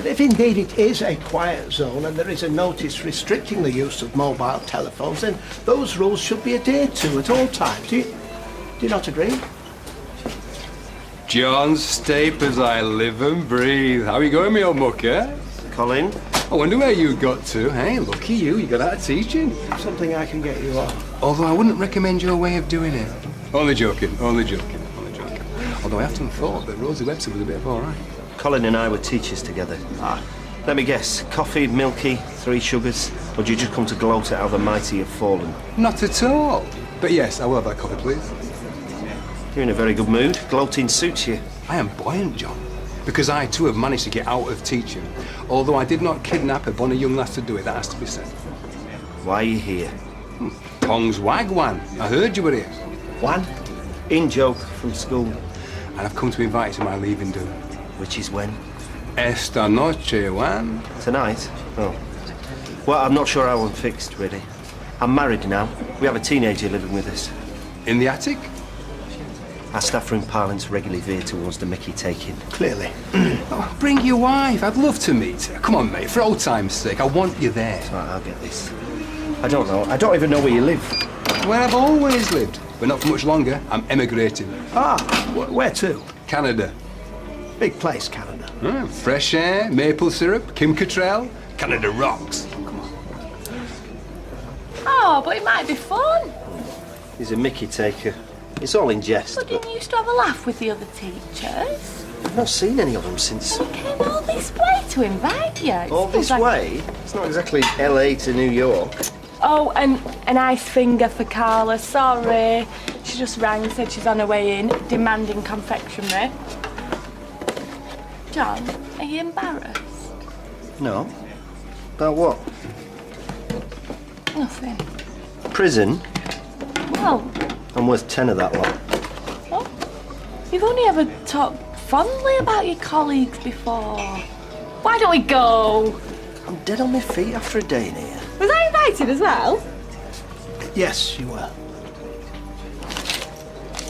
But if indeed it is a quiet zone and there is a notice restricting the use of mobile telephones, then those rules should be adhered to at all times. Do you not agree? John Stape as I live and breathe. How are you going, me old muck, eh? Colin? I wonder where you got to. Hey, lucky you got out of teaching. Something I can get you on. Although I wouldn't recommend your way of doing it. Only joking, only joking. Although I often thought that Rosie Webster was a bit of all right. Colin and I were teachers together. Let me guess, coffee, milky, 3 sugars, or do you just come to gloat at how the mighty have fallen? Not at all. But yes, I will have that coffee, please. You're in a very good mood. Gloating suits you. I am buoyant, John, because I too have managed to get out of teaching. Although I did not kidnap a bonny young lass to do it, that has to be said. Why are you here? Tongue's wagwan. I heard you were here. One? In joke from school. And I've come to invite you to my leaving do. Which is when? Esta noche, Juan. Tonight? Oh. Well, I'm not sure how I'm fixed, really. I'm married now. We have a teenager living with us. In the attic? Our staff room parlance regularly veer towards the mickey taking. Clearly. Oh, bring your wife. I'd love to meet her. Come on, mate. For old time's sake, I want you there. Right, I'll get this. I don't know. I don't even know where you live. Where I've always lived. But not for much longer. I'm emigrating. Where to? Canada. Big place, Canada. Fresh air, maple syrup, Kim Cattrall. Canada rocks. Oh, but it might be fun. He's a mickey taker. It's all in jest. But didn't you used to have a laugh with the other teachers? I've not seen any of them since... We came all this way to invite you. All this way? It's not exactly LA to New York. Oh, and a nice finger for Carla. Sorry. She just rang, said she's on her way in, demanding confectionery. John, are you embarrassed? No. About what? Nothing. Prison? Well... I'm worth 10 of that lot. What? You've only ever talked fondly about your colleagues before. Why don't we go? I'm dead on my feet after a day in here. Was I invited as well? Yes, you were.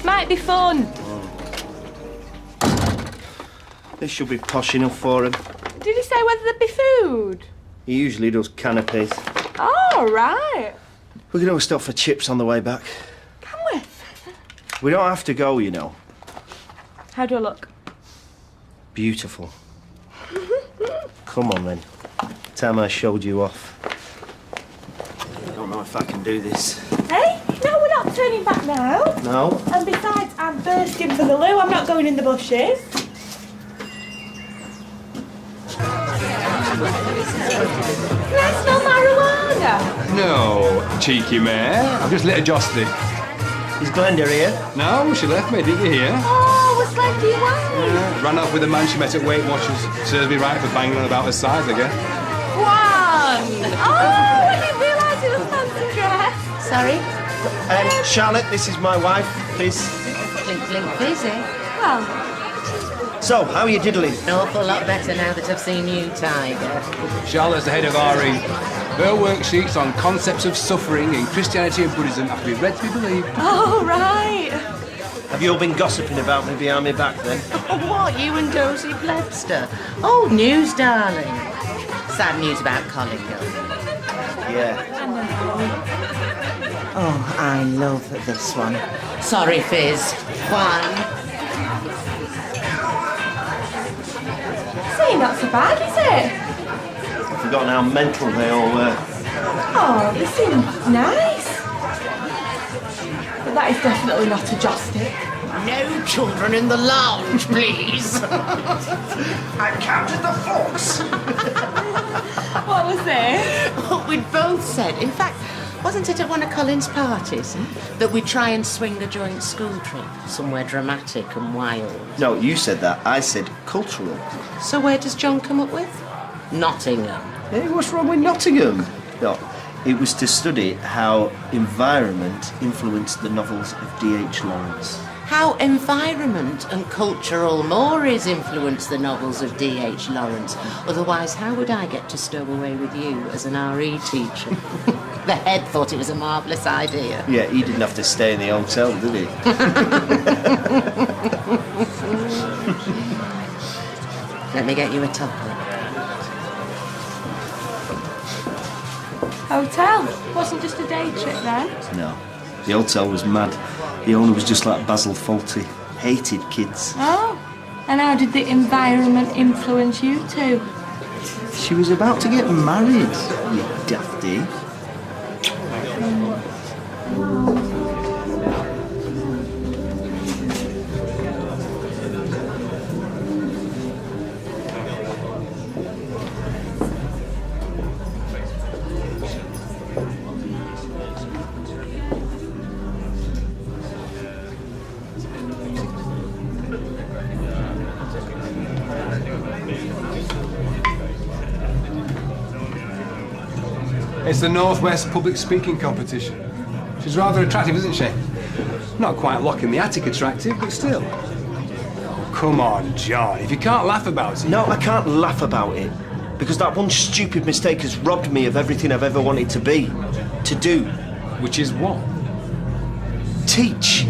Might be fun. This should be posh enough for him. Did he say whether there'd be food? He usually does canapes. Oh, right. We're going to stop for chips on the way back. Can we? We don't have to go, you know. How do I look? Beautiful. Come on, then. Time I showed you off. I don't know if I can do this. Hey, no, we're not turning back now. No? And besides, I'm bursting for the loo. I'm not going in the bushes. Can I smell marijuana? No, cheeky mare. I've just lit a joss stick. Is Glenda here? No, she left me, didn't you hear? Oh, what's left your wife? Ran off with a man she met at Weight Watchers. Serves me right for banging on about her size, I guess. One. Oh, I didn't realise it was fancy dress. Sorry? Charlotte, this is my wife, please. Blink, blink, busy. Well, So, how are you diddling? An awful lot better now that I've seen you, Tiger. Charlotte's the head of RE. Her worksheets on concepts of suffering in Christianity and Buddhism have to be read to be believed. oh, right. Have you all been gossiping about me behind my back, then? What, you and Dozy Plebster? Old news, darling. Sad news about Colin, though. Yeah. Oh, I love this one. Sorry, Fizz. Juan. See, not so bad, is it? I've forgotten how mental they all were. Oh, they seem nice. But that is definitely not a joystick. No children in the lounge, please. I counted the forks. What was it? What we'd both said. In fact, wasn't it at one of Colin's parties that we'd try and swing a joint school trip somewhere dramatic and wild? No, you said that. I said cultural. So where does John come up with? Nottingham. Hey, what's wrong with Nottingham? No, it was to study how environment influenced the novels of D.H. Lawrence. How environment and cultural mores influence the novels of D.H. Lawrence. Otherwise, how would I get to stow away with you as an RE teacher? The head thought it was a marvellous idea. Yeah, he didn't have to stay in the hotel, did he? Let me get you a topper. Hotel? Wasn't just a day trip then? No. The hotel was mad. The owner was just like Basil Fawlty. Hated kids. Oh. And how did the environment influence you two? She was about to get married, you dafty. It's the Northwest Public Speaking Competition. She's rather attractive, isn't she? Not quite Lock in the Attic attractive, but still. Oh, come on, John. If you can't laugh about it... No, I can't laugh about it. Because that one stupid mistake has robbed me of everything I've ever wanted to be. To do. Which is what? Teach.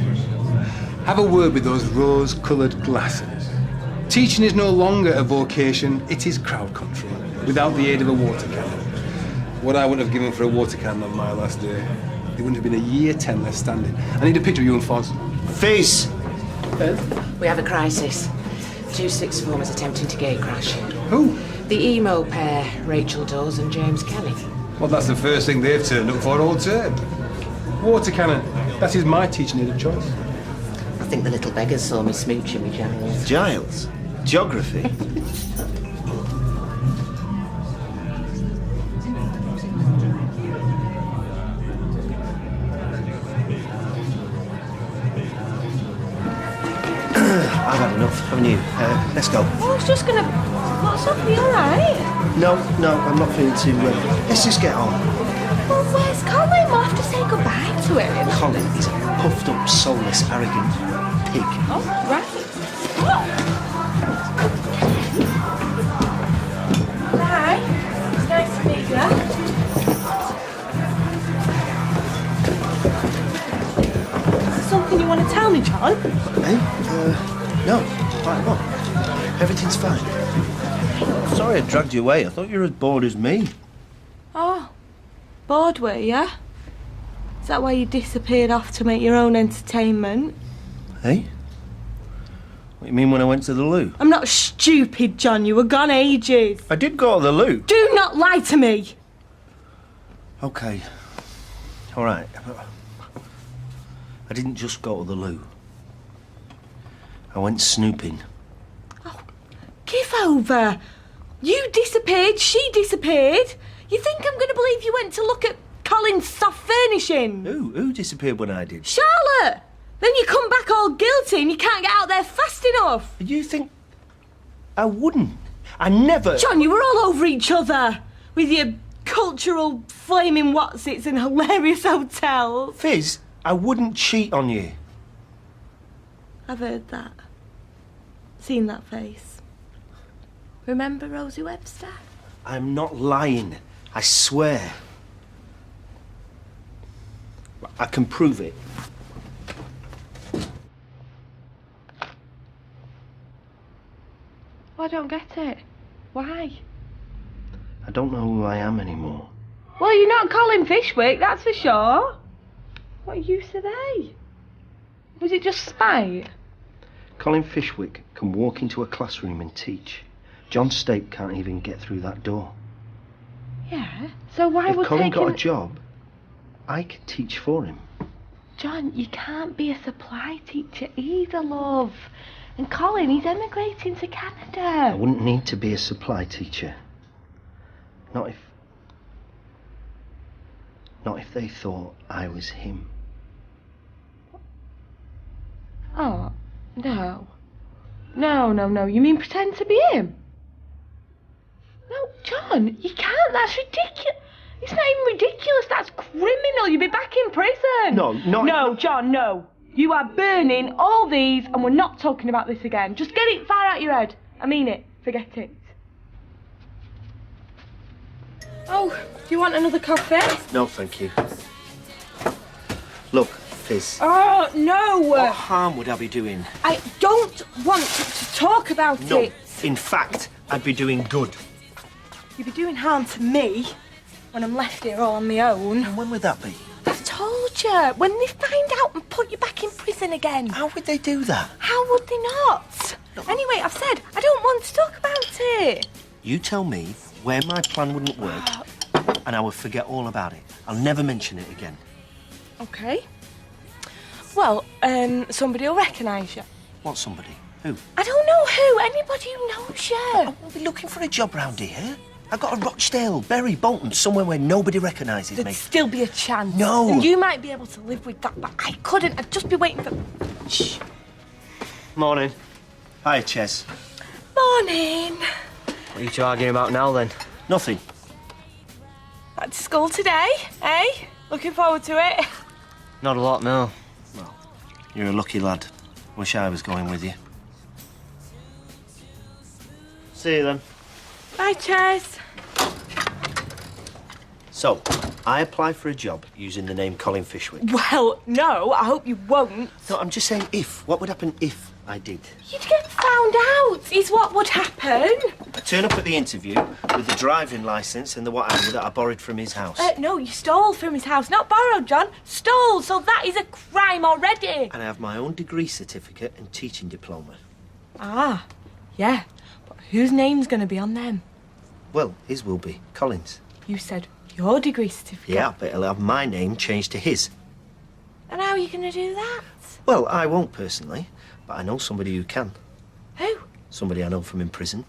Have a word with those rose-coloured glasses. Teaching is no longer a vocation, it is crowd control, without the aid of a water cannon. What I wouldn't have given for a water cannon on my last day. There wouldn't have been a year 10 left standing. I need a picture of you and Foz. Fizz! We have a crisis. 2 sixth formers attempting to gate crash. Who? The emo pair, Rachel Dawes and James Kelly. Well, that's the first thing they've turned up for all term. Water cannon. That is my teaching aid of choice. I think the little beggars saw me smooching with Giles. Giles? Geography? I've had enough, haven't you? Let's go. I was just gonna... What's up, are you alright? No, I'm not feeling too... let's just get on. Well, where's Colin? We'll have to say goodbye to him. Colin is a puffed up, soulless, arrogant pig. Oh, right. Hi. It's nice to meet you. Is there something you want to tell me, John? No. Right, look. Everything's fine. Sorry I dragged you away. I thought you were as bored as me. Oh, bored were you? Is that why you disappeared off to make your own entertainment? Hey? What do you mean when I went to the loo? I'm not stupid, John. You were gone ages. I did go to the loo. Do not lie to me. Okay. All right. I didn't just go to the loo. I went snooping. Oh, give over. You disappeared, she disappeared. You think I'm going to believe you went to look at Colin's soft furnishing? Who disappeared when I did? Charlotte! Then you come back all guilty and you can't get out there fast enough. You think I wouldn't? I never... John, you were all over each other with your cultural flaming whatsits and hilarious hotels. Fizz, I wouldn't cheat on you. I've heard that. Seen that face. Remember Rosie Webster? I'm not lying. I swear. I can prove it. Oh, I don't get it. Why? I don't know who I am anymore. Well, you're not Colin Fishwick, that's for sure. What use are they? Was it just spite? Colin Fishwick can walk into a classroom and teach. John Stape can't even get through that door. Yeah, so why if would Colin taking... got a job, I can teach for him. John, you can't be a supply teacher either, love. And Colin, he's emigrating to Canada. I wouldn't need to be a supply teacher. Not if they thought I was him. Oh, no. No. You mean pretend to be him? No, John, you can't. That's ridiculous. It's not even ridiculous. That's criminal. You'll be back in prison. No, John, no. You are burning all these and we're not talking about this again. Just get it far out your head. I mean it. Forget it. Oh, do you want another coffee? No, thank you. Look, Fizz. Oh, no. What harm would I be doing? I don't want to talk about No, it. in fact, I'd be doing good. You'd be doing harm to me. when I'm left here all on my own. And when would that be? I've told you. When they find out and put you back in prison again. How would they do that? How would they not? Anyway, I've said I don't want to talk about it. You tell me where my plan wouldn't work, and I will forget all about it. I'll never mention it again. Okay. Well, somebody will recognise you. What somebody? Who? I don't know who. Anybody who knows you. I won't be looking for a job round here. I've got a Rochdale, Bury, Bolton, somewhere where nobody recognises There'd me. still be a chance. No. And you might be able to live with that, but I couldn't. I'd just be waiting for... Shh. Morning. Hi, Ches. Morning. What are you two arguing about now, then? Nothing. Back to school today, eh? Looking forward to it. Not a lot, no. Well, you're a lucky lad. Wish I was going with you. See you then. Bye, Ches. So, I apply for a job using the name Colin Fishwick. Well, no, I hope you won't. No, I'm just saying if. What would happen if I did? You'd get found out, is what would happen. I turn up at the interview with the driving licence and the what have you that I borrowed from his house. No, you stole from his house. Not borrowed, John. Stole, so that is a crime already. And I have my own degree certificate and teaching diploma. Ah, yeah. But whose name's going to be on them? Well, his will be. Colin's. You said your degree certificate. Yeah, but he'll have my name changed to his. And how are you going to do that? Well, I won't personally, but I know somebody who can. Who? Somebody I know from in prison.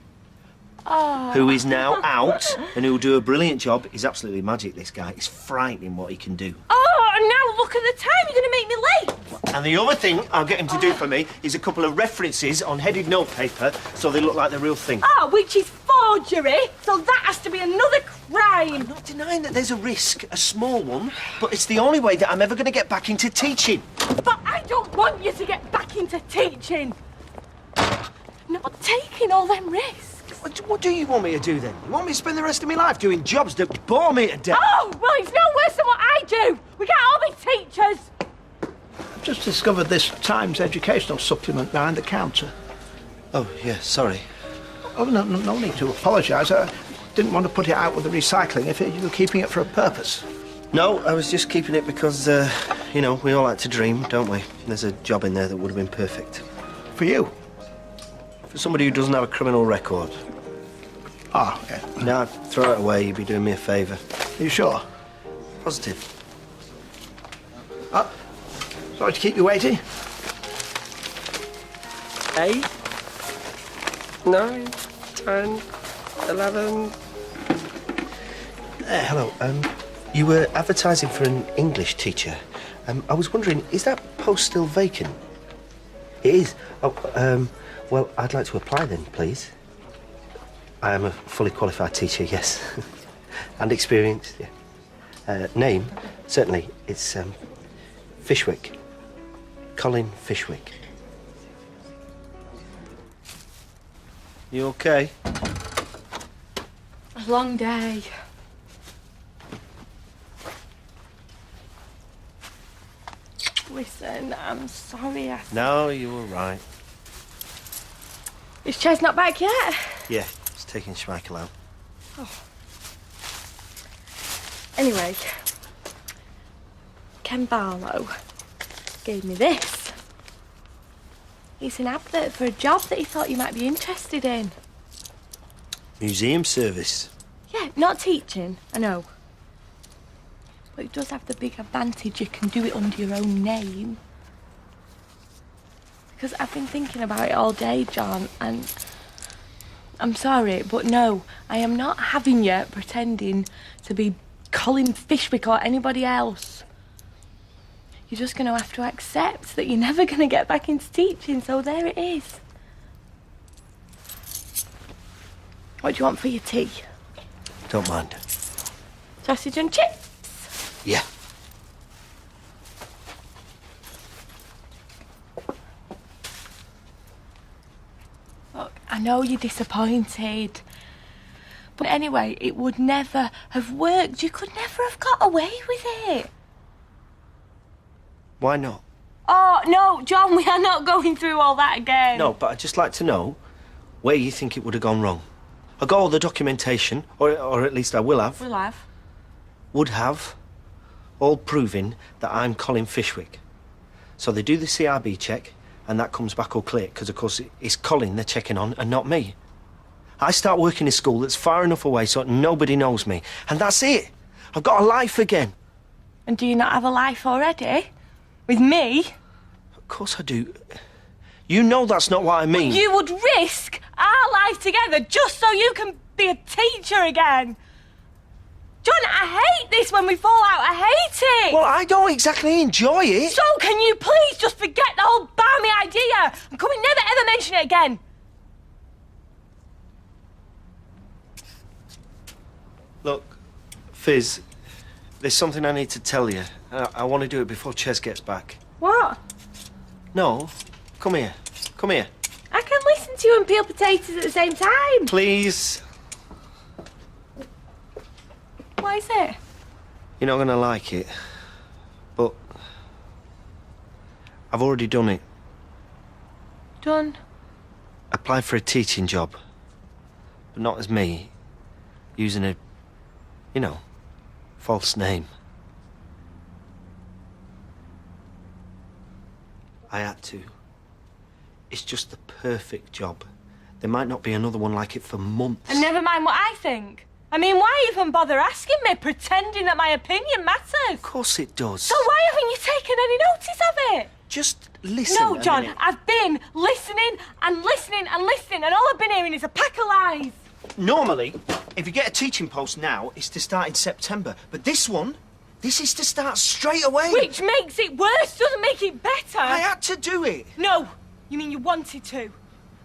Oh. Who is now out and who'll do a brilliant job. He's absolutely magic, this guy. It's frightening what he can do. Oh, and now look at the time. You're going to make me late. And the other thing I'll get him to do for me is a couple of references on headed notepaper so they look like the real thing. Oh, which is forgery. So that has to be another crime. I'm not denying that there's a risk, a small one, but it's the only way that I'm ever going to get back into teaching. But I don't want you to get back into teaching. Not taking all them risks. What do you want me to do then? You want me to spend the rest of my life doing jobs that bore me to death? Oh, well, it's no worse than what I do. We can't all be teachers. I've just discovered this Times educational supplement behind the counter. Oh, yeah, sorry. Oh, no need to apologise. I didn't want to put it out with the recycling if you were keeping it for a purpose. No, I was just keeping it because, you know, we all like to dream, don't we? There's a job in there that would have been perfect. For you? For somebody who doesn't have a criminal record. Ah, yeah. Now, throw it away, you'd be doing me a favour. Are you sure? Positive. Sorry to keep you waiting. 8, 9, 10, 11. Hello, you were advertising for an English teacher. I was wondering, is that post still vacant? It is? Oh, well, I'd like to apply then, please. I am a fully qualified teacher, yes. And experienced, yeah. Name? Certainly, it's, Fishwick. Colin Fishwick. You okay? A long day. Listen, I'm sorry. No, you were right. Is Ches not back yet? Yeah, it's taking Schmeichel out. Oh. Anyway, Ken Barlow gave me this. It's an advert for a job that he thought you might be interested in. Museum service. Yeah, not teaching, I know. But it does have the big advantage you can do it under your own name. Because I've been thinking about it all day, John, and I'm sorry, but no, I am not having you pretending to be Colin Fishwick or anybody else. You're just going to have to accept that you're never going to get back into teaching, so there it is. What do you want for your tea? Don't mind. Sausage and chips? Yeah. Look, I know you're disappointed. But anyway, it would never have worked. You could never have got away with it. Why not? Oh, no, John, we are not going through all that again. No, but I'd just like to know where you think it would have gone wrong. I got all the documentation, or at least I will have. We'll have. would have, all proving that I'm Colin Fishwick. So they do the CRB check, and that comes back all clear, because of course it's Colin they're checking on and not me. I start working in a school that's far enough away so that nobody knows me, and that's it. I've got a life again. And do you not have a life already? With me? Of course I do. You know that's not what I mean. You would risk our life together just so you can be a teacher again. John, I hate this when we fall out. I hate it. Well, I don't exactly enjoy it. So can you please just forget the whole balmy idea and can we never ever mention it again? Look, Fizz, there's something I need to tell you. I want to do it before Ches gets back. What? No, come here. Come here. I can listen to you and peel potatoes at the same time. Please. What is it? You're not going to like it, but I've already done it. Done. Applied for a teaching job, but not as me, using a, false name. I had to. It's just the perfect job. There might not be another one like it for months. And never mind what I think. I mean, why even bother asking me, pretending that my opinion matters? Of course it does. So why haven't you taken any notice of it? Just listen. No, a John, minute. I've been listening and listening and listening, and all I've been hearing is a pack of lies. Normally, if you get a teaching post now, it's to start in September. But this is to start straight away. Which makes it worse, doesn't make it better. I had to do it. No, you mean you wanted to.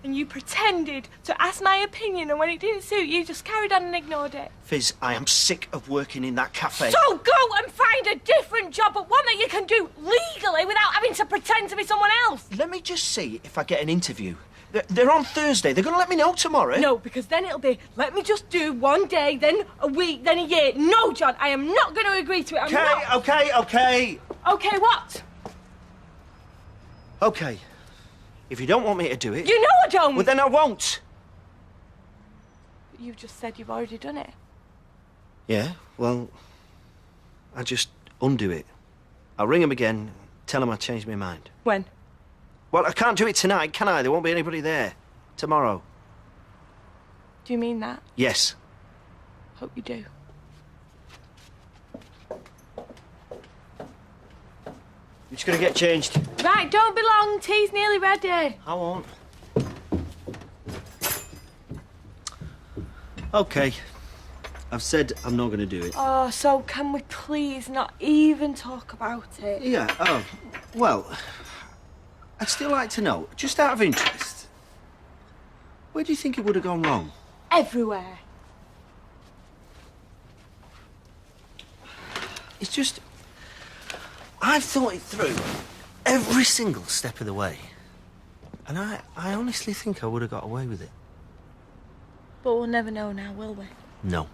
And you pretended to ask my opinion, and when it didn't suit you, just carried on and ignored it. Fizz, I am sick of working in that cafe. So go and find a different job, but one that you can do legally without having to pretend to be someone else. Let me just see if I get an interview. They're on Thursday. They're going to let me know tomorrow. No, because then it'll be, let me just do one day, then a week, then a year. No, John, I am not going to agree to it. I'm not. Okay. Okay, what? Okay. If you don't want me to do it... You know I don't. Well, then I won't. But you've just said you've already done it. Yeah, well, I just undo it. I'll ring them again, tell them I changed my mind. When? Well, I can't do it tonight, can I? There won't be anybody there. Tomorrow. Do you mean that? Yes. Hope you do. You're just going to get changed. Right, don't be long. Tea's nearly ready. I won't. Okay. I've said I'm not going to do it. Oh, so can we please not even talk about it? Yeah, well, I'd still like to know, just out of interest, where do you think it would have gone wrong? Everywhere. It's just, I've thought it through every single step of the way. And I honestly think I would have got away with it. But we'll never know now, will we? No.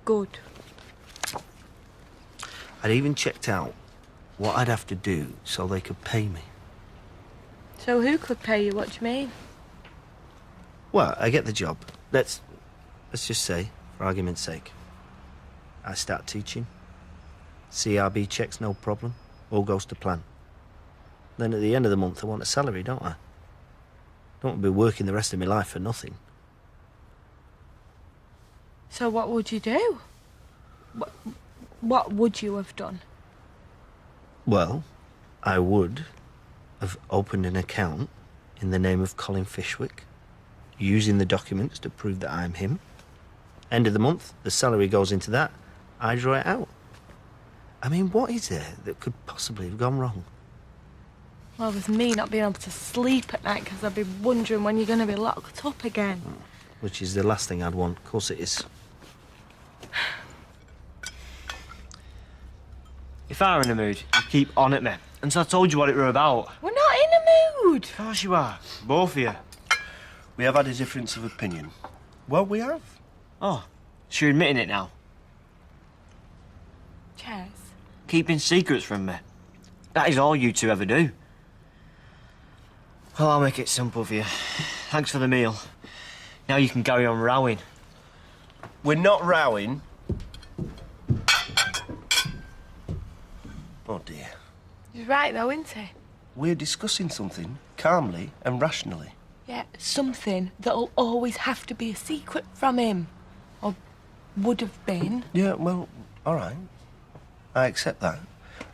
Good. I'd even checked out what I'd have to do so they could pay me. So who could pay you? What do you mean? Well, I get the job. Let's just say, for argument's sake, I start teaching. CRB checks, no problem. All goes to plan. Then at the end of the month, I want a salary, don't I? Don't want to be working the rest of my life for nothing. So what would you do? What would you have done? Well, I would have opened an account in the name of Colin Fishwick, using the documents to prove that I'm him. End of the month, the salary goes into that. I draw it out. I mean, what is there that could possibly have gone wrong? Well, there's me not being able to sleep at night because I'd be wondering when you're going to be locked up again. Which is the last thing I'd want. Of course it is. If I were in a mood, you'd keep on at me. And so I told you what it were about. We're not in a mood. Of course you are. Both of you. We have had a difference of opinion. Well, we have. Oh, so you're admitting it now? Cheers. Keeping secrets from me. That is all you two ever do. Well, I'll make it simple for you. Thanks for the meal. Now you can carry on rowing. We're not rowing. Oh, dear. He's right, though, isn't he? We're discussing something calmly and rationally. Yeah, something that'll always have to be a secret from him. Or would have been. Yeah, well, all right. I accept that.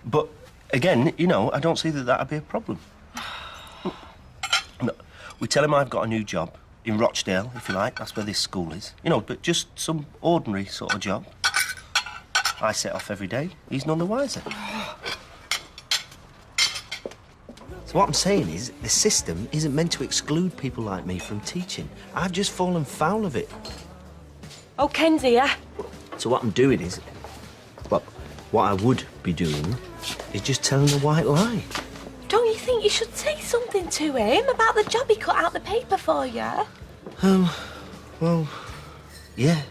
But, again, you know, I don't see that that'd be a problem. No, we tell him I've got a new job in Rochdale, if you like. That's where this school is. You know, but just some ordinary sort of job. I set off every day. He's none the wiser. So what I'm saying is, the system isn't meant to exclude people like me from teaching. I've just fallen foul of it. Oh, Ken's here. So what I'm doing is... Well, what I would be doing is just telling a white lie. Don't you think you should say something to him about the job he cut out the paper for you? Well, yeah.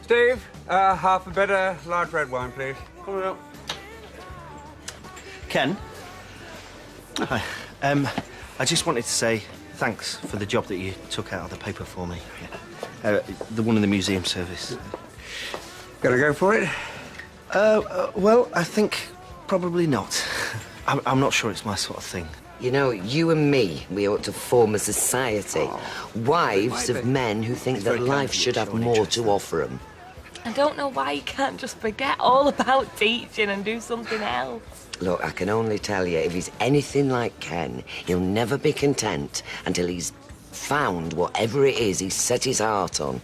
Steve, half a better large red wine, please. Coming up. Ken? Hi. I just wanted to say thanks for the job that you took out of the paper for me. The one in the museum service. Gonna go for it? Well, I think probably not. I'm not sure it's my sort of thing. You know, you and me, we ought to form a society. Wives of men who think that life should have more to offer them. I don't know why you can't just forget all about teaching and do something else. Look, I can only tell you, if he's anything like Ken, he'll never be content until he's found whatever it is he's set his heart on.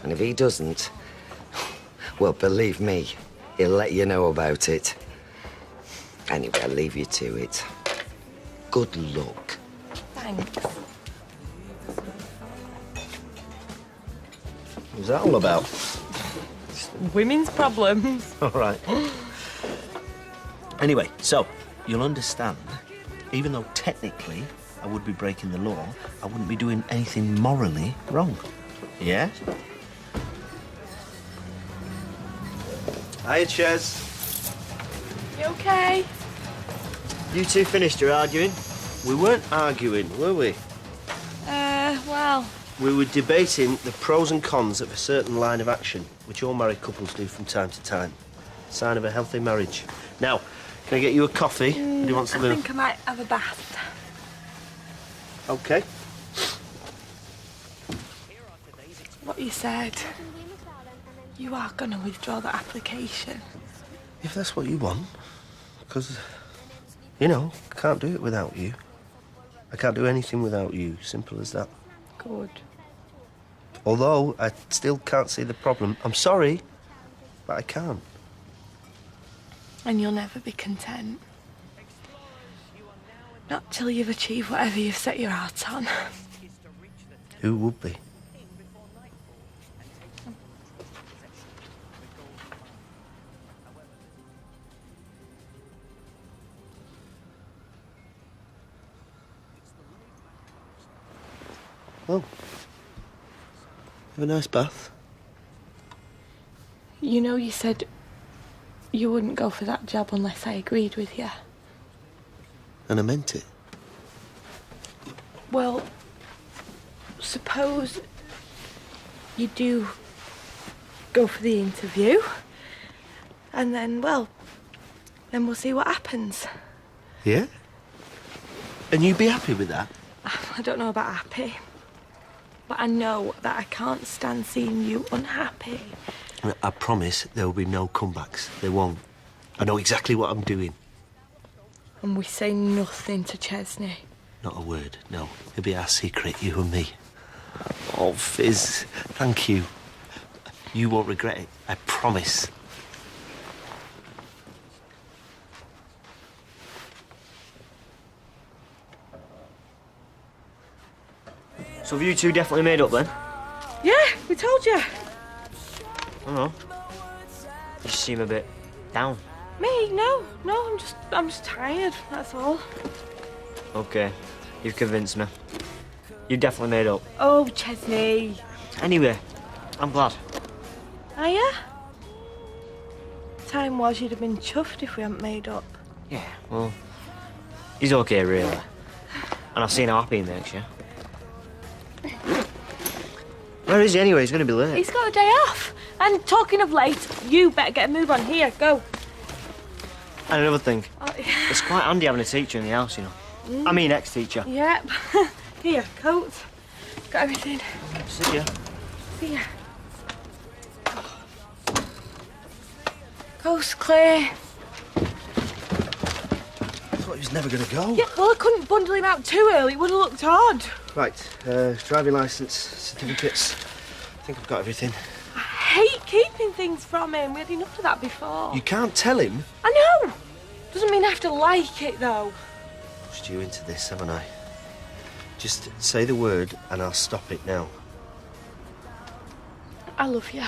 And if he doesn't, well, believe me, he'll let you know about it. Anyway, I'll leave you to it. Good luck. Thanks. What's that all about? Women's problems. All right. Anyway, so, you'll understand, even though technically I would be breaking the law, I wouldn't be doing anything morally wrong. Yeah? Hiya, Ches. You okay? You two finished your arguing? We weren't arguing, were we? Well... We were debating the pros and cons of a certain line of action, which all married couples do from time to time. Sign of a healthy marriage. Now, can I get you a coffee? Do you want something? I think I might have a bath. OK. What you said. You are going to withdraw the application. If that's what you want. Because, you know, I can't do it without you. I can't do anything without you. Simple as that. Good. Although I still can't see the problem. I'm sorry, but I can't. And you'll never be content. Not till you've achieved whatever you've set your heart on. Who would be? Well, have a nice bath. You know, you said you wouldn't go for that job unless I agreed with you. And I meant it. Well, suppose you do go for the interview, and then, well, then we'll see what happens. Yeah? And you'd be happy with that? I don't know about happy, but I know that I can't stand seeing you unhappy. I promise there will be no comebacks. There won't. I know exactly what I'm doing. And we say nothing to Chesney. Not a word, no. It'll be our secret, you and me. Oh, Fizz, thank you. You won't regret it, I promise. So have you two definitely made up then? Yeah, we told you. I don't know. You seem a bit down. Me? No, I'm just tired, that's all. Okay, you've convinced me. You definitely made up. Oh, Chesney. Anyway, I'm glad. Are ya? Time was you'd have been chuffed if we hadn't made up. Yeah, well, he's okay, really. And I've seen how happy he makes you. Where is he anyway? He's going to be late. He's got a day off. And talking of late, you better get a move on. Here, go. And another thing, Oh, it's quite handy having a teacher in the house, you know. I mean, ex-teacher. Yep. Here, coat. Got everything. See ya. See ya. Coast clear. I thought he was never going to go. Yeah, well, I couldn't bundle him out too early. It would have looked odd. Right, driving licence, certificates. I think I've got everything. I hate keeping things from him. We had enough of that before. You can't tell him? I know. Doesn't mean I have to like it, though. Pushed you into this, haven't I? Just say the word and I'll stop it now. I love you.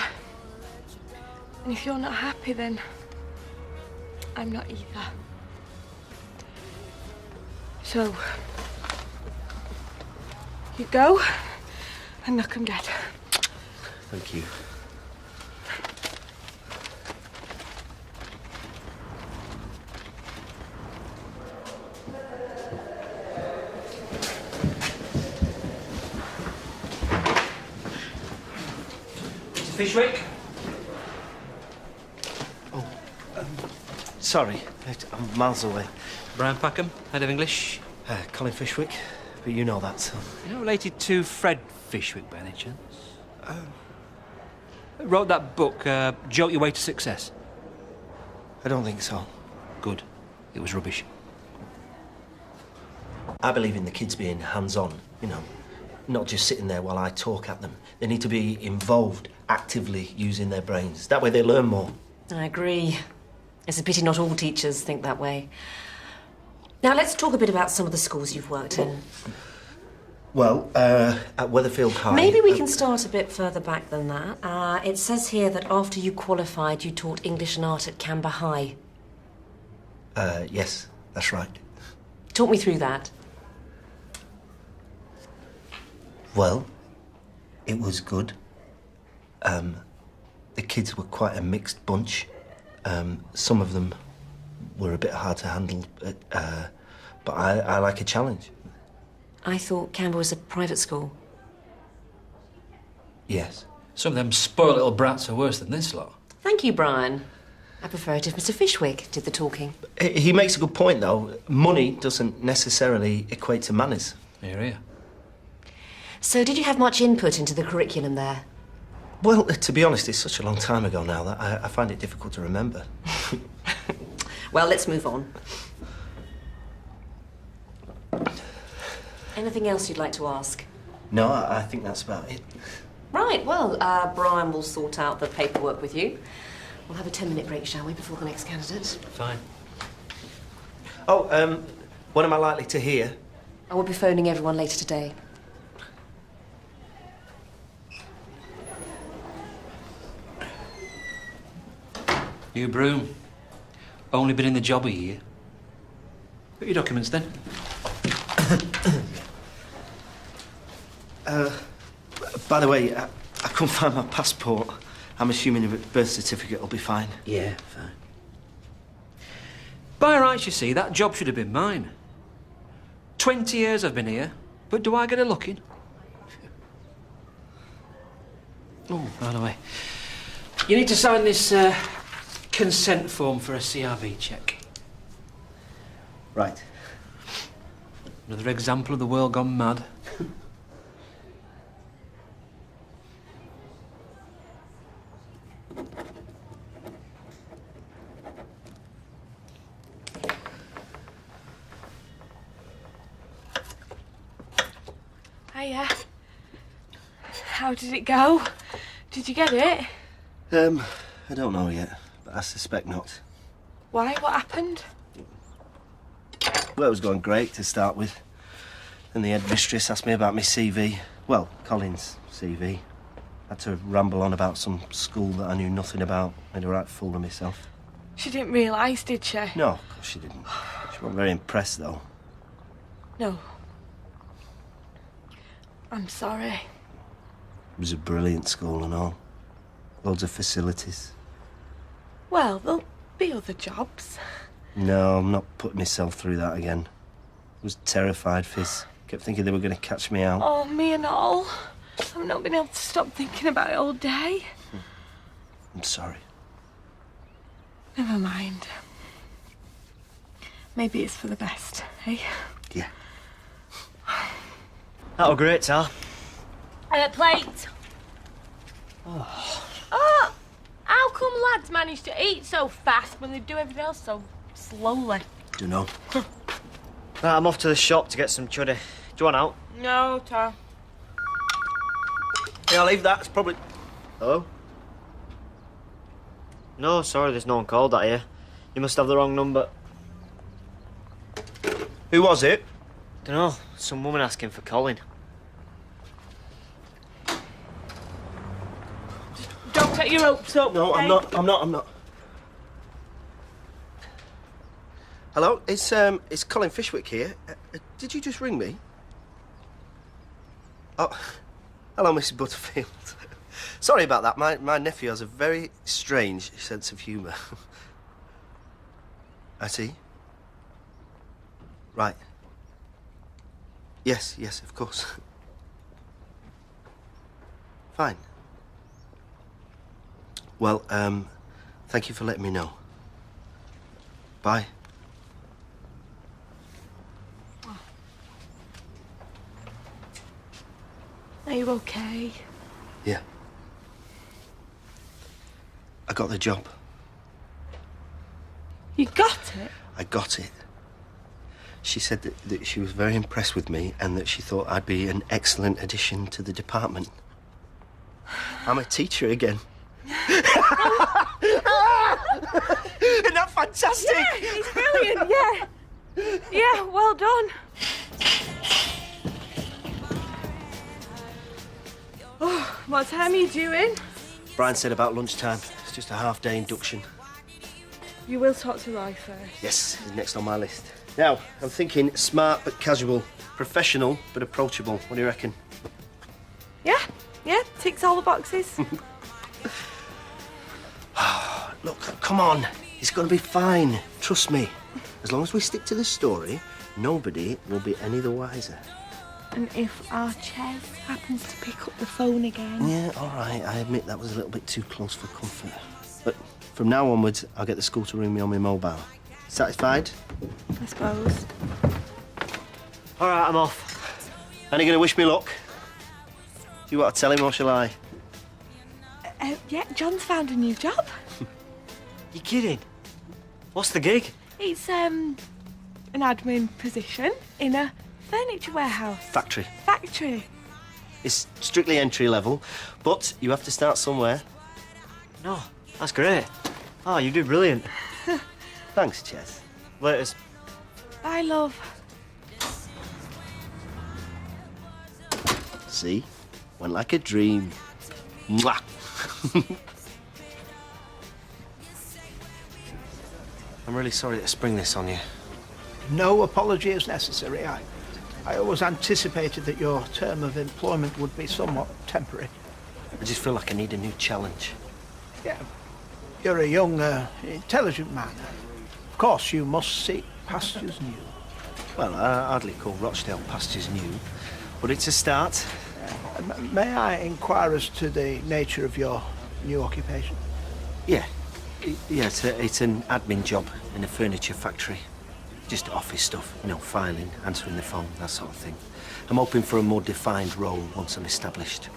And if you're not happy, then I'm not either. So, you go and knock 'em dead. Thank you. Fishwick? Sorry, I'm miles away. Brian Packham, Head of English. Colin Fishwick, but you know that, so... You're not related to Fred Fishwick, by any chance? Wrote that book, Joke Your Way to Success. I don't think so. Good. It was rubbish. I believe in the kids being hands-on, you know, not just sitting there while I talk at them. They need to be involved, actively using their brains. That way they learn more. I agree. It's a pity not all teachers think that way. Now, let's talk a bit about some of the schools you've worked in. Well, at Weatherfield High... Maybe we can start a bit further back than that. It says here that after you qualified, you taught English and art at Canberra High. Yes, that's right. Talk me through that. Well, it was good. The kids were quite a mixed bunch. Some of them were a bit hard to handle, but I like a challenge. I thought Canberra was a private school. Yes. Some of them spoiled little brats are worse than this lot. Thank you, Brian. I prefer it if Mr. Fishwick did the talking. He makes a good point, though. Money doesn't necessarily equate to manners. Here, here. So, did you have much input into the curriculum there? Well, to be honest, it's such a long time ago now that I find it difficult to remember. Well, let's move on. Anything else you'd like to ask? No, I think that's about it. Right, well, Brian will sort out the paperwork with you. We'll have a 10-minute break, shall we, before the next candidate? Fine. Oh, when am I likely to hear? I will be phoning everyone later today. You Broom. Only been in the job a year. Got your documents then? By the way, I couldn't find my passport. I'm assuming a birth certificate will be fine. Yeah, fine. By rights, you see, that job should have been mine. 20 years I've been here, but do I get a look in? Oh, by the way, you need to sign this consent form for a CRB check. Right. Another example of the world gone mad. Hiya. How did it go? Did you get it? I don't know yet, but I suspect not. Why? What happened? Well, it was going great to start with. Then the headmistress asked me about my CV. Well, Colin's CV. Had to ramble on about some school that I knew nothing about. Made a right fool of myself. She didn't realise, did she? No, of course she didn't. She wasn't very impressed, though. No. I'm sorry. It was a brilliant school and all. Loads of facilities. Well, there'll be other jobs. No, I'm not putting myself through that again. I was terrified, Fizz. Kept thinking they were going to catch me out. Oh, me and all. I've not been able to stop thinking about it all day. I'm sorry. Never mind. Maybe it's for the best, eh? Yeah. That was great, Sal. Plate. Oh, how come lads manage to eat so fast when they do everything else so slowly? Dunno. Right, I'm off to the shop to get some chuddy. Do you want out? No, Tom. Yeah, I'll leave that. It's probably... Hello? No, sorry, there's no one called that here. You must have the wrong number. Who was it? Dunno, some woman asking for Colin. Don't take your hopes up. No, I'm not. Hello, it's Colin Fishwick here. Did you just ring me? Oh, hello, Mrs. Butterfield. Sorry about that. My nephew has a very strange sense of humour. I see. Right. Yes, of course. Fine. Well, thank you for letting me know. Bye. Are you okay? Yeah. I got the job. You got it? I got it. She said that she was very impressed with me and that she thought I'd be an excellent addition to the department. I'm a teacher again. Isn't that fantastic? Yeah, it's brilliant, yeah. Yeah, well done. Oh, what time are you doing? Brian said about lunchtime. It's just a half-day induction. You will talk to Roy first. Yes, he's next on my list. Now, I'm thinking smart but casual, professional but approachable. What do you reckon? Yeah, ticks all the boxes. Look, come on. It's going to be fine. Trust me. As long as we stick to the story, nobody will be any the wiser. And if our Ches happens to pick up the phone again? Yeah, all right. I admit that was a little bit too close for comfort. But from now onwards, I'll get the school to ring me on my mobile. Satisfied? I suppose. All right, I'm off. And you going to wish me luck? You want to tell him or shall I? Yeah, John's found a new job. You kidding? What's the gig? It's, an admin position in a furniture warehouse. Factory. Factory. It's strictly entry level, but you have to start somewhere. No, that's great. Oh, you do brilliant. Thanks, Ches. Laters. Bye, love. See? Went like a dream. Mwah! I'm really sorry to spring this on you. No apology is necessary. I always anticipated that your term of employment would be somewhat temporary. I just feel like I need a new challenge. Yeah, you're a young, intelligent man. Of course, you must seek pastures new. Well, I hardly call Rochdale pastures new, but it's a start. May I inquire as to the nature of your new occupation? Yeah. Yeah, it's an admin job in a furniture factory. Just office stuff, you know, filing, answering the phone, that sort of thing. I'm hoping for a more defined role once I'm established.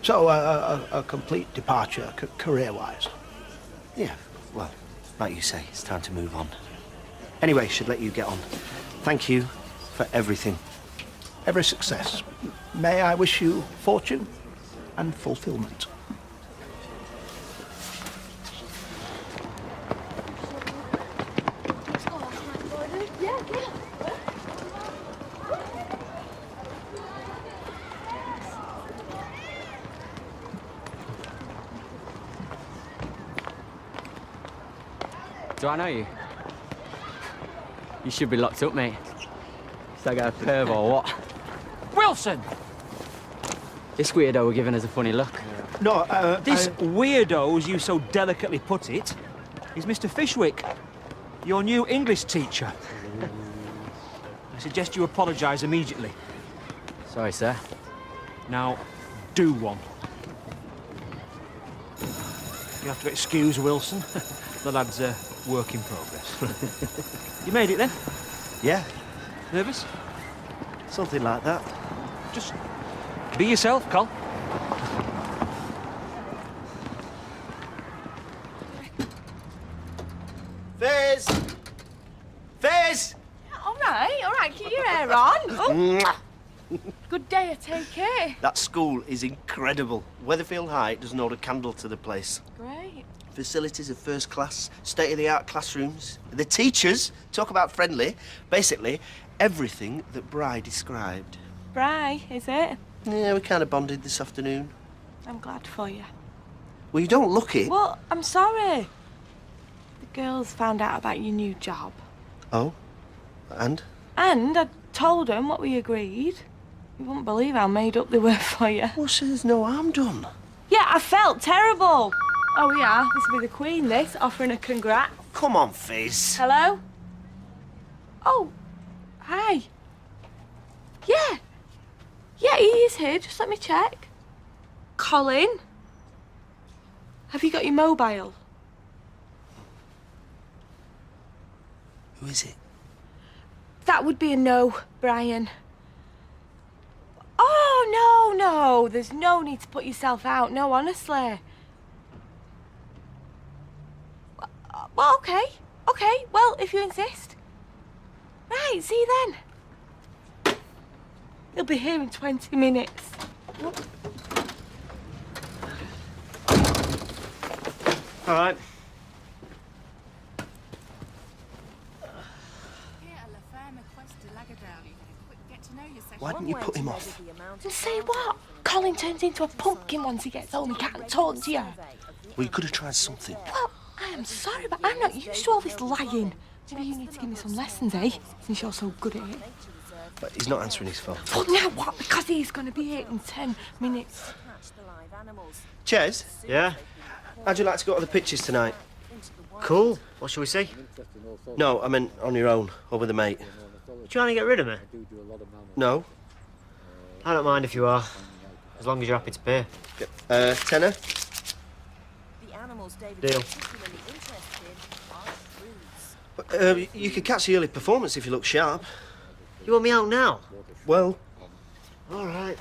So, a complete departure, career-wise? Yeah, well, like you say, it's time to move on. Anyway, should let you get on. Thank you for everything. Every success. May I wish you fortune and fulfillment. Do I know you? You should be locked up, mate. Is I got a perv or what? Wilson! This weirdo were giving us a funny look. No, This weirdo, as you so delicately put it, is Mr. Fishwick, your new English teacher. I suggest you apologise immediately. Sorry, sir. Now, do one. You have to excuse Wilson. The lad's a work in progress. You made it then? Yeah, Nervous? something like that. Just be yourself, Col. Fizz! Fizz! All right, keep your hair on. Oh. Good day, I take it. That school is incredible. Weatherfield High doesn't hold a candle to the place. Great. Facilities are first class, state-of-the-art classrooms. The teachers, talk about friendly, basically everything that Bri described. Bri, is it? Yeah, we kind of bonded this afternoon. I'm glad for you. Well, you don't look it. Well, I'm sorry. The girls found out about your new job. Oh? And? And I told them what we agreed. You wouldn't believe how made up they were for you. Well, so there's no harm done. Yeah, I felt terrible. Oh, yeah, this will be the Queen, this, offering a congrats. Come on, Fizz. Hello? Oh, hi. Yeah. Yeah, he is here. Just let me check. Colin? Have you got your mobile? Who is it? That would be a no, Brian. Oh, no. There's no need to put yourself out. No, honestly. Well, okay. Okay, well, if you insist. Right, see you then. He'll be here in 20 minutes. All right. Why didn't you put him off? And say what? Colin turns into a pumpkin once he gets home. He can't talk to you. Well, you could have tried something. Well, I am sorry, but I'm not used to all this lying. Maybe you need to give me some lessons, eh? Since you're so good at it. But he's not answering his phone. Well, now what? Because he's going to be here in 10 minutes. Ches? Yeah? How'd you like to go to the pictures tonight? Cool. What shall we see? No, I meant on your own, or with a mate. You trying to get rid of me? No? I don't mind if you are, as long as you're happy to pay. Tenner? Deal. You could catch the early performance if you look sharp. You want me out now? Well... All right.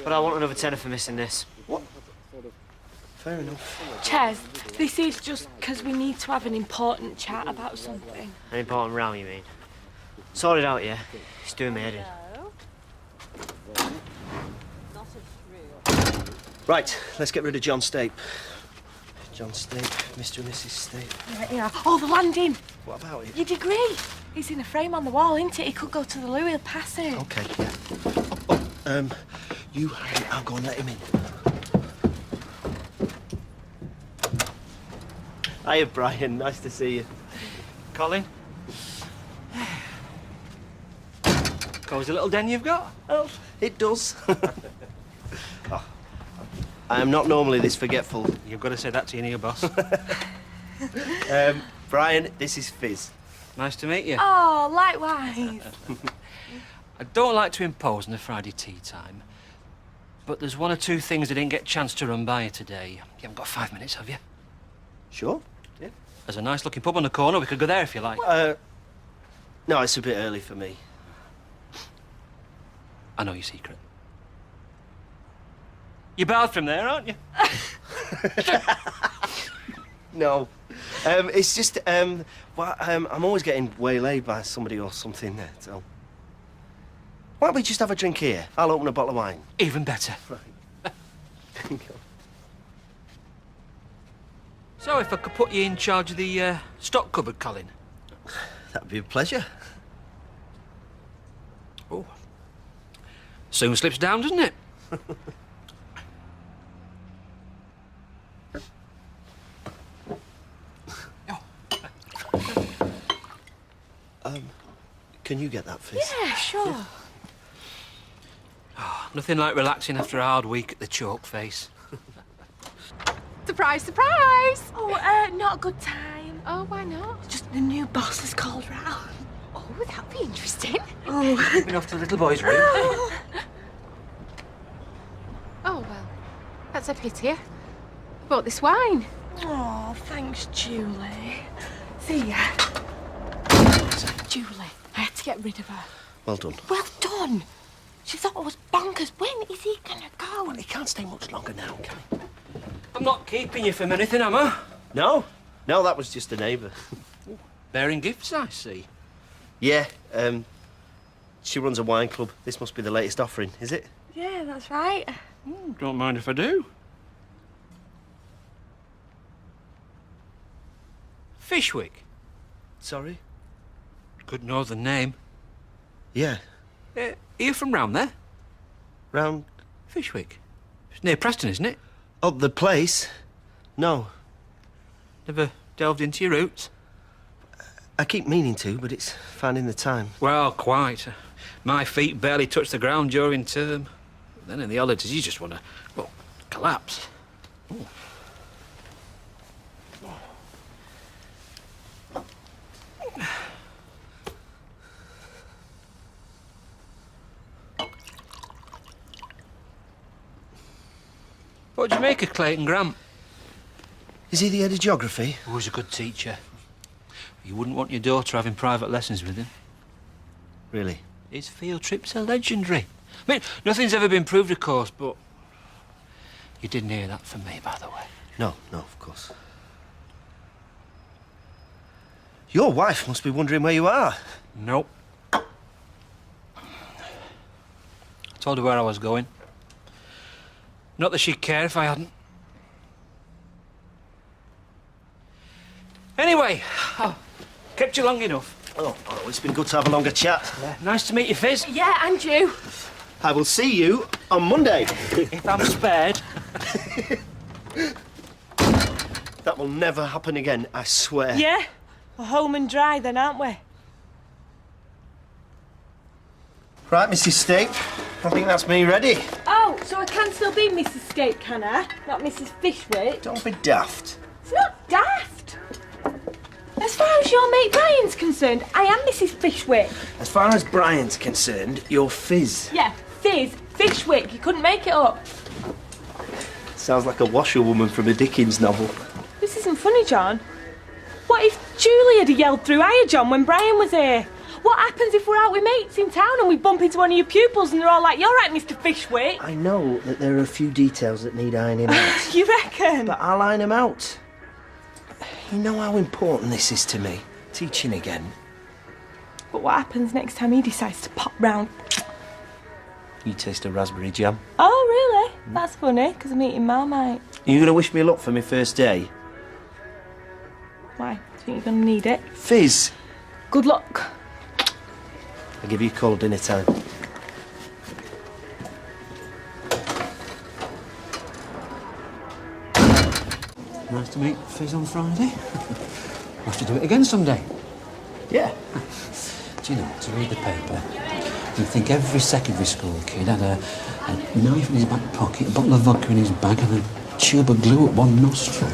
But I want another tenner for missing this. What? Fair enough. Ches, this is just because we need to have an important chat about something. An important row, you mean? Sort it out, yeah? It's doing me head in. Right, let's get rid of John Stape. John Stape, Mr. and Mrs. Stape. Right, yeah. Oh, the landing. What about it? Your degree. It's in a frame on the wall, isn't it? He could go to the loo, he'll pass it. Okay, yeah. You hurry, I'll go and let him in. Hiya, Brian. Nice to see you. Colin? Cozy little den you've got? Oh, it does. Oh, I am not normally this forgetful. You've got to say that to your new boss. Brian, this is Fizz. Nice to meet you. Oh, likewise. I don't like to impose on a Friday tea time, but there's one or two things I didn't get a chance to run by you today. You haven't got 5 minutes, have you? Sure. Yeah. There's a nice-looking pub on the corner. We could go there if you like. No, it's a bit early for me. I know your secret. You're barred from there, aren't you? No. It's just, I'm always getting waylaid by somebody or something there, so... Why don't we just have a drink here? I'll open a bottle of wine. Even better. Right. So, if I could put you in charge of the stock cupboard, Colin? That'd be a pleasure. Oh. Soon slips down, doesn't it? Can you get that, Fizz? Yeah, sure. Oh, nothing like relaxing after a hard week at the chalk face. Surprise, surprise! Oh, not a good time. Oh, why not? Just the new boss has called round. Oh, that'd be interesting. Oh. Been off to the little boy's room. Oh, well. That's a pity. I bought this wine. Oh, thanks, Julie. See ya. Julie, I had to get rid of her. Well done. Well done. She thought I was bonkers. When is he gonna go? Well, he can't stay much longer now, can he? I'm not keeping you from anything, am I? No. No, that was just a neighbour. Bearing gifts, I see. Yeah, she runs a wine club. This must be the latest offering, is it? Yeah, that's right. Don't mind if I do. Fishwick. Sorry? Good northern name. Yeah. Are you from round there? Round? Fishwick. It's near Preston, isn't it? Oh, the place? No. Never delved into your roots? I keep meaning to, but it's finding the time. Well, quite. My feet barely touch the ground during term. Then in the holidays, you just want to, well, collapse. Ooh. What do you make of Clayton Grant? Is he the head of geography? He was a good teacher. You wouldn't want your daughter having private lessons with him. Really? His field trips are legendary. I mean, nothing's ever been proved, of course, but you didn't hear that from me, by the way. No, of course. Your wife must be wondering where you are. Nope. I told her where I was going. Not that she'd care if I hadn't. Anyway, I've kept you long enough. Oh, it's been good to have a longer chat. Yeah, nice to meet you, Fizz. Yeah, and you. I will see you on Monday. If I'm spared. That will never happen again, I swear. Yeah, we're home and dry then, aren't we? Right, Mrs. Stape. I think that's me ready. Oh, so I can still be Mrs. Scape, can I? Not Mrs. Fishwick? Don't be daft. It's not daft. As far as your mate Brian's concerned, I am Mrs. Fishwick. As far as Brian's concerned, you're Fizz. Yeah, Fizz, Fishwick. You couldn't make it up. Sounds like a washerwoman from a Dickens novel. This isn't funny, John. What if Julie had yelled through Hiya John when Brian was here? What happens if we're out with mates in town and we bump into one of your pupils and they're all like, "You're right, Mr. Fishwick"? I know that there are a few details that need ironing out. You reckon? But I'll iron them out. You know how important this is to me, teaching again. But what happens next time he decides to pop round? You taste a raspberry jam. Oh, really? That's funny, because I'm eating Marmite. Are you going to wish me luck for my first day? Why? Do you think you're going to need it? Fizz! Good luck. I'll give you a call dinner time. Nice to meet Fizz on Friday. We'll have to do it again someday. Yeah. Do you know, to read the paper, you'd think every secondary school kid had a knife in his back pocket, a bottle of vodka in his bag, and a tube of glue at one nostril.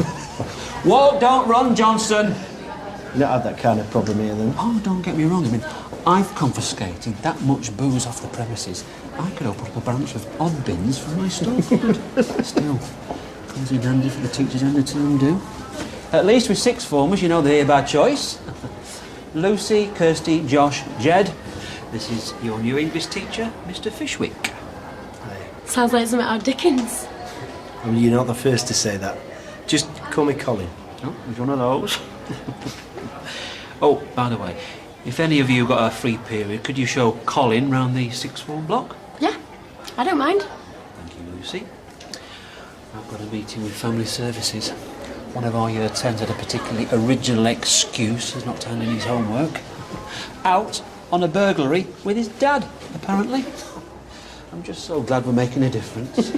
Whoa, don't run, Johnson! You don't have that kind of problem here, then? Oh, don't get me wrong. I mean, I've confiscated that much booze off the premises. I could open up a branch of odd bins for my store fund. Still, comes in handy for the teachers' end of term do. At least with sixth formers, you know they're here by choice. Lucy, Kirsty, Josh, Jed. This is your new English teacher, Mr. Fishwick. Sounds like something out of Dickens. I mean, you're not the first to say that. Just call me Colin. Oh, he's one of those. Oh, by the way, if any of you got a free period, could you show Colin round the sixth form block? Yeah, I don't mind. Thank you, Lucy. I've got a meeting with family services. One of our year 10s had a particularly original excuse as not to hand in his homework. Out on a burglary with his dad, apparently. I'm just so glad we're making a difference.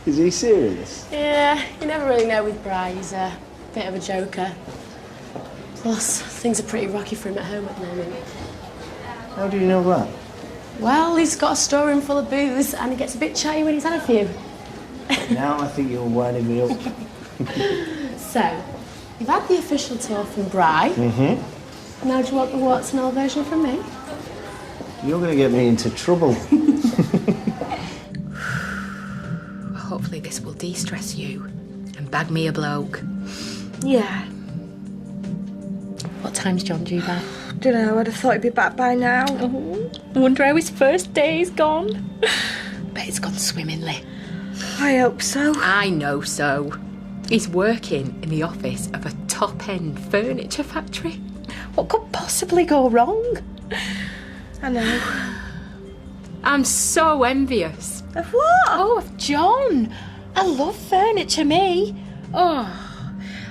Is he serious? Yeah, you never really know with Bri. He's a bit of a joker. Plus, things are pretty rocky for him at home at the moment. How do you know that? Well, he's got a storeroom full of booze and he gets a bit chatty when he's had a few. Now I think you're winding me up. So, you've had the official tour from Bri. Mm-hmm. Now do you want the warts and all version from me? You're going to get me into trouble. hopefully this will de-stress you and bag me a bloke. Yeah. What time's John due back? Dunno, I'd have thought he'd be back by now. Oh, I wonder how his first day's gone. Bet it's gone swimmingly. I hope so. I know so. He's working in the office of a top-end furniture factory. What could possibly go wrong? I know. I'm so envious. Of what? Oh, of John. I love furniture, me. Oh,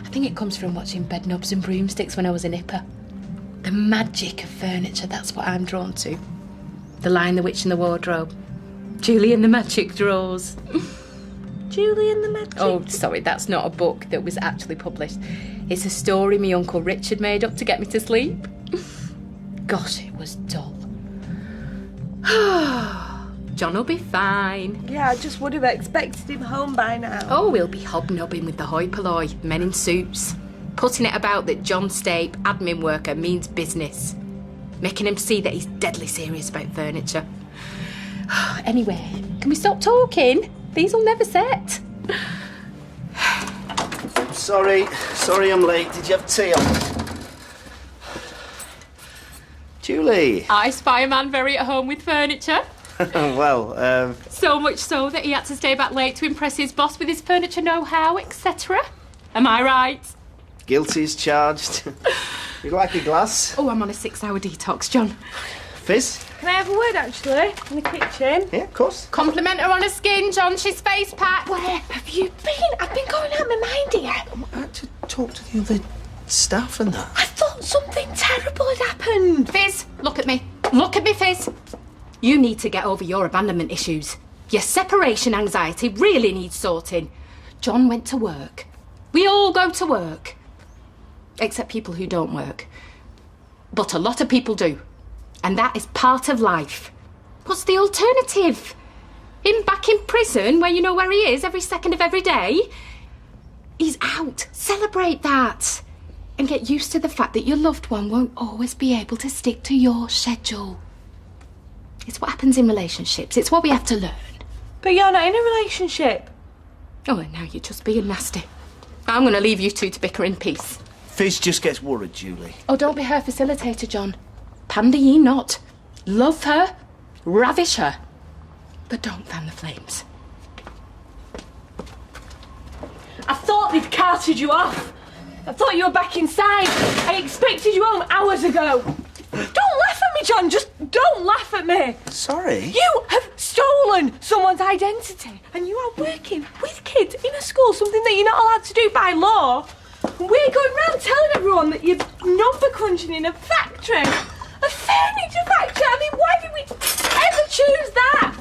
I think it comes from watching Bedknobs and Broomsticks when I was a nipper. The magic of furniture, that's what I'm drawn to. The Lion, the Witch and the Wardrobe. Julie and the Magic Drawers. Julie and the Magic? Oh, sorry, that's not a book that was actually published. It's a story my Uncle Richard made up to get me to sleep. Gosh, it was dull. John will be fine. Yeah, I just would have expected him home by now. Oh, we'll be hobnobbing with the hoi polloi, men in suits, putting it about that John Stape, admin worker, means business, making him see that he's deadly serious about furniture. Anyway, can we stop talking? These will never set. Sorry I'm late. Did you have tea on? Julie. I spy a man very at home with furniture. Well, So much so that he had to stay back late to impress his boss with his furniture know-how, etc. Am I right? guilty as charged. You'd like a glass? Oh, I'm on a 6-hour detox, John. Fizz? Can I have a word, actually, in the kitchen? Yeah, of course. Compliment her on her skin, John. She's face packed. Where have you been? I've been going out my mind here. I had to talk to the other staff and that. I thought something terrible had happened. Fizz, look at me. Look at me, Fizz. You need to get over your abandonment issues. Your separation anxiety really needs sorting. John went to work. We all go to work. Except people who don't work. But a lot of people do. And that is part of life. What's the alternative? Him back in prison where you know where he is every second of every day? He's out. Celebrate that. And get used to the fact that your loved one won't always be able to stick to your schedule. It's what happens in relationships. It's what we have to learn. But you're not in a relationship. Oh, and now you're just being nasty. I'm going to leave you two to bicker in peace. Fizz just gets worried, Julie. Oh, don't be her facilitator, John. Pander ye not. Love her. Ravish her. But don't fan the flames. I thought they'd carted you off. I thought you were back inside. I expected you home hours ago. Don't laugh at me, John. Just don't laugh at me. Sorry? You have stolen someone's identity and you are working with kids in a school, something that you're not allowed to do by law. And we're going round telling everyone that you're number crunching in a factory. A furniture factory. I mean, why did we ever choose that?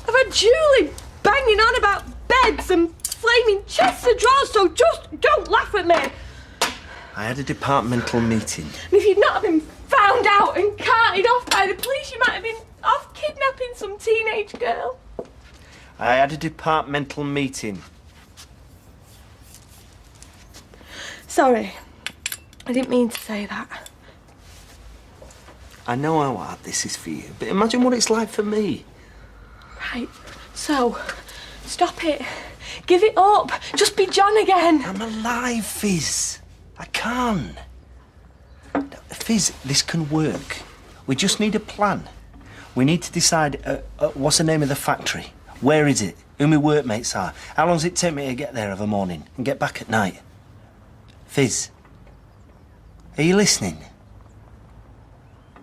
I've had Julie banging on about beds and flaming chests of drawers, so just don't laugh at me. I had a departmental meeting. And if you'd not have been found out and carted off by the police, you might have been off kidnapping some teenage girl. I had a departmental meeting. Sorry, I didn't mean to say that. I know how hard this is for you, but imagine what it's like for me. Right, so, stop it. Give it up. Just be John again. I'm alive, Fizz. I can. Fizz, this can work. We just need a plan. We need to decide what's the name of the factory, where is it, who my workmates are, how long does it take me to get there of a morning and get back at night. Fizz, are you listening?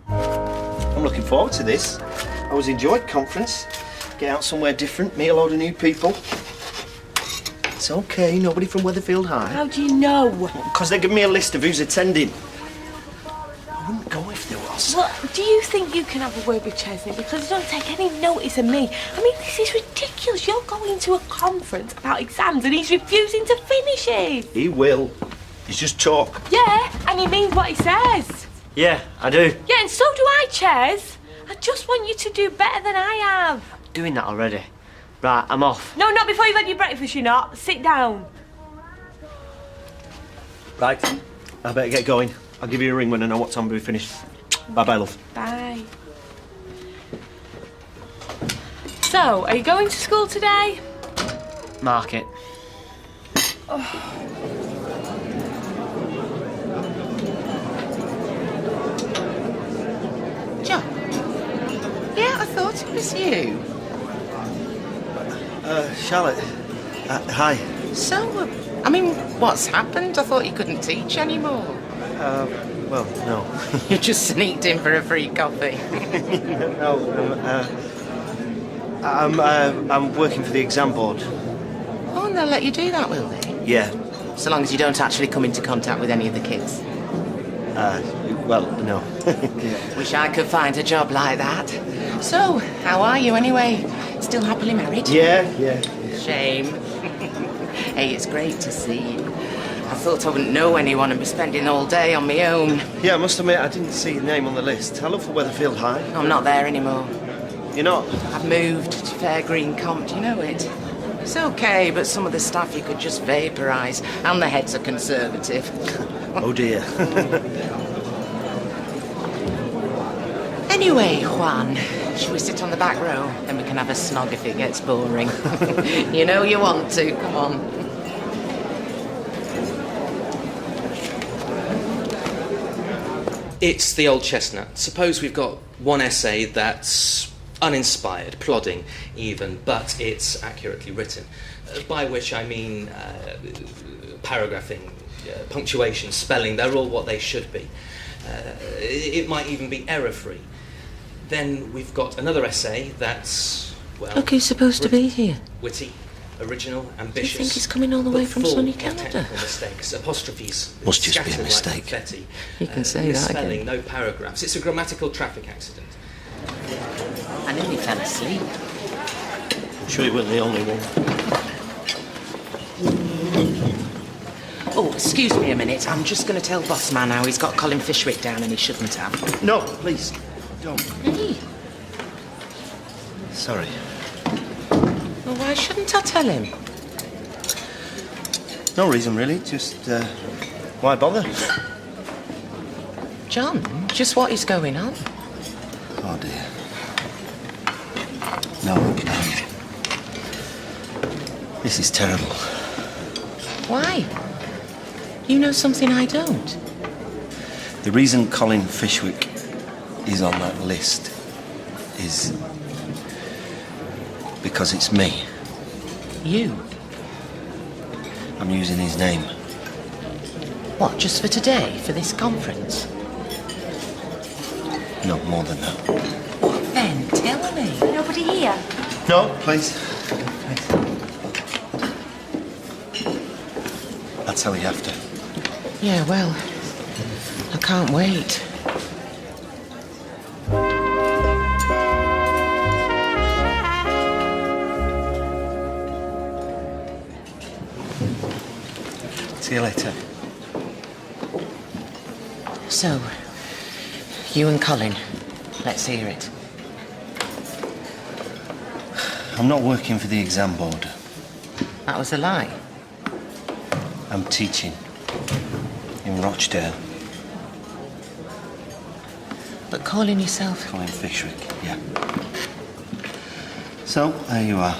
I'm looking forward to this. I always enjoyed conference. Get out somewhere different, meet a load of new people. It's okay, nobody from Weatherfield High. How do you know? Because they give me a list of who's attending. I wouldn't go if there was. Well, do you think you can have a word with Chesney? Because you don't take any notice of me. I mean, this is ridiculous. You're going to a conference about exams and he's refusing to finish it. He will. He's just talk. Yeah, and he means what he says. Yeah, I do. Yeah, and so do I, Ches. I just want you to do better than I have. Doing that already. Right, I'm off. No, not before you've had your breakfast, you're not. Sit down. Right, I better get going. I'll give you a ring when I know what time we'll be finished. Bye-bye, love. Bye. So, are you going to school today? Market. John? Yeah, I thought it was you. Charlotte. Hi. So, I mean, what's happened? I thought you couldn't teach anymore. Well, no. You just sneaked in for a free coffee. I'm working for the exam board. Oh, and they'll let you do that, will they? Yeah. So long as you don't actually come into contact with any of the kids. Well, no. Wish I could find a job like that. So, how are you anyway? Still happily married? Yeah. Shame. Hey, it's great to see you. I thought I wouldn't know anyone and be spending all day on my own. Yeah, I must admit, I didn't see your name on the list. I look for Weatherfield High. I'm not there anymore. You're not? I've moved to Fair Green Comp, do you know it? It's okay, but some of the staff you could just vaporise, and the heads are conservative. Oh dear. Anyway, Juan, shall we sit on the back row? Then we can have a snog if it gets boring. You know you want to, come on. It's the old chestnut. Suppose we've got one essay that's uninspired, plodding even, but it's accurately written. By which I mean paragraphing, punctuation, spelling, they're all what they should be. It might even be error-free. Then we've got another essay that's, well... Look who's supposed to be here. Witty, original, ambitious. Do you think he's coming all the way but from full sunny of Canada? technical mistakes, apostrophes. Must just be a scattered like mistake. confetti. You can say that misspelling, again. no paragraphs. It's a grammatical traffic accident. I nearly fell asleep. Sure you weren't the only one. Oh, excuse me a minute. I'm just going to tell Boss Man how he's got Colin Fishwick down and he shouldn't have. No, please, don't. Hey. Sorry. Well, why shouldn't I tell him? No reason, really. Just, why bother? John, just what is going on? Oh, dear. No, this is terrible. Why? You know something I don't. The reason Colin Fishwick is on that list is because it's me. You? I'm using his name. What, just for today, for this conference? No, more than that. What then? Tell me. Nobody here? No, please. I'll tell you after. Yeah, well, I can't wait. See you later. So, you and Colin, let's hear it. I'm not working for the exam board. That was a lie. I'm teaching in Rochdale. But calling yourself... Colin Fishwick, yeah. So, there you are.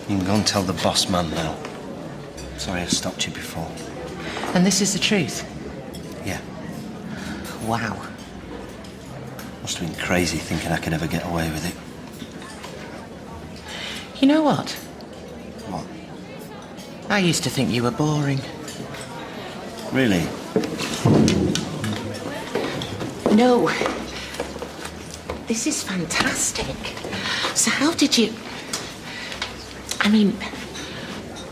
You can go and tell the boss man now. Sorry I stopped you before. And this is the truth? Yeah. Wow. Must have been crazy thinking I could ever get away with it. You know what? What? I used to think you were boring. Really? No. This is fantastic. So how did you... I mean,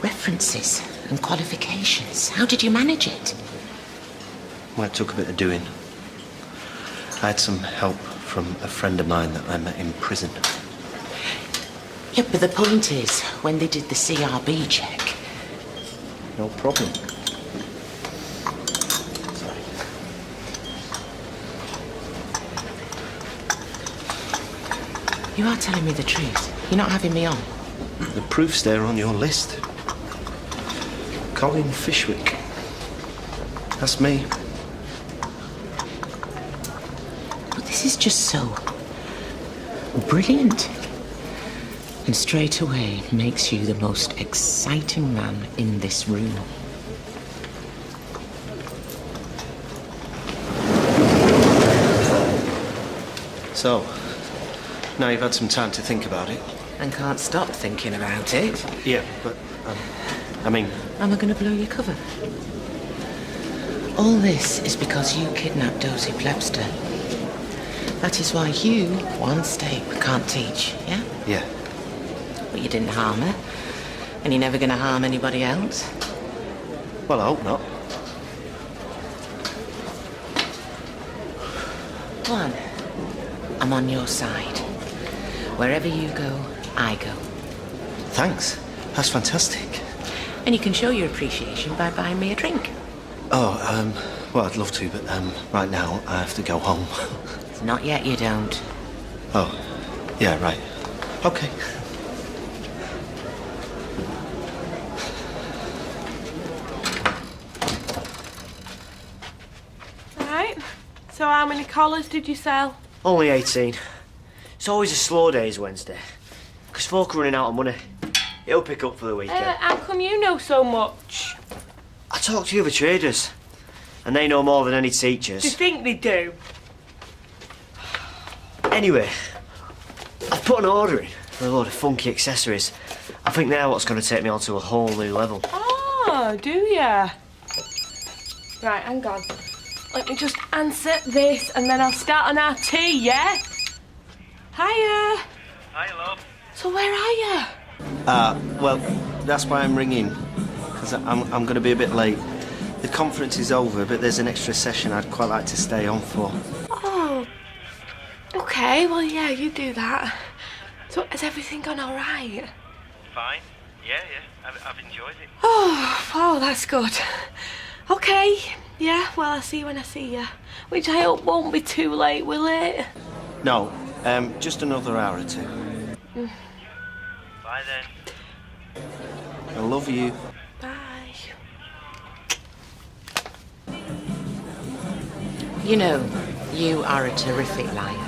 references and qualifications. How did you manage it? Well, it took a bit of doing. I had some help from a friend of mine that I met in prison. Yeah, but the point is, when they did the CRB check... No problem. You are telling me the truth. You're not having me on. The proof's there on your list. Colin Fishwick. That's me. But this is just so... brilliant. And straight away makes you the most exciting man in this room. So, now you've had some time to think about it. And can't stop thinking about it. Yeah, but, I mean... Am I going to blow your cover? All this is because you kidnapped Dozy Plebster. That is why you, one step, can't teach, yeah? Yeah. But you didn't harm her. And you're never going to harm anybody else. Well, I hope not. One, I'm on your side. Wherever you go, I go. Thanks. That's fantastic. And you can show your appreciation by buying me a drink. Oh, well, I'd love to, but, right now, I have to go home. Not yet, you don't. Oh, yeah, right. Okay. Right. So how many collars did you sell? Only 18. It's always a slow days Wednesday. Because folk are running out of money. It'll pick up for the weekend. How come you know so much? I talk to the other traders. And they know more than any teachers. Do you think they do? Anyway, I've put an order in for a load of funky accessories. I think they're what's going to take me on to a whole new level. Oh, do ya? Right, hang on. Let me just answer this and then I'll start on our tea, yeah? Hiya. Hi, love. So where are you? Well, that's why I'm ringing. Because I'm going to be a bit late. The conference is over, but there's an extra session I'd quite like to stay on for. Oh. Okay, well, yeah, you do that. So, has everything gone all right? Fine. Yeah. I've enjoyed it. Oh, that's good. Okay, yeah, well, I'll see you when I see you. Which I hope won't be too late, will it? No, just another hour or two. Bye then. I love you. Bye. You know, you are a terrific liar.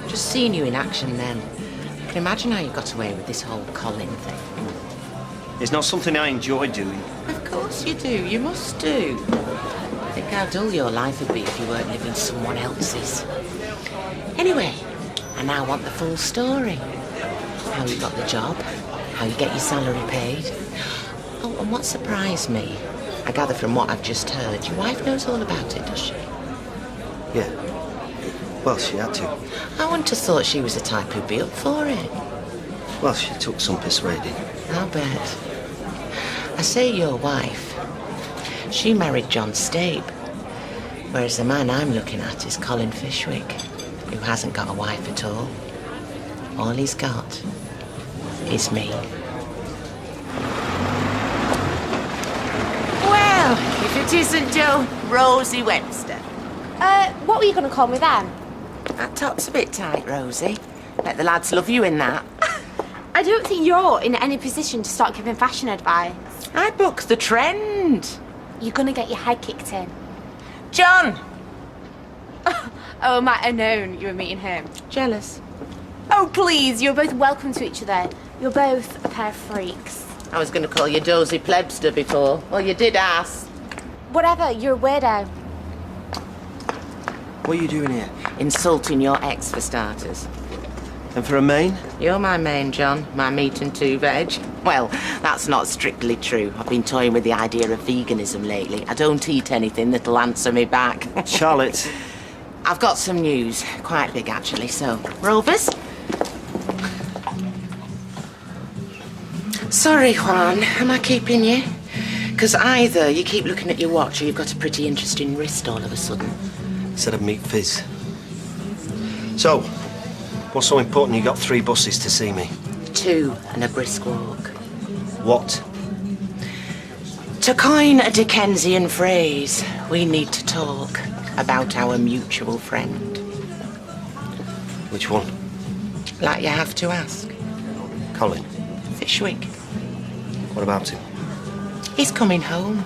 Just seeing you in action then, I can imagine how you got away with this whole Colin thing. It's not something I enjoy doing. Of course you do, you must do. Think how dull your life would be if you weren't living someone else's. Anyway, I now want the full story. How you got the job, how you get your salary paid. Oh, and what surprised me, I gather from what I've just heard, your wife knows all about it, does she? Yeah. Well, she had to. I wouldn't have thought she was the type who'd be up for it. Well, she took some persuading. I'll bet. I say your wife. She married John Stape, whereas the man I'm looking at is Colin Fishwick, who hasn't got a wife at all. All he's got is me. Well, if it isn't Rosie Webster. What were you going to call me then? That top's a bit tight, Rosie. Bet the lads love you in that. I don't think you're in any position to start giving fashion advice. I book the trend. You're going to get your head kicked in. John! Oh, I might have known you were meeting him. Jealous. Oh, please, you're both welcome to each other. You're both a pair of freaks. I was going to call you Dozy Plebster before. Well, you did ask. Whatever, you're a weirdo. What are you doing here? Insulting your ex, for starters. And for a main? You're my main, John. My meat and two veg. Well, that's not strictly true. I've been toying with the idea of veganism lately. I don't eat anything that'll answer me back. Charlotte. I've got some news. Quite big, actually. So, Rovers? Sorry, Juan. Am I keeping you? Because either you keep looking at your watch or you've got a pretty interesting wrist all of a sudden. Said I'd meet Fizz. So, what's so important you got 3 buses to see me? 2 and a brisk walk. What? To coin a Dickensian phrase, we need to talk about our mutual friend. Which one? Like you have to ask. Colin. Fishwick. What about him? He's coming home.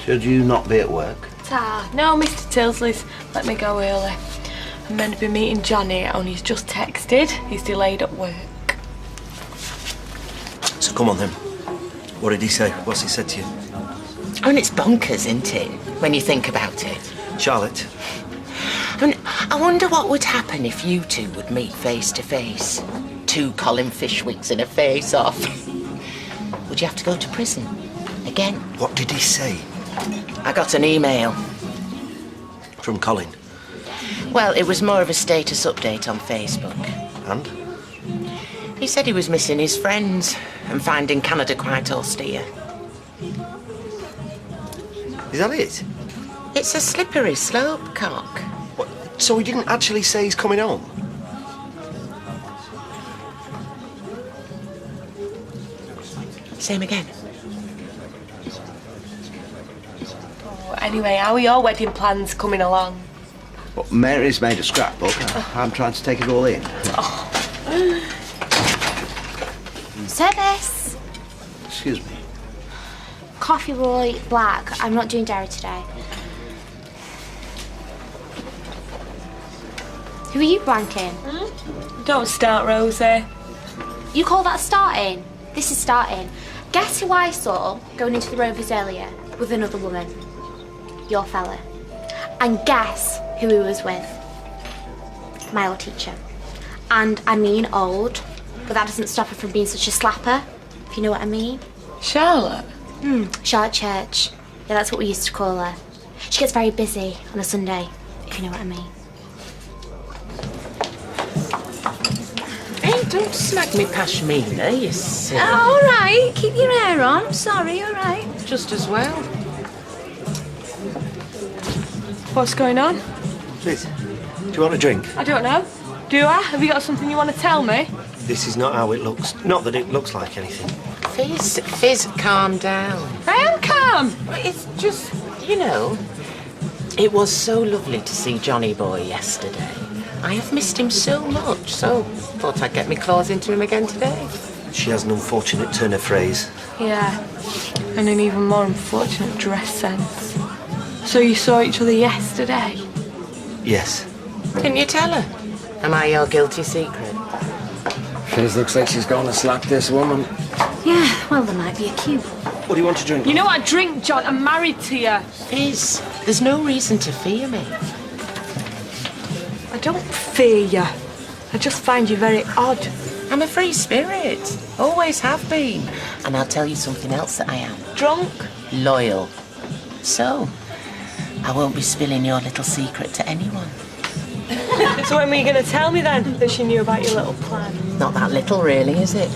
Should you not be at work? No, Mr. Tilsley's let me go early. I'm meant to be meeting Johnny, and he's just texted. He's delayed at work. So come on then. What did he say? What's he said to you? I mean, it's bonkers, isn't it, when you think about it? Charlotte? I mean, I wonder what would happen if you two would meet face to face. 2 Colin Fishwicks in a face-off. Would you have to go to prison? Again? What did he say? I got an email. From Colin? Well, it was more of a status update on Facebook. And? He said he was missing his friends and finding Canada quite austere. Is that it? It's a slippery slope, cock. What? So he didn't actually say he's coming home? Same again. Anyway, how are your wedding plans coming along? Well, Mary's made a scrapbook. I'm trying to take it all in. Service. Excuse me. Coffee Roy Black. I'm not doing dairy today. Who are you blanking? Don't start, Rosie. You call that starting? This is starting. Guess who I saw going into the Rovers earlier with another woman? Your fella. And guess who he was with? My old teacher. And I mean old, but that doesn't stop her from being such a slapper, if you know what I mean. Charlotte? Charlotte Church. Yeah, that's what we used to call her. She gets very busy on a Sunday, if you know what I mean. Hey, don't smack me pashmina, you silly. Oh, all right. Keep your hair on. Sorry, all right. Just as well. What's going on? Liz, do you want a drink? I don't know. Do I? Have you got something you want to tell me? This is not how it looks. Not that it looks like anything. Fizz, calm down. I am calm. It's just, you know, it was so lovely to see Johnny Boy yesterday. I have missed him so much, so thought I'd get my claws into him again today. She has an unfortunate turn of phrase. Yeah, and an even more unfortunate dress sense. So you saw each other yesterday? Yes. Didn't you tell her? Am I your guilty secret? Fizz looks like she's going to slap this woman. Yeah, well, there might be a cue. What do you want to drink? You know what I drink, John? I'm married to you. Fizz, there's no reason to fear me. I don't fear you. I just find you very odd. I'm a free spirit. Always have been. And I'll tell you something else that I am. Drunk? Loyal. So, I won't be spilling your little secret to anyone. So when were you going to tell me then that she knew about your little plan? Not that little, really, is it?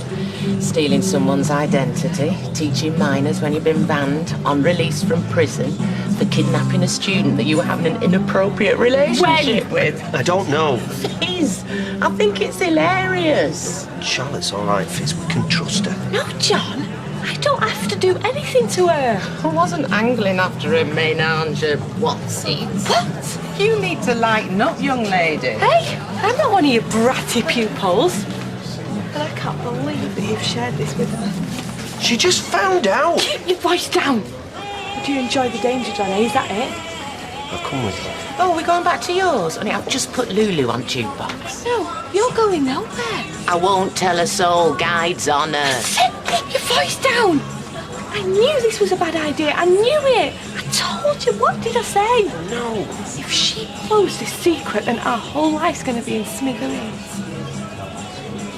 Stealing someone's identity, teaching minors when you've been banned, on release from prison, for kidnapping a student that you were having an inappropriate relationship with. I don't know. Fizz, I think it's hilarious. Charlotte's all right, Fizz. We can trust her. No, John. I don't have to do anything to her. I wasn't angling after a ménage of whatsies. What? You need to lighten up, young lady. Hey, I'm not one of your bratty pupils. And I can't believe that you've shared this with her. She just found out. Keep your voice down. Do you enjoy the danger, Johnny? Is that it? I'll come with you. Oh, we're going back to yours? Honey, I've just put Lulu on jukebox. No, you're going nowhere. I won't tell a soul. Guides on her. Keep your voice down. I knew this was a bad idea. I knew it. I told you. What did I say? No. If she blows this secret, then our whole life's going to be in smithereens.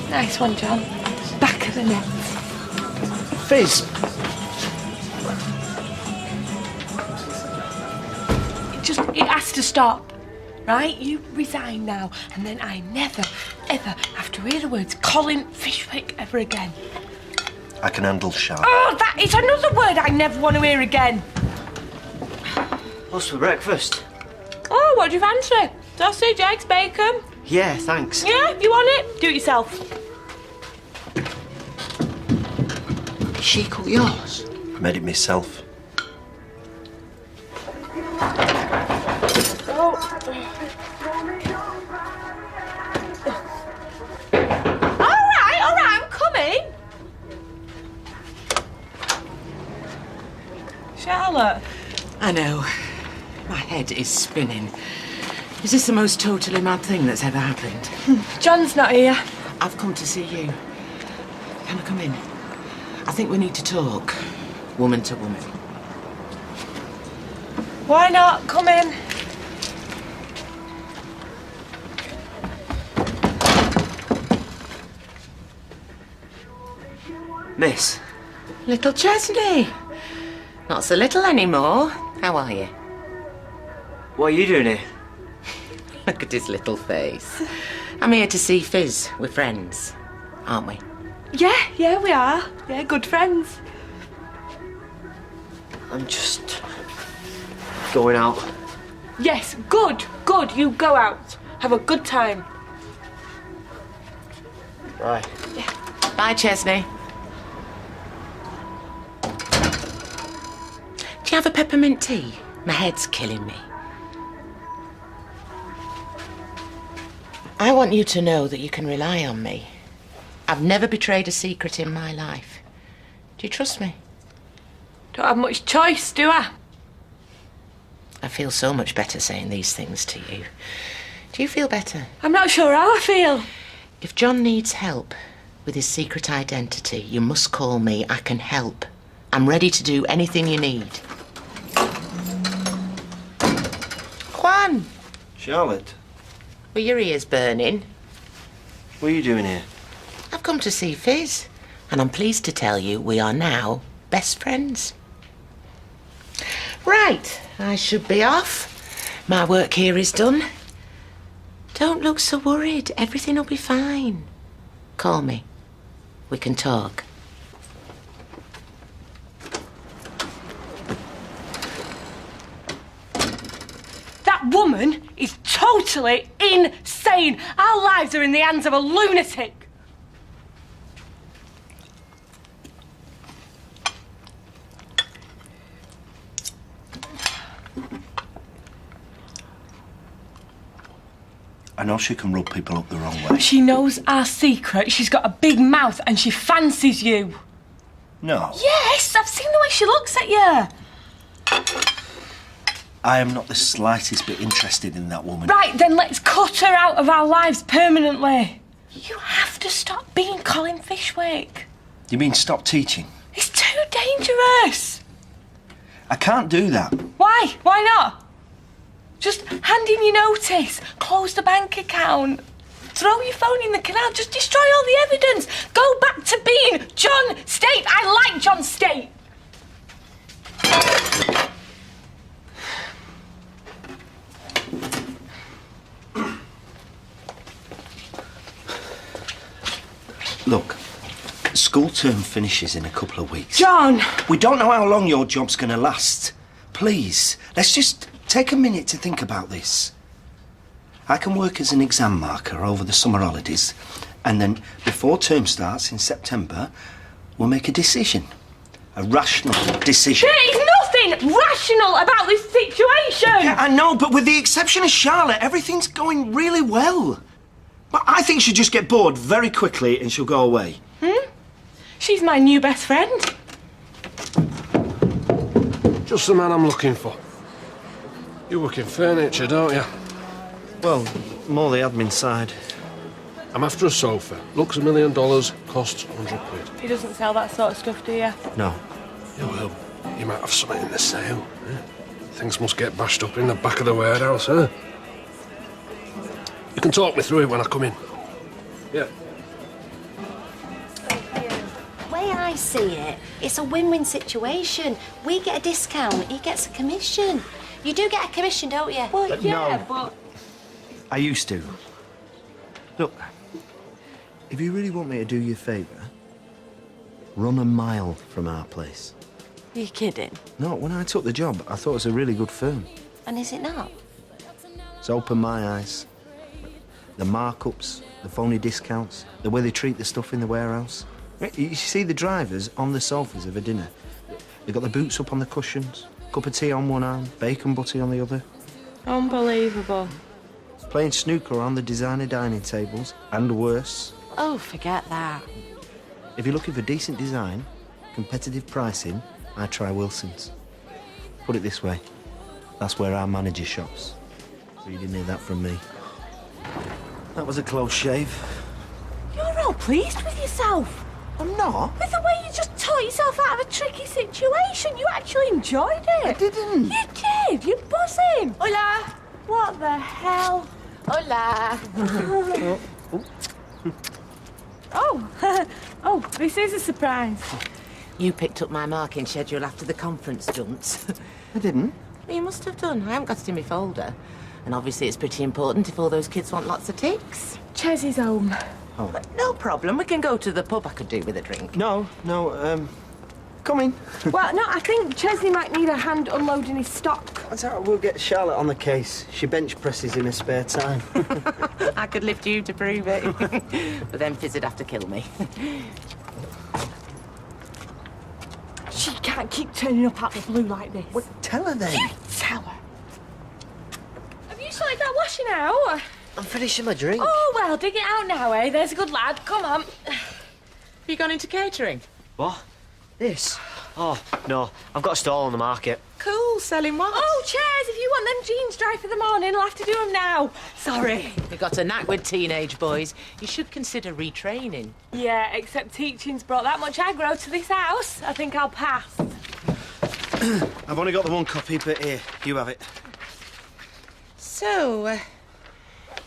Nice one, John. Back of the net. Fizz. It has to stop. Right? You resign now, and then I never, ever have to hear the words Colin Fishwick ever again. I can handle Charlotte. Oh, that is another word I never want to hear again. What's for breakfast? Oh, what do you fancy? Sausage, eggs, bacon? Yeah, thanks. Yeah, you want it? Do it yourself. Is she cooked yours? I made it myself. All right, I'm coming. Charlotte, I know. My head is spinning. Is this the most totally mad thing that's ever happened? John's not here. I've come to see you. Can I come in? I think we need to talk, woman to woman. Why not? Come in. Miss. Little Chesney. Not so little anymore. How are you? What are you doing here? Look at his little face. I'm here to see Fizz. We're friends, aren't we? Yeah, we are. Yeah, good friends. I'm just going out. Yes, good. You go out. Have a good time. Bye. Bye, Chesney. Do you have a peppermint tea? My head's killing me. I want you to know that you can rely on me. I've never betrayed a secret in my life. Do you trust me? Don't have much choice, do I? I feel so much better saying these things to you. Do you feel better? I'm not sure how I feel. If John needs help with his secret identity, you must call me. I can help. I'm ready to do anything you need. Juan! Charlotte, Were your ears burning? what are you doing here? I've come to see Fizz, and I'm pleased to tell you we are now best friends. Right, I should be off. My work here is done. Don't look so worried. Everything will be fine. Call me. We can talk. That woman is totally insane. Our lives are in the hands of a lunatic. I know she can rub people up the wrong way. She knows our secret. She's got a big mouth and she fancies you. No, Yes, I've seen the way she looks at you. I am not the slightest bit interested in that woman. Right, then let's cut her out of our lives permanently. You have to stop being Colin Fishwick. You mean stop teaching? It's too dangerous. I can't do that. Why? Why not? Just hand in your notice, close the bank account, throw your phone in the canal, just destroy all the evidence. Go back to being John State. I like John State. Look, school term finishes in a couple of weeks. John! We don't know how long your job's going to last. Please, let's just take a minute to think about this. I can work as an exam marker over the summer holidays, and then before term starts in September, we'll make a decision. A rational decision. There is nothing rational about this situation! Yeah, I know, but with the exception of Charlotte, everything's going really well. But I think she'll just get bored very quickly and she'll go away. She's my new best friend. Just the man I'm looking for. You work in furniture, don't you? Well, more the admin side. I'm after a sofa. Looks $1 million, costs £100. He doesn't sell that sort of stuff, do you? No. Yeah, well, you might have something in the sale. Eh? Things must get bashed up in the back of the warehouse, huh? You can talk me through it when I come in. Yeah. The way I see it, it's a win-win situation. We get a discount, he gets a commission. You do get a commission, don't you? Well, yeah, no. but... I used to. Look, if you really want me to do you a favour, run a mile from our place. You're kidding. No, when I took the job, I thought it was a really good firm. And is it not? It's opened my eyes. The markups, the phony discounts, the way they treat the stuff in the warehouse. You see the drivers on the sofas of a dinner. They've got the boots up on the cushions, cup of tea on one arm, bacon butty on the other. Unbelievable. Playing snooker on the designer dining tables, and worse. Oh, forget that. If you're looking for decent design, competitive pricing, I try Wilson's. Put it this way. That's where our manager shops. So you didn't hear that from me. That was a close shave. You're all pleased with yourself. I'm not. With the way you just taught yourself out of a tricky situation, you actually enjoyed it. I didn't. You did. You're buzzing. Hola. What the hell? Hola. Oh, this is a surprise. You picked up my marking schedule after the conference, Dunce. I didn't. You must have done. I haven't got it in my folder. And obviously it's pretty important if all those kids want lots of ticks. Ches is home. Oh. But no problem. We can go to the pub I could do with a drink. No, come in. Well, no, I think Chesney might need a hand unloading his stock. That's all right, we'll get Charlotte on the case. She bench presses in her spare time. I could lift you to prove it. But then Fizz would have to kill me. She can't keep turning up out of the blue like this. Well, tell her then. You tell her. Have you sorted that washing out? I'm finishing my drink. Oh, well, dig it out now, eh? There's a good lad. Come on. Have you gone into catering? What? This? Oh, no. I've got a stall on the market. Cool. Selling what? Oh, Chairs, if you want them jeans dry for the morning, I'll have to do them now. Sorry. You've got a knack with teenage boys. You should consider retraining. Yeah, except teaching's brought that much aggro to this house. I think I'll pass. I've only got the one copy, but here, you have it. So,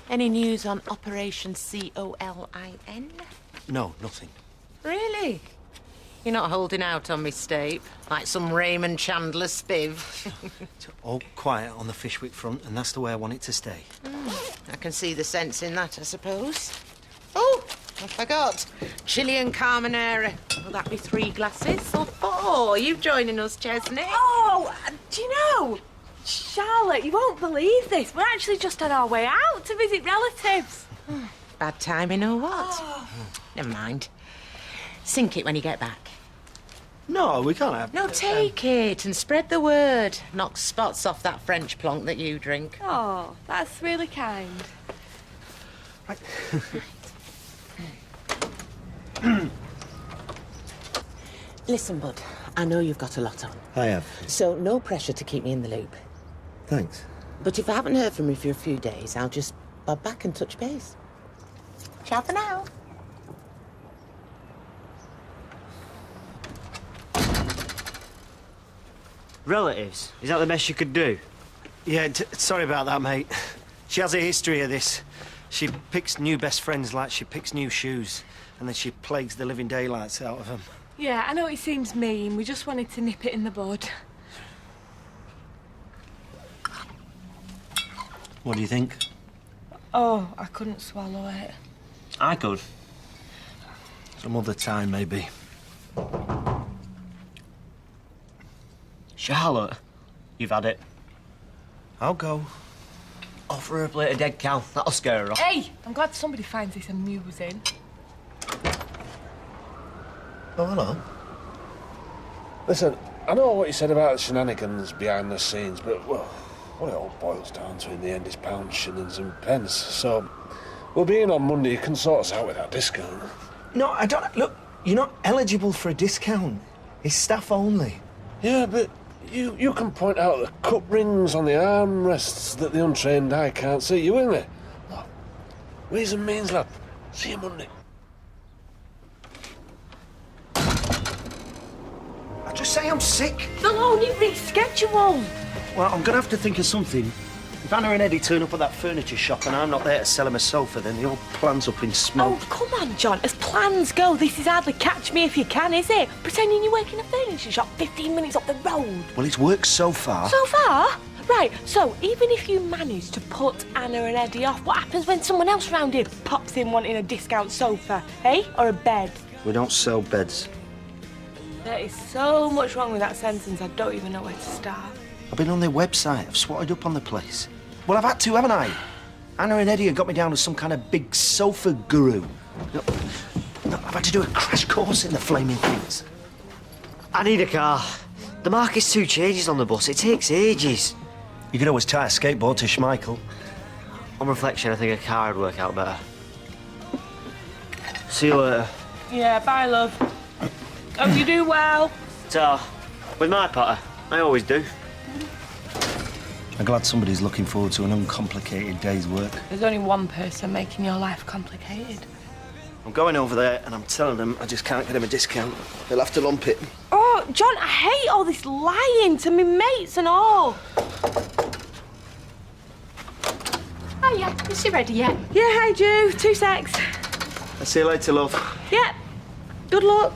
any news on Operation Colin? No, nothing. Really? You're not holding out on me, Stape, like some Raymond Chandler spiv. It's all quiet on the Fishwick front, and that's the way I want it to stay. I can see the sense in that, I suppose. Oh, I forgot. Chili and carbonara. Will that be 3 glasses or 4? You joining us, Chesney? Oh, do you know, Charlotte, you won't believe this. We're actually just on our way out to visit relatives. Bad timing or what? Never mind. Sink it when you get back. No, we can't have... No, take it and spread the word. Knock spots off that French plonk that you drink. Oh, that's really kind. Right. Listen, bud, I know you've got a lot on. I have. So no pressure to keep me in the loop. Thanks. But if I haven't heard from you for a few days, I'll just bob back and touch base. Ciao for now. Relatives? Is that the best you could do? Yeah, sorry about that, mate. She has a history of this. She picks new best friends like she picks new shoes, and then she plagues the living daylights out of them. Yeah, I know it seems mean. We just wanted to nip it in the bud. What do you think? Oh, I couldn't swallow it. I could. Some other time, maybe. Charlotte, you've had it. I'll go. Offer her a plate of dead cow. That'll scare her off. Hey, I'm glad somebody finds this amusing. Oh, hello. Listen, I know what you said about the shenanigans behind the scenes, but, well, what it all boils down to in the end is pounds, shillings and pence. So, we'll be in on Monday. You can sort us out with that discount. No, I don't... Look, you're not eligible for a discount. It's staff only. Yeah, but you can point out the cup rings on the armrests that the untrained eye can't see. You with me? No. Ways and means, lad. See you Monday. I just say I'm sick. They'll only reschedule. Well, I'm gonna have to think of something. If Anna and Eddie turn up at that furniture shop and I'm not there to sell them a sofa, then the whole plan's up in smoke. Oh, come on, John. As plans go, this is hardly catch me if you can, is it? Pretending you work in a furniture shop 15 minutes up the road. Well, it's worked so far. So far? Right, so even if you manage to put Anna and Eddie off, what happens when someone else round here pops in wanting a discount sofa, eh? Or a bed? We don't sell beds. There is so much wrong with that sentence, I don't even know where to start. I've been on their website. I've swatted up on the place. Well, I've had to, haven't I? Anna and Eddie have got me down as some kind of big sofa guru. No, I've had to do a crash course in the flaming things. I need a car. The market's 2 changes on the bus. It takes ages. You could always tie a skateboard to Schmeichel. On reflection, I think a car would work out better. See you later. Yeah, bye, love. Hope you do well. Ta. With my patter, I always do. I'm glad somebody's looking forward to an uncomplicated day's work. There's only one person making your life complicated. I'm going over there and I'm telling them I just can't get him a discount. They'll have to lump it. Oh, John, I hate all this lying to me mates and all. Oh, yeah. Is she ready yet? Yeah, hi, Ju. 2 secs. I'll see you later, love. Yeah. Good luck.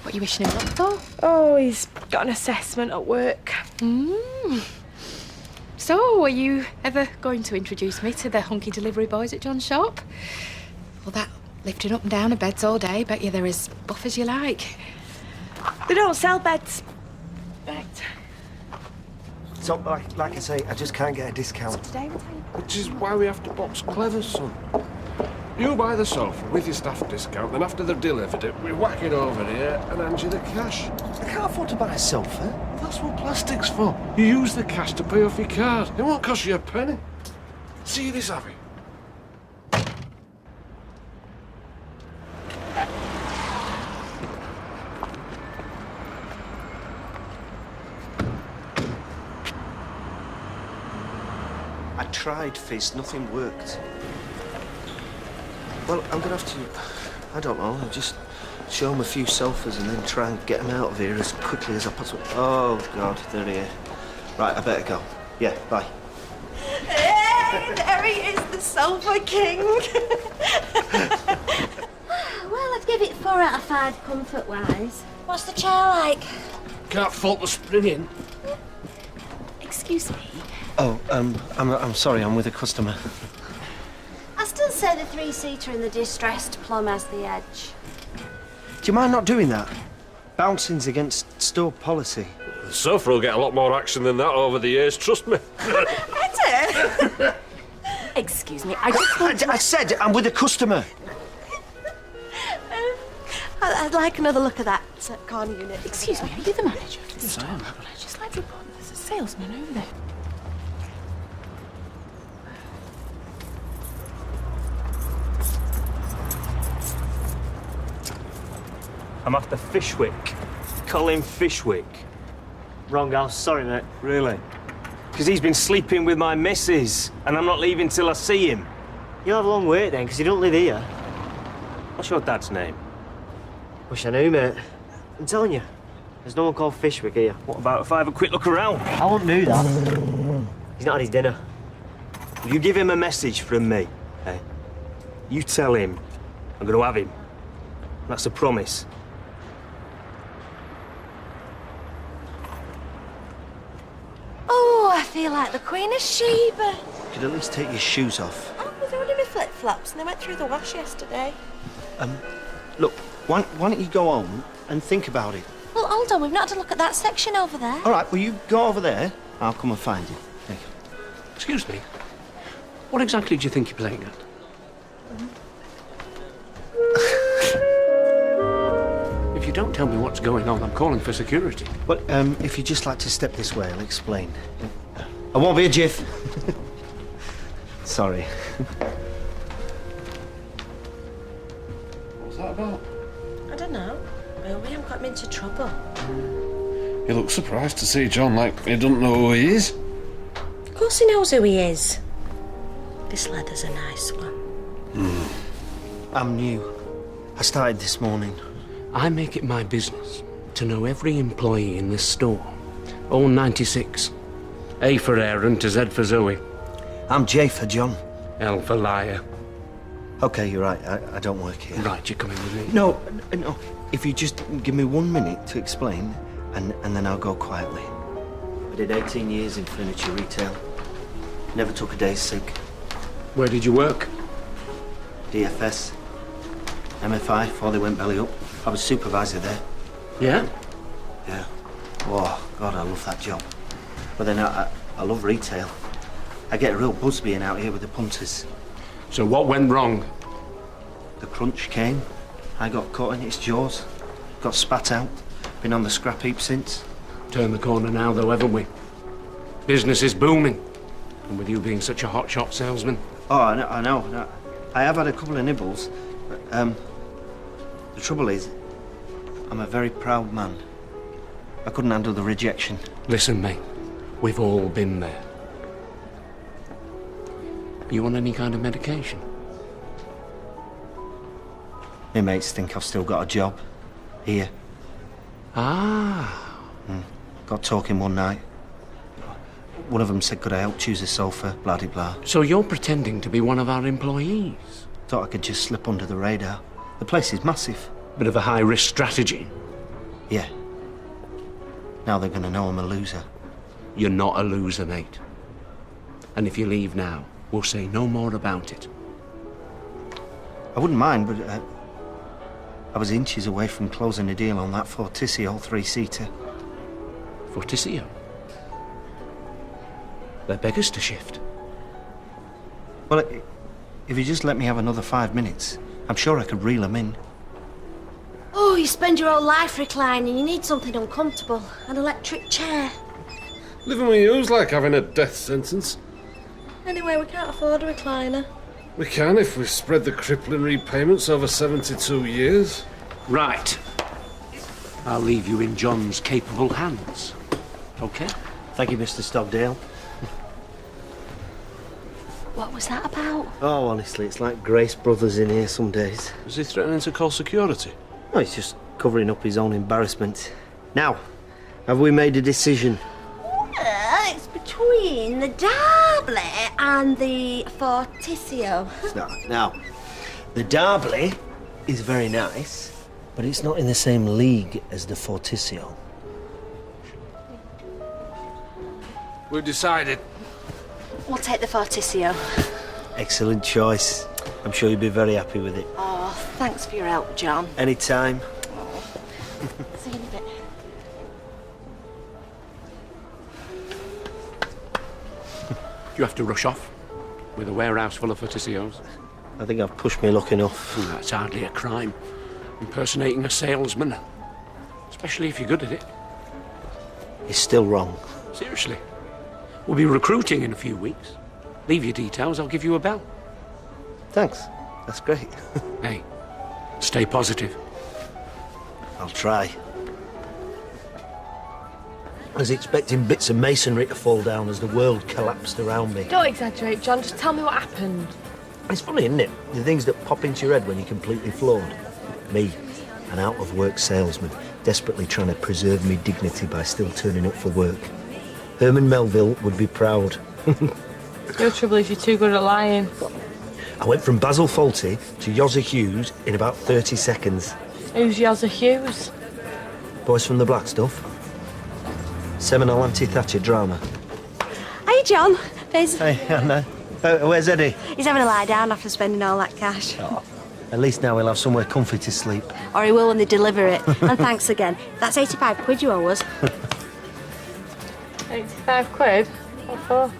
What are you wishing him luck for? Oh, he's got an assessment at work. So, are you ever going to introduce me to the hunky delivery boys at John's shop? Well, that lifting up and down of beds all day, bet you they're as buff as you like. They don't sell beds. Right. So, like I say, I just can't get a discount. Which is why we have to box clever, son. You buy the sofa with your staff discount, then after they've delivered it, we whack it over here and hand you the cash. I can't afford to buy a sofa. That's what plastic's for. You use the cash to pay off your card. It won't cost you a penny. See this, Abby? I tried, Fizz. Nothing worked. Well, I'm gonna have to, I don't know, just show them a few sofas and then try and get them out of here as quickly as I possibly... Oh, God, they're here. Right, I better go. Yeah, bye. Hey, there he is, the sofa king. Well, I'd give it 4 out of 5 comfort-wise. What's the chair like? Can't fault the springing. Excuse me. Oh, I'm sorry, I'm with a customer. I still say the 3-seater in the distressed plum has the edge. Do you mind not doing that? Bouncing's against store policy. The sofa will get a lot more action than that over the years, trust me. Excuse me, I just want I said I'm with a customer. I'd like another look at that corner unit. Excuse me, are you the manager of the store? Well, I'd just like to report that there's a salesman over there. I'm after Fishwick. Colin Fishwick. Wrong house, sorry, mate. Really? Because he's been sleeping with my missus, and I'm not leaving till I see him. You'll have a long wait then, because you don't live here. What's your dad's name? Wish I knew, mate. I'm telling you, there's no one called Fishwick here. What about if I have a quick look around? I won't do that. He's not had his dinner. Will you give him a message from me, eh? You tell him I'm going to have him. That's a promise. Oh, I feel like the Queen of Sheba. You could at least take your shoes off. I was only my flip-flops and they went through the wash yesterday. Look, why don't you go home and think about it? Well, hold on, we've not had a look at that section over there. All right, well, you go over there. I'll come and find you. There you go. Excuse me. What exactly do you think you're playing at? If you don't tell me what's going on, I'm calling for security. But if you'd just like to step this way, I'll explain. I won't be a jiff. Sorry. What's that about? I don't know. I hope we haven't got him into trouble. He looks surprised to see John, like he doesn't know who he is. Of course he knows who he is. This leather's a nice one. I'm new. I started this morning. I make it my business to know every employee in this store. All 96. A for Aaron to Z for Zoe. I'm J for John. L for liar. OK, you're right. I don't work here. Right, you're coming with me? No. If you just give me 1 minute to explain, and then I'll go quietly. I did 18 years in furniture retail. Never took a day's sick. Where did you work? DFS. MFI, before they went belly up. I was supervisor there. Yeah? Yeah. Oh, God, I love that job. But then I love retail. I get a real buzz being out here with the punters. So what went wrong? The crunch came. I got caught in its jaws. Got spat out. Been on the scrap heap since. Turned the corner now, though, haven't we? Business is booming. And with you being such a hot shop salesman. Oh, I know. I have had a couple of nibbles. But, the trouble is, I'm a very proud man. I couldn't handle the rejection. Listen, mate. We've all been there. You on any kind of medication? My mates think I've still got a job. Here. Ah. Got talking one night. One of them said, could I help choose a sofa, blah de blah. So you're pretending to be one of our employees? Thought I could just slip under the radar. The place is massive. Bit of a high-risk strategy. Yeah. Now they're gonna know I'm a loser. You're not a loser, mate. And if you leave now, we'll say no more about it. I wouldn't mind, but I was inches away from closing a deal on that Fortissimo three-seater. Fortissimo? They're beggars to shift. Well, if you just let me have another 5 minutes, I'm sure I could reel them in. Oh, you spend your whole life reclining. You need something uncomfortable. An electric chair. Living with you's like having a death sentence. Anyway, we can't afford a recliner. We can if we spread the crippling repayments over 72 years. Right. I'll leave you in John's capable hands. Okay? Thank you, Mr. Stockdale. What was that about? Oh, honestly, it's like Grace Brothers in here some days. Is he threatening to call security? No, he's just covering up his own embarrassment. Now, have we made a decision? It's between the Derby and the Fortissimo. Now, the Derby is very nice, but it's not in the same league as the Fortissimo. We've decided. We'll take the Fortissimo. Excellent choice. I'm sure you'll be very happy with it. Oh, thanks for your help, John. Anytime. See you in a bit. You have to rush off with a warehouse full of Fortissimos. I think I've pushed my luck enough. That's hardly a crime. Impersonating a salesman. Especially if you're good at it. It's still wrong. Seriously. We'll be recruiting in a few weeks. Leave your details, I'll give you a bell. Thanks. That's great. Hey, stay positive. I'll try. I was expecting bits of masonry to fall down as the world collapsed around me. Don't exaggerate, John. Just tell me what happened. It's funny, isn't it? The things that pop into your head when you're completely floored. Me, an out-of-work salesman, desperately trying to preserve me dignity by still turning up for work. Herman Melville would be proud. Your trouble is you're too good at lying. I went from Basil Fawlty to Yozza Hughes in about 30 seconds. Who's Yozza Hughes? Boys from the Black Stuff. Seminal anti-Thatcher drama. Hey, John. There's... Hey, Anna. Where's Eddie? He's having a lie down after spending all that cash. Oh, at least now he'll have somewhere comfy to sleep. Or he will when they deliver it. And thanks again. That's 85 quid you owe us. 85 quid? What for?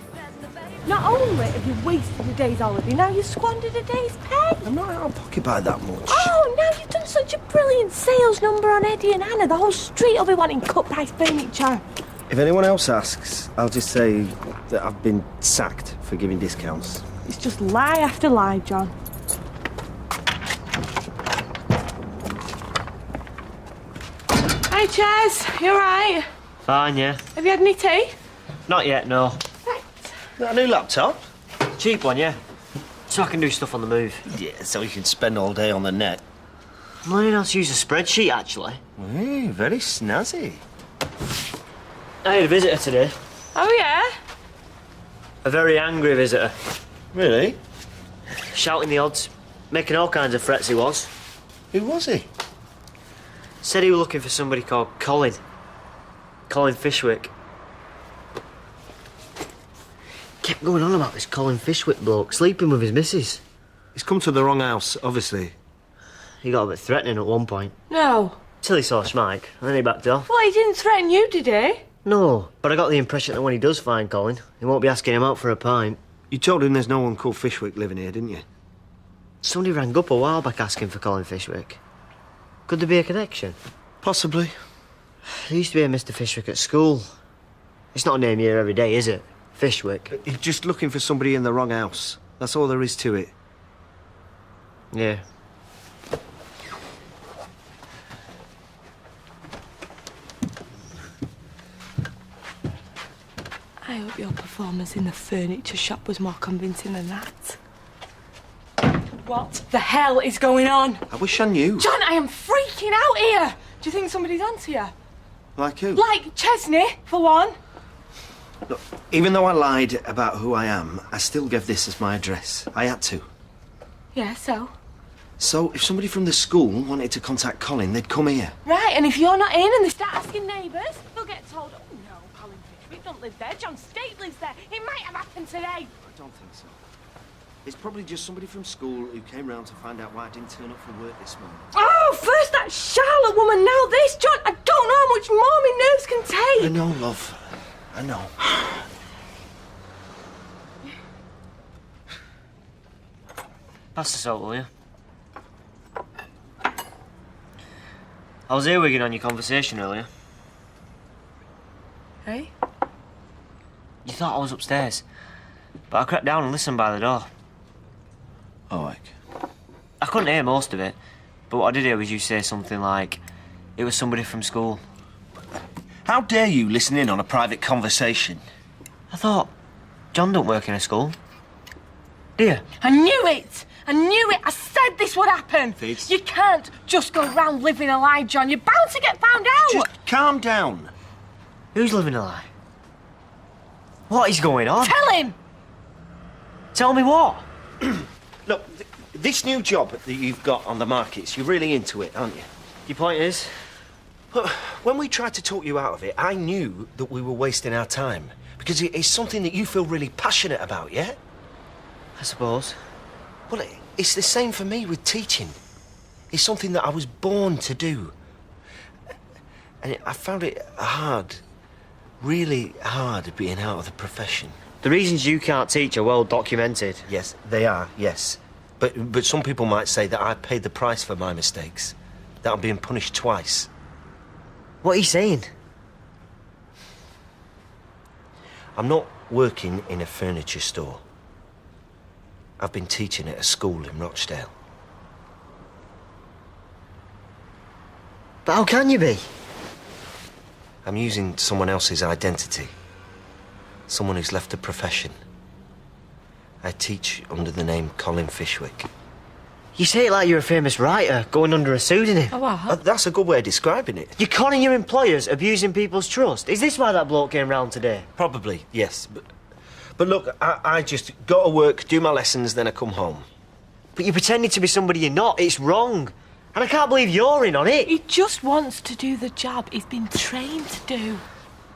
Not only have you wasted a day's holiday, now you've squandered a day's pay. I'm not out of pocket by that much. Oh, now you've done such a brilliant sales number on Eddie and Anna. The whole street will be wanting cut-price furniture. If anyone else asks, I'll just say that I've been sacked for giving discounts. It's just lie after lie, John. Hi, Chaz. You all right? Fine, yeah. Have you had any tea? Not yet, no. Got a new laptop? Cheap one, yeah. So I can do stuff on the move. Yeah, so you can spend all day on the net. I'm learning how to use a spreadsheet, actually. Hey, very snazzy. I had a visitor today. Oh, yeah? A very angry visitor. Really? Shouting the odds. Making all kinds of threats, he was. Who was he? Said he was looking for somebody called Colin. Colin Fishwick. Kept going on about this Colin Fishwick bloke, sleeping with his missus. He's come to the wrong house, obviously. He got a bit threatening at one point. No. Till he saw Smike, and then he backed off. Well, he didn't threaten you, did he? No, but I got the impression that when he does find Colin, he won't be asking him out for a pint. You told him there's no one called Fishwick living here, didn't you? Somebody rang up a while back asking for Colin Fishwick. Could there be a connection? Possibly. There used to be a Mr. Fishwick at school. It's not a name you hear every day, is it? Fishwick. He's just looking for somebody in the wrong house. That's all there is to it. Yeah. I hope your performance in the furniture shop was more convincing than that. What the hell is going on? I wish I knew. John, I am freaking out here. Do you think somebody's onto you? Like who? Like Chesney, for one. Look, even though I lied about who I am, I still gave this as my address. I had to. Yeah, so? So, if somebody from the school wanted to contact Colin, they'd come here. Right, and if you're not in and they start asking neighbours, they'll get told, oh no, Colin Fishwick don't live there, John State lives there. It might have happened today. I don't think so. It's probably just somebody from school who came round to find out why I didn't turn up for work this morning. Oh, first that Charlotte woman, now this, John. I don't know how much more my nerves can take. I know, love. I know. Pass the salt, will you? I was earwigging on your conversation earlier. Hey? You thought I was upstairs, but I crept down and listened by the door. Oh, like. I couldn't hear most of it, but what I did hear was you say something like, it was somebody from school. How dare you listen in on a private conversation? I thought, John don't work in a school. Do you? I knew it! I knew it! I said this would happen! Fitz. You can't just go round living a lie, John. You're bound to get found out! Just calm down. Who's living a lie? What is going on? Tell him! Tell me what? Look, this new job that you've got on the markets, you're really into it, aren't you? Your point is? Well, when we tried to talk you out of it, I knew that we were wasting our time. Because it's something that you feel really passionate about, yeah? I suppose. Well, it's the same for me with teaching. It's something that I was born to do. And I found it hard, really hard, being out of the profession. The reasons you can't teach are well documented. Yes, they are, yes. But some people might say that I paid the price for my mistakes. That I'm being punished twice. What are you saying? I'm not working in a furniture store. I've been teaching at a school in Rochdale. But how can you be? I'm using someone else's identity. Someone who's left the profession. I teach under the name Colin Fishwick. You say it like you're a famous writer, going under a pseudonym. Oh, what? That's a good way of describing it. You're conning your employers, abusing people's trust. Is this why that bloke came round today? Probably, yes. But look, I just go to work, do my lessons, then I come home. But you're pretending to be somebody you're not. It's wrong. And I can't believe you're in on it. He just wants to do the job he's been trained to do.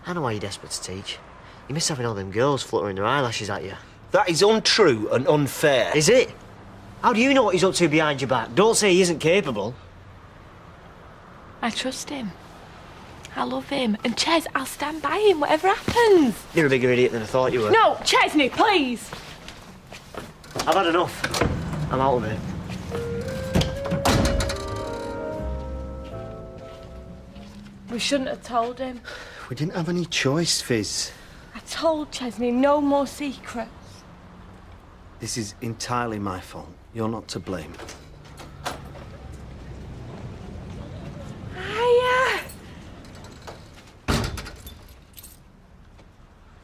I know why you're desperate to teach. You miss having all them girls fluttering their eyelashes at you. That is untrue and unfair. Is it? How do you know what he's up to behind your back? Don't say he isn't capable. I trust him. I love him. And Ches, I'll stand by him, whatever happens. You're a bigger idiot than I thought you were. No, Chesney, please. I've had enough. I'm out of it. We shouldn't have told him. We didn't have any choice, Fizz. I told Chesney no more secrets. This is entirely my fault. You're not to blame. Hiya.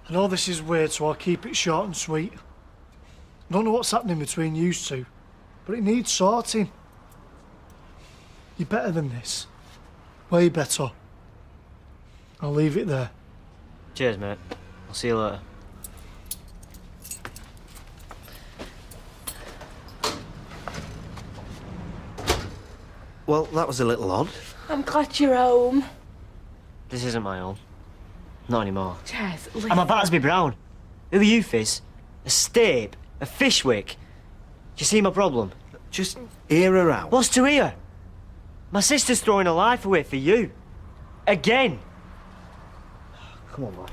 I know this is weird, so I'll keep it short and sweet. I don't know what's happening between you two, but it needs sorting. You're better than this. Way better. I'll leave it there. Cheers, mate. I'll see you later. Well, that was a little odd. I'm glad you're home. This isn't my home. Not anymore. Ches, And my Battersby Brown. Who are you, Fizz? A Stabe? A Fishwick? Do you see my problem? Just hear her out. What's to hear? My sister's throwing her life away for you. Again. Come on, boy.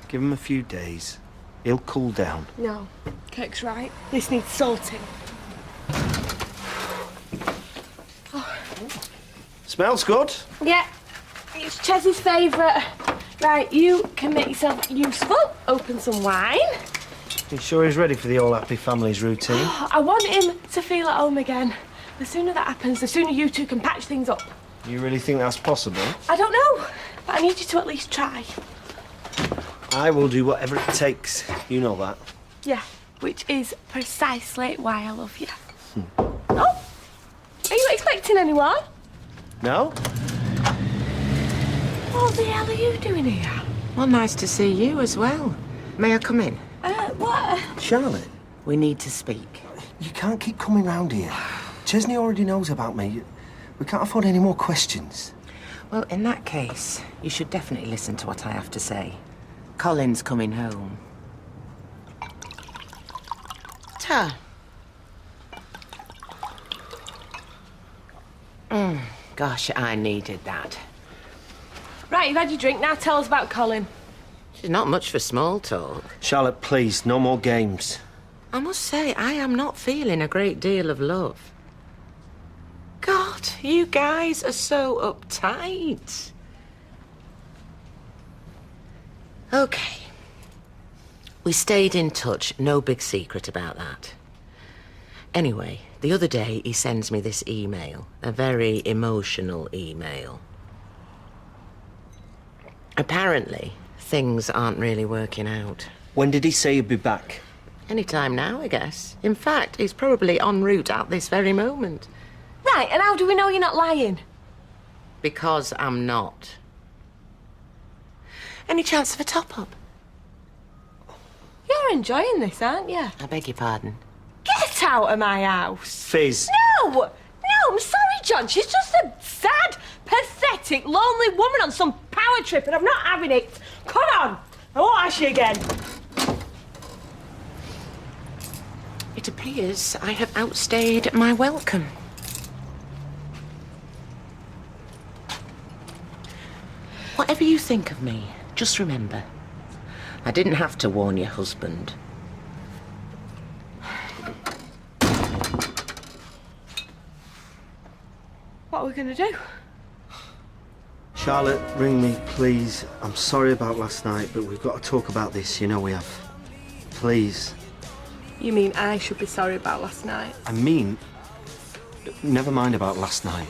Give him a few days. He'll cool down. No, Kirk's right. This needs salting. Smells good. Yeah, it's Ches's favourite. Right, you can make yourself useful. Open some wine. You sure he's ready for the All Happy Families routine? I want him to feel at home again. The sooner that happens, the sooner you two can patch things up. You really think that's possible? I don't know, but I need you to at least try. I will do whatever it takes. You know that. Yeah, which is precisely why I love you. Oh, are you expecting anyone? No? What the hell are you doing here? Well, nice to see you as well. May I come in? What? Charlotte, We need to speak. you can't keep coming round here. Chesney already knows about me. We can't afford any more questions. Well, in that case, you should definitely listen to what I have to say. Colin's coming home. Ta. Gosh, I needed that. Right, you've had your drink, now tell us about Colin. She's not much for small talk. Charlotte, please, no more games. I must say, I am not feeling a great deal of love. God, you guys are so uptight. Okay. We stayed in touch, no big secret about that. Anyway, the other day he sends me this email, a very emotional email. Apparently, things aren't really working out. When did he say he'd be back? Anytime now, I guess. In fact, he's probably en route at this very moment. Right, and how do we know you're not lying? Because I'm not. Any chance of a top-up? You're enjoying this, aren't you? I beg your pardon. Get out of my house! Fizz. No! No, I'm sorry, John. She's just a sad, pathetic, lonely woman on some power trip, and I'm not having it. Come on! I won't ask you again. It appears I have outstayed my welcome. Whatever you think of me, just remember, I didn't have to warn your husband. What are we going to do? Charlotte, ring me, please. I'm sorry about last night, but we've got to talk about this. You know we have. Please. You mean I should be sorry about last night? I mean, never mind about last night.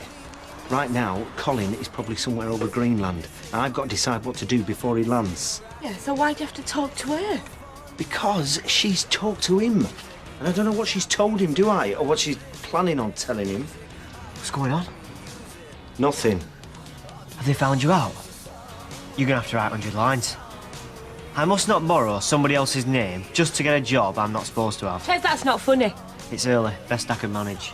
Right now, Colin is probably somewhere over Greenland, and I've got to decide what to do before he lands. Yeah, so why'd you have to talk to her? Because she's talked to him. And I don't know what she's told him, do I? Or what she's planning on telling him. What's going on? Nothing. Have they found you out? You're gonna have to write 100 lines. I must not borrow somebody else's name just to get a job I'm not supposed to have. Says that's not funny. It's early. Best I can manage.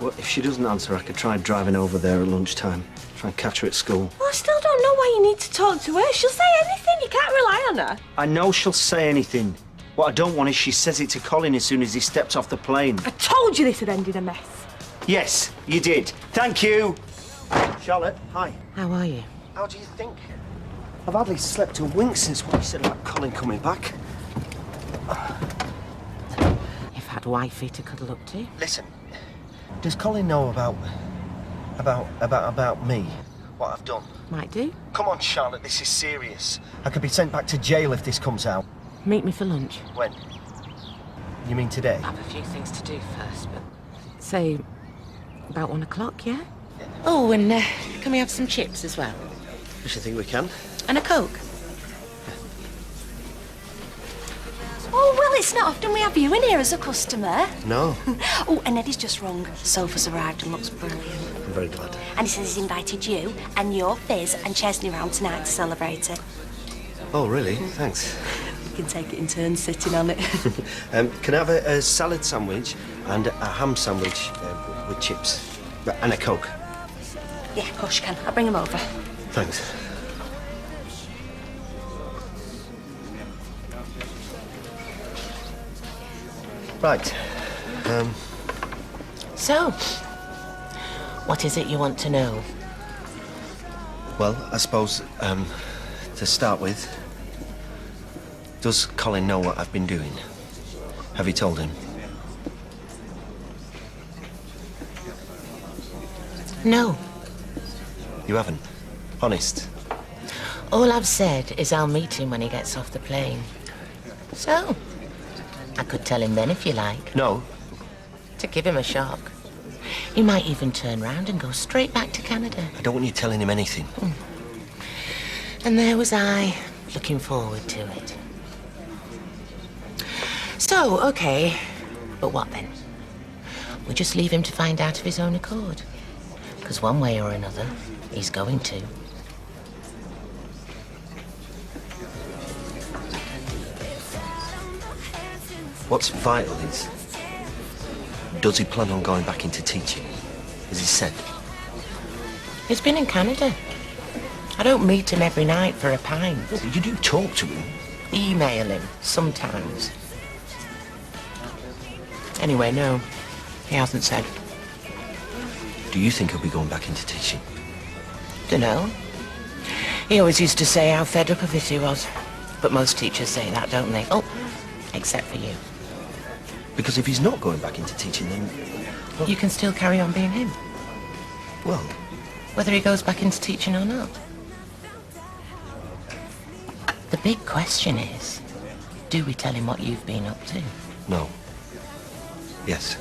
Well, if she doesn't answer, I could try driving over there at lunchtime. Try and catch her at school. Well, I still don't know why you need to talk to her. She'll say anything. You can't rely on her. I know she'll say anything. What I don't want is she says it to Colin as soon as he steps off the plane. I told you this had ended a mess. Yes, you did. Thank you. Charlotte, hi. How are you? How do you think? I've hardly slept a wink since what you said about Colin coming back. You've had wifey to cuddle up to? Listen, does Colin know about me? What I've done? Might do. Come on, Charlotte, this is serious. I could be sent back to jail if this comes out. Meet me for lunch. When? You mean today? I have a few things to do first, but... Say, about 1 o'clock, yeah? Oh, and can we have some chips as well? Which you think we can? And a Coke. Oh, well, it's not often we have you in here as a customer. No. Oh, and Eddie's just rung. Sofa's arrived and looks brilliant. I'm very glad. And he says he's invited you and your Fizz and Chesney round tonight to celebrate it. Oh, really? Thanks. We can take it in turns sitting on it. Can I have a salad sandwich and a ham sandwich with chips? And a Coke. Yeah, of course you can. I'll bring him over. Thanks. Right. So, what is it you want to know? Well, I suppose, to start with, does Colin know what I've been doing? Have you told him? No. You haven't? Honest? All I've said is I'll meet him when he gets off the plane. So, I could tell him then if you like. No. To give him a shock. He might even turn round and go straight back to Canada. I don't want you telling him anything. And there was I, looking forward to it. So, OK, but what then? We just leave him to find out of his own accord. Because one way or another, he's going to. What's vital is, does he plan on going back into teaching? As he said. He's been in Canada. I don't meet him every night for a pint. You do talk to him? Email him, sometimes. Anyway, no, he hasn't said. Do you think he'll be going back into teaching? Dunno. He always used to say how fed up of it he was. But most teachers say that, don't they? Oh, except for you. Because if he's not going back into teaching, then... Well, you can still carry on being him. Well... Whether he goes back into teaching or not. The big question is, do we tell him what you've been up to? No. Yes.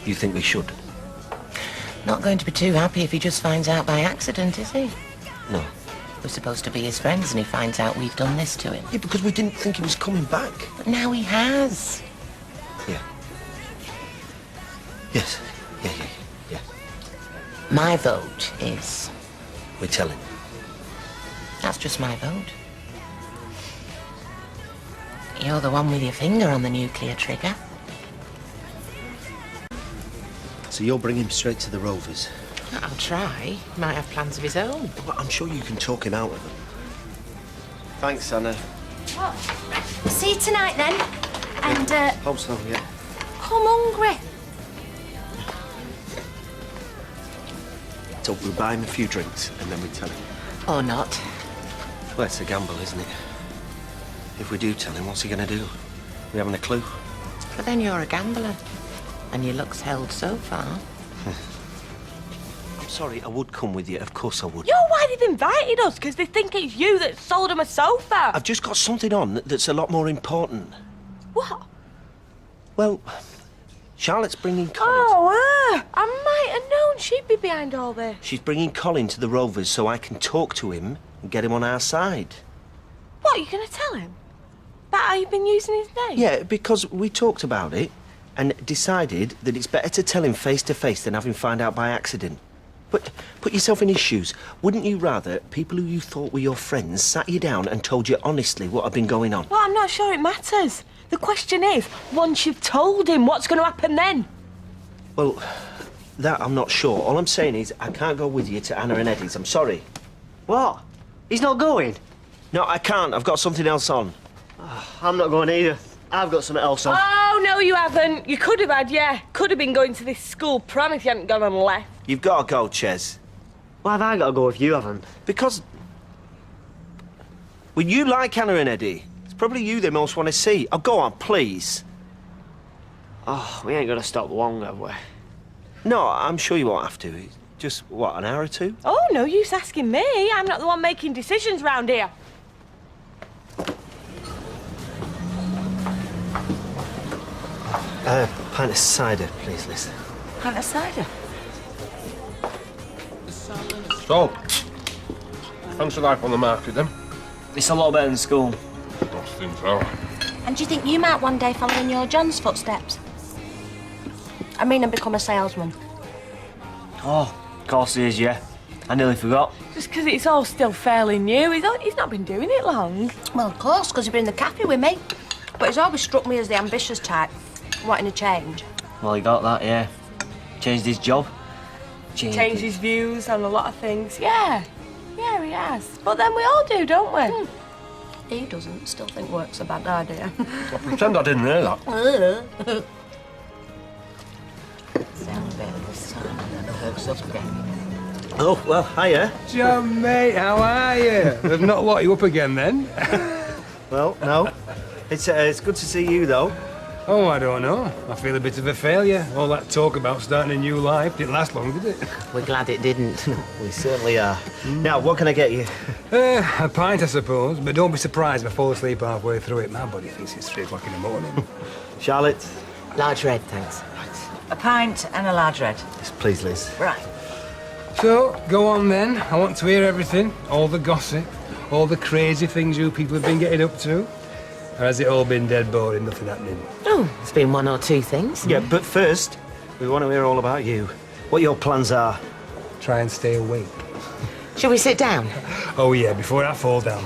You think we should? Not going to be too happy if he just finds out by accident, is he? No. We're supposed to be his friends and he finds out we've done this to him. Yeah, because we didn't think he was coming back. But now he has. Yeah. Yes. Yeah. My vote is... We tell him. That's just my vote. You're the one with your finger on the nuclear trigger. So you'll bring him straight to the Rovers? I'll try. He might have plans of his own. Well, I'm sure you can talk him out of them. Thanks, Anna. Well, see you tonight then. And, Hope so, yeah. come hungry. So we'll buy him a few drinks and then we tell him. Or not. Well, it's a gamble, isn't it? If we do tell him, what's he going to do? We haven't a clue. But then you're a gambler. And your luck's held so far. I'm sorry, I would come with you. Of course I would. You know why they've invited us? Because they think it's you that sold them a sofa. I've just got something on that's a lot more important. What? Well, Charlotte's bringing Colin. Oh, I might have known she'd be behind all this. She's bringing Colin to the Rovers so I can talk to him and get him on our side. What, are you going to tell him? That how you've been using his name? Yeah, because we talked about it and decided that it's better to tell him face to face than have him find out by accident. But put yourself in his shoes. Wouldn't you rather people who you thought were your friends sat you down and told you honestly what had been going on? Well, I'm not sure it matters. The question is, once you've told him, what's going to happen then? Well, that I'm not sure. All I'm saying is I can't go with you to Anna and Eddie's. I'm sorry. What? He's not going? No, I can't. I've got something else on. I'm not going either. I've got something else on. Oh, no, you haven't. You could have had, yeah. Could have been going to this school prom if you hadn't gone and left. You've got to go, Ches. Why have I got to go if you haven't? Because... Well, you like Anna and Eddie. It's probably you they most want to see. Oh, go on, please. Oh, we ain't going to stop long, have we? No, I'm sure you won't have to. It's just, what, an hour or two? Oh, no use asking me. I'm not the one making decisions round here. Pint of cider, please, Liz. Pint of cider? So, how's your life on the market, then? It's a lot better than school. I think so. And do you think you might one day follow in your John's footsteps? I mean, and become a salesman? Oh, of course he is, yeah. I nearly forgot. Just because it's all still fairly new. He's not been doing it long. Well, of course, because he's been in the cafe with me. But he's always struck me as the ambitious type, wanting to change. Well, he got that, yeah. Changed his job. Changed his views on a lot of things. Yeah, he has. But then we all do, don't we? He doesn't. Still think work's a bad idea. I pretend I didn't hear that. Oh, well, hiya. John, mate, how are you? They've not locked you up again, then? Well, no. It's good to see you, though. Oh, I don't know. I feel a bit of a failure. All that talk about starting a new life didn't last long, did it? We're glad it didn't. We certainly are. Now, what can I get you? A pint, I suppose. But don't be surprised if I fall asleep halfway through it. My body thinks it's 3 o'clock in the morning. Charlotte? Large red, thanks. A pint and a large red. Yes, please, Liz. Right. So, go on then. I want to hear everything. All the gossip, all the crazy things you people have been getting up to. Or has it all been dead boring, nothing happening? Oh, it's been one or two things. Yeah, but first, we want to hear all about you. What your plans are. Try and stay awake. Shall we sit down? Oh, yeah, before I fall down.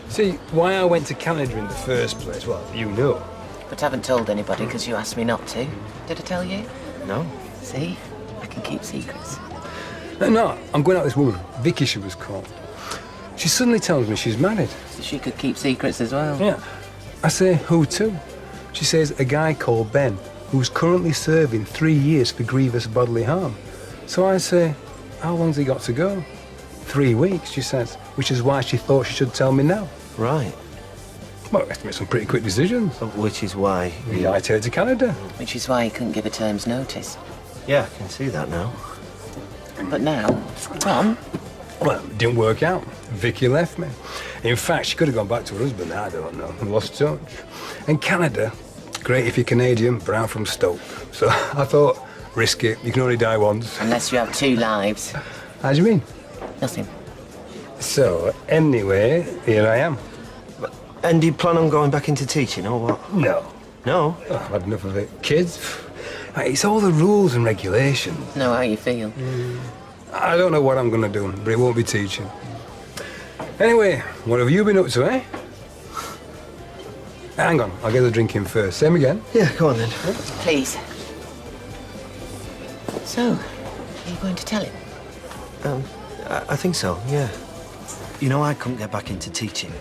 See, why I went to Canada in the first place, well, you know. But haven't told anybody because you asked me not to. Did I tell you? No. See? I can keep secrets. No, I'm going out with this woman, Vicky she was called. She suddenly tells me she's married. So she could keep secrets as well. Yeah. I say, who to? She says, a guy called Ben, who's currently serving 3 years for grievous bodily harm. So I say, how long's he got to go? 3 weeks, she says, which is why she thought she should tell me now. Right. Well, we have to make some pretty quick decisions. Which is why... We hightailed to Canada. Which is why he couldn't give a term's notice. Yeah, I can see that now. But now, Tom... Well, it didn't work out. Vicky left me. In fact, she could have gone back to her husband, I don't know, and lost touch. And Canada, great if you're Canadian, but I'm from Stoke. So I thought, risk it, you can only die once. Unless you have 2 lives. How do you mean? Nothing. So, anyway, here I am. And do you plan on going back into teaching, or what? No. No? Oh, I've had enough of it. Kids, it's all the rules and regulations. Know how you feel. I don't know what I'm going to do, but it won't be teaching. Anyway, what have you been up to, eh? Hang on, I'll get the drink in first. Same again? Yeah, go on then. Please. So, are you going to tell him? I think so, yeah. You know, I couldn't get back into teaching.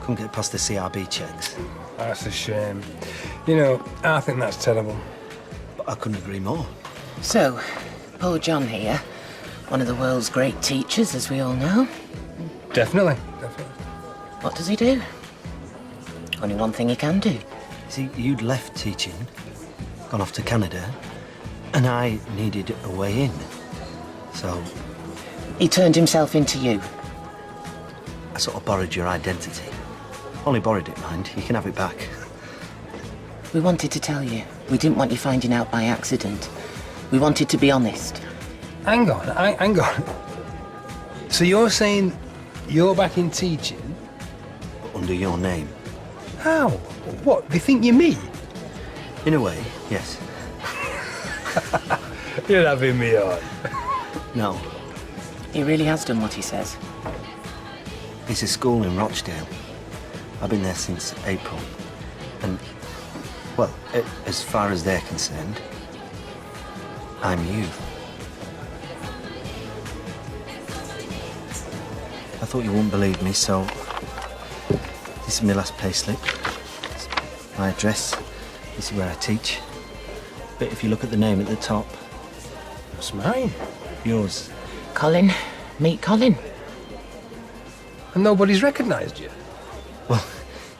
Couldn't get past the CRB checks. That's a shame. You know, I think that's terrible. But I couldn't agree more. So, poor John here, one of the world's great teachers, as we all know. Definitely. What does he do? Only one thing he can do. See, you'd left teaching, gone off to Canada, and I needed a way in. So... He turned himself into you. I sort of borrowed your identity. Only borrowed it, mind. You can have it back. We wanted to tell you. We didn't want you finding out by accident. We wanted to be honest. Hang on. So you're saying you're back in teaching? But under your name. How? What, they think you're me? In a way, yes. You're having me on. No. He really has done what he says. It's a school in Rochdale. I've been there since April. And, well, as far as they're concerned, I'm you. I thought you wouldn't believe me, so this is my last payslip. My address. This is where I teach. But if you look at the name at the top... It's mine. Yours. Colin. Meet Colin. And nobody's recognised you? Well,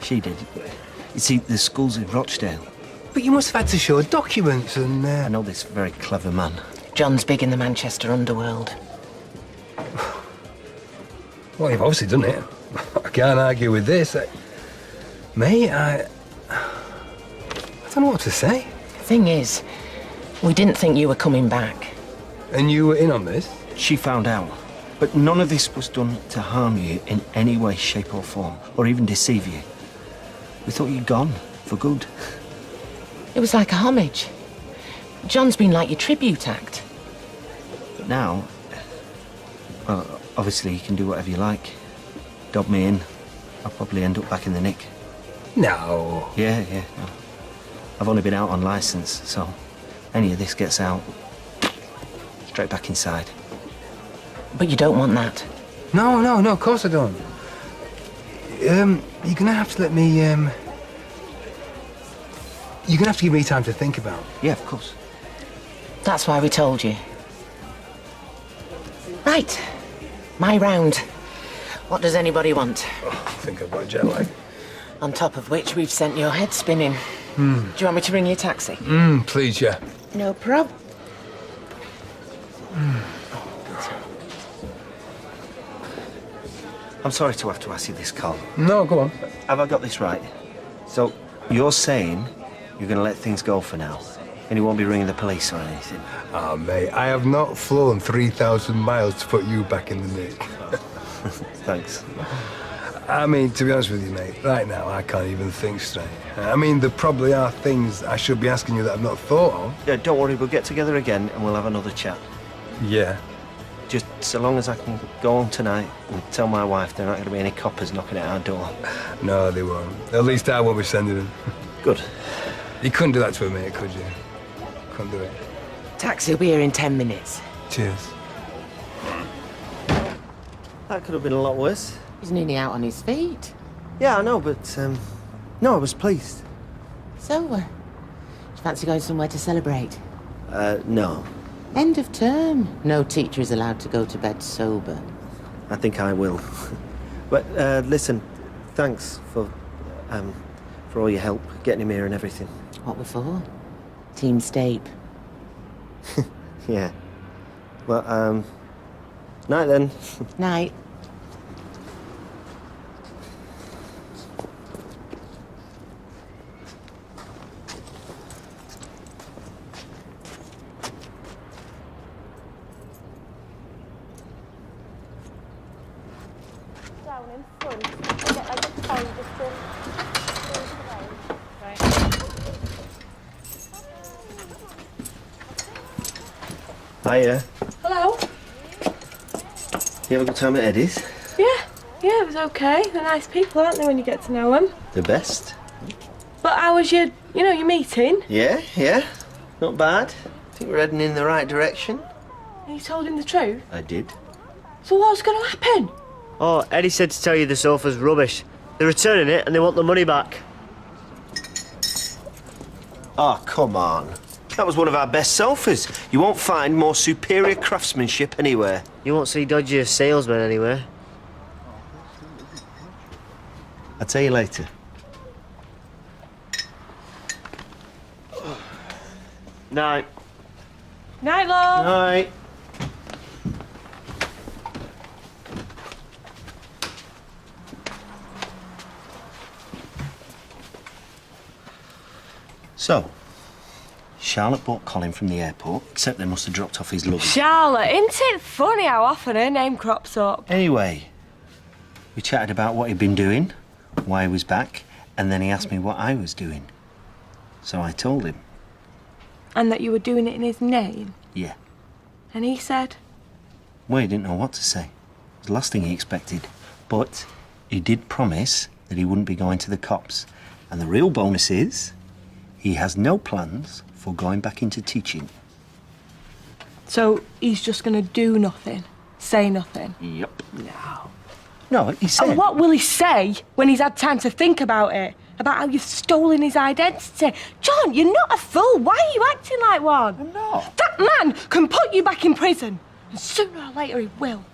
she did. You see, the school's in Rochdale. But you must have had to show documents and... I know this very clever man. John's big in the Manchester underworld. Well, you've obviously done it. I can't argue with this. Mate, I don't know what to say. Thing is, we didn't think you were coming back. And you were in on this? She found out. But none of this was done to harm you in any way, shape or form, or even deceive you. We thought you'd gone, for good. It was like a homage. John's been like your tribute act. But now, well, obviously you can do whatever you like. Dob me in. I'll probably end up back in the nick. No. Yeah. No. I've only been out on licence, so any of this gets out, straight back inside. But you don't want that. No, of course I don't. You're gonna have to let me, you're gonna have to give me time to think about it. Yeah, of course. That's why we told you. Right. My round. What does anybody want? Oh, I think I've got jet lag. On top of which, we've sent your head spinning. Do you want me to ring you a taxi? Please, yeah. No prob. I'm sorry to have to ask you this, Colin. No, go on. Have I got this right? So, you're saying you're going to let things go for now? And you won't be ringing the police or anything? Ah, mate, I have not flown 3,000 miles to put you back in the nick. Thanks. I mean, to be honest with you, mate, right now I can't even think straight. I mean, there probably are things I should be asking you that I've not thought of. Yeah, don't worry, we'll get together again and we'll have another chat. Yeah. Just so long as I can go home tonight and tell my wife there aren't going to be any coppers knocking at our door. No, they won't. At least I won't be sending them. Good. You couldn't do that to a mate, could you? Couldn't do it. Taxi will be here in 10 minutes. Cheers. That could have been a lot worse. He's nearly out on his feet. Yeah, I know, but, no, I was pleased. So, do you fancy going somewhere to celebrate? No. End of term. No teacher is allowed to go to bed sober. I think I will. But, listen, thanks for all your help, getting him here and everything. What before? Team Stape. Yeah. Well, night then. Night. Down in front. Get like a toy just to... Hiya. Hello? You have a good time at Eddie's? Yeah, it was okay. They're nice people, aren't they, when you get to know them? The best. But how was your meeting? Yeah. Not bad. I think we're heading in the right direction. You told him the truth? I did. So what's going to happen? Oh, Eddie said to tell you the sofa's rubbish. They're returning it and they want the money back. Oh, come on. That was one of our best sofas. You won't find more superior craftsmanship anywhere. You won't see dodgier salesmen anywhere. I'll tell you later. Night. Night, love. Night. So, Charlotte bought Colin from the airport, except they must have dropped off his luggage. Charlotte, isn't it funny how often her name crops up? Anyway, we chatted about what he'd been doing, why he was back, and then he asked me what I was doing. So I told him. And that you were doing it in his name? Yeah. And he said? Well, he didn't know what to say. It was the last thing he expected. But he did promise that he wouldn't be going to the cops. And the real bonus is, he has no plans for going back into teaching. So he's just going to do nothing? Say nothing? Yep. No. No, he said... And what will he say when he's had time to think about it? About how you've stolen his identity? John, you're not a fool. Why are you acting like one? I'm not. That man can put you back in prison. And sooner or later he will.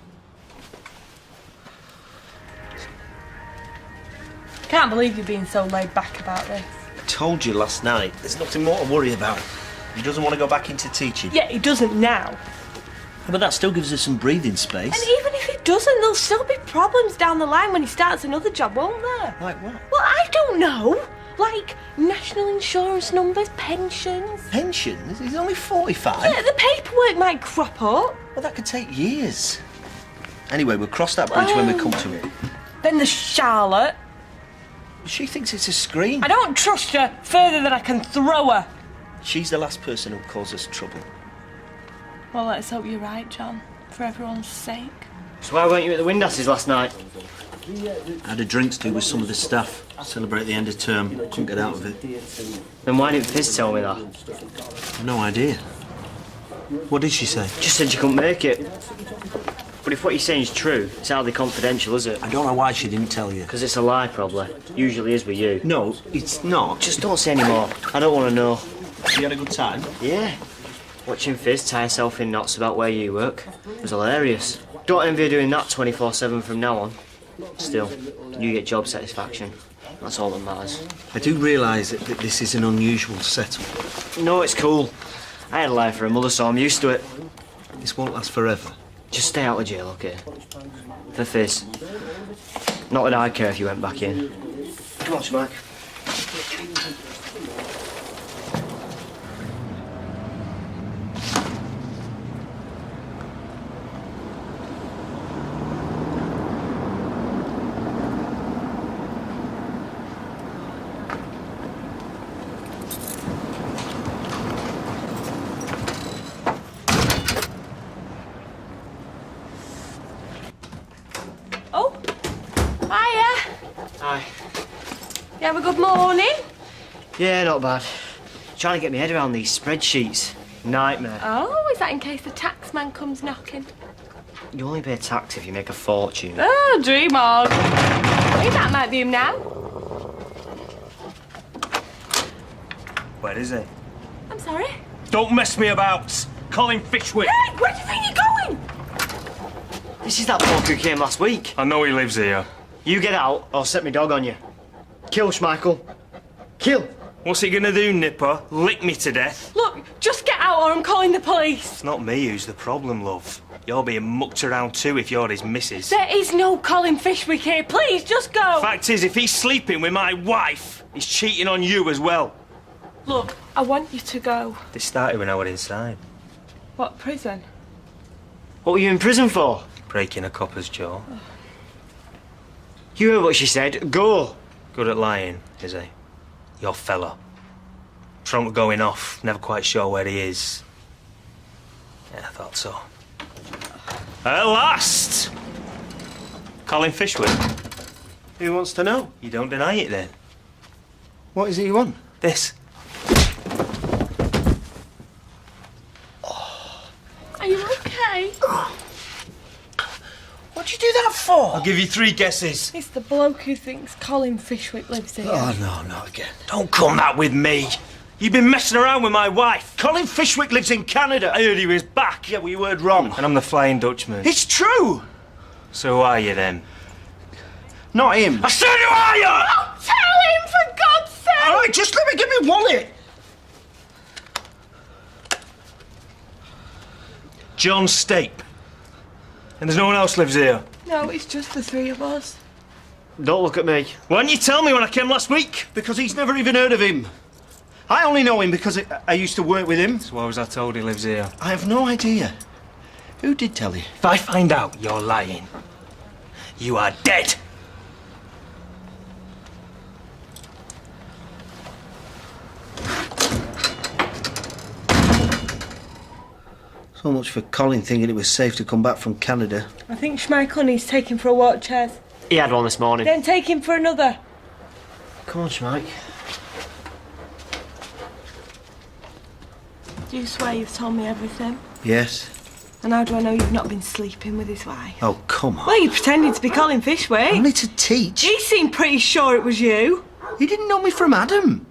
Can't believe you're being so laid back about this. I told you last night, there's nothing more to worry about. He doesn't want to go back into teaching. Yeah, he doesn't now. But that still gives us some breathing space. And even if he doesn't, there'll still be problems down the line when he starts another job, won't there? Like what? Well, I don't know. Like national insurance numbers, pensions. Pensions? He's only 45. Yeah, the paperwork might crop up. Well, that could take years. Anyway, we'll cross that bridge when we come to it. Then there's Charlotte. She thinks it's a scream. I don't trust her further than I can throw her. She's the last person who'll cause us trouble. Well, let's hope you're right, John. For everyone's sake. So why weren't you at the Windasses last night? I had a drinks do with some of the staff. Celebrate the end of term. Couldn't get out of it. Then why didn't Fizz tell me that? I've no idea. What did she say? Just said you couldn't make it. But if what you're saying is true, it's hardly confidential, is it? I don't know why she didn't tell you. Because it's a lie, probably. Usually is with you. No, it's not. Just don't say any more. I don't want to know. You had a good time? Yeah. Watching Fizz tie herself in knots about where you work was hilarious. Don't envy her doing that 24/7 from now on. Still, you get job satisfaction. That's all that matters. I do realise that this is an unusual setup. No, it's cool. I had a life for a mother, so I'm used to it. This won't last forever. Just stay out of jail, okay? For Fizz. Not that I'd care if you went back in. Come on, Mike. Hi. You have a good morning? Yeah, not bad. Trying to get my head around these spreadsheets. Nightmare. Oh, is that in case the tax man comes knocking? You only pay tax if you make a fortune. Oh, dream on. Hey, that might be him now. Where is he? I'm sorry. Don't mess me about! Colin Fishwick! Hey, where do you think you're going? This is that bloke who came last week. I know he lives here. You get out, or I'll set my dog on you. Kill Schmeichel. Kill! What's he gonna do, Nipper? Lick me to death? Look, just get out or I'm calling the police. It's not me who's the problem, love. You're being mucked around too if you're his missus. There is no Colin Fishwick here. Please, just go. Fact is, if he's sleeping with my wife, he's cheating on you as well. Look, I want you to go. This started when I was inside. What, prison? What were you in prison for? Breaking a copper's jaw. You heard what she said. Go! Good at lying, is he? Your fella. Trunk going off, never quite sure where he is. Yeah, I thought so. At last! Colin Fishwick. Who wants to know? You don't deny it then. What is it you want? This. Are you okay? What'd you do that for? I'll give you 3 guesses. It's the bloke who thinks Colin Fishwick lives here. Oh, no, not again. Don't come that with me. You've been messing around with my wife. Colin Fishwick lives in Canada. I heard he was back. Yeah, well, you heard wrong. And I'm the Flying Dutchman. It's true! So who are you then? Not him. I said who are you? Oh, tell him, for God's sake! All right, just let me get my wallet. John Stape. And there's no one else lives here. No, it's just the 3 of us. Don't look at me. Why didn't you tell me when I came last week? Because he's never even heard of him. I only know him because I used to work with him. So why was I told he lives here? I have no idea. Who did tell you? If I find out you're lying, you are dead. So much for Colin thinking it was safe to come back from Canada. I think Schmeichel needs taking for a walk, Ches. He had one this morning. Then take him for another. Come on, Schmeich. Do you swear you've told me everything? Yes. And how do I know you've not been sleeping with his wife? Oh, come on. Well, you pretended to be Colin Fishwick. Only to teach. He seemed pretty sure it was you. He didn't know me from Adam.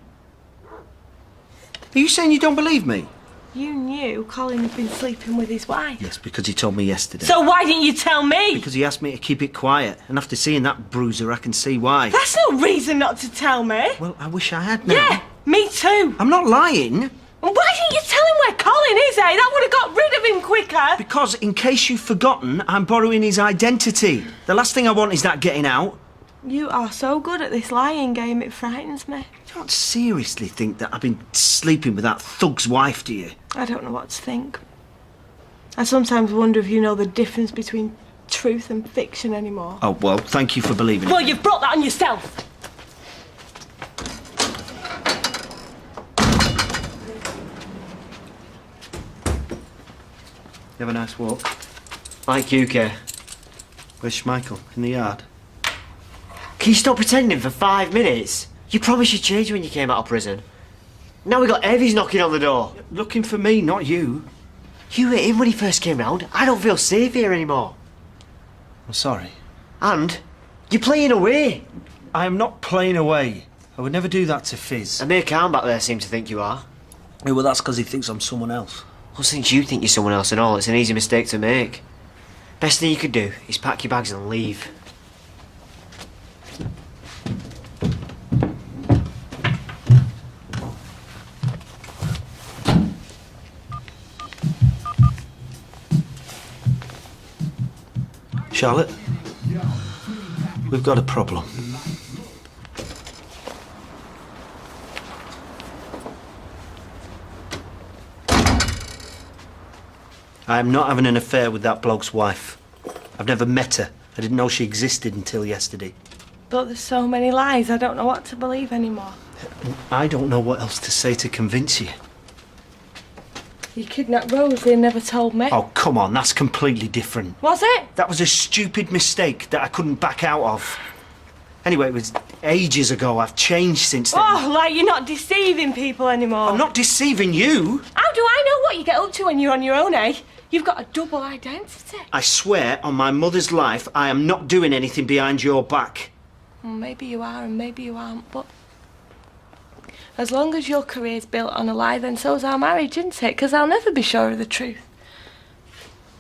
Are you saying you don't believe me? You knew Colin had been sleeping with his wife. Yes, because he told me yesterday. So why didn't you tell me? Because he asked me to keep it quiet. And after seeing that bruiser, I can see why. That's no reason not to tell me. Well, I wish I had now. Yeah, me too. I'm not lying. And why didn't you tell him where Colin is, eh? That would have got rid of him quicker. Because, in case you've forgotten, I'm borrowing his identity. The last thing I want is that getting out. You are so good at this lying game, it frightens me. You don't seriously think that I've been sleeping with that thug's wife, do you? I don't know what to think. I sometimes wonder if you know the difference between truth and fiction anymore. Oh, well, thank you for believing Well, it. you've brought that on yourself. You have a nice walk. Like you care. Where's Schmeichel? In the yard? Can you stop pretending for 5 minutes? You promised you'd change when you came out of prison. Now we got Evie's knocking on the door. Looking for me, not you. You were in when he first came round. I don't feel safe here anymore. I'm sorry. And you're playing away. I am not playing away. I would never do that to Fizz. And Mayor Khan back there seems to think you are. Yeah, well, that's because he thinks I'm someone else. Well, since you think you're someone else and all, it's an easy mistake to make. Best thing you could do is pack your bags and leave. Charlotte, we've got a problem. I am not having an affair with that bloke's wife. I've never met her. I didn't know she existed until yesterday. But there's so many lies, I don't know what to believe anymore. I don't know what else to say to convince you. You kidnapped Rosie and never told me. Oh, come on, that's completely different. Was it? That was a stupid mistake that I couldn't back out of. Anyway, it was ages ago. I've changed since then. Oh, like you're not deceiving people anymore. I'm not deceiving you. How do I know what you get up to when you're on your own, eh? You've got a double identity. I swear on my mother's life, I am not doing anything behind your back. Well, maybe you are and maybe you aren't, but as long as your career's built on a lie, then so's our marriage, isn't it? Because I'll never be sure of the truth.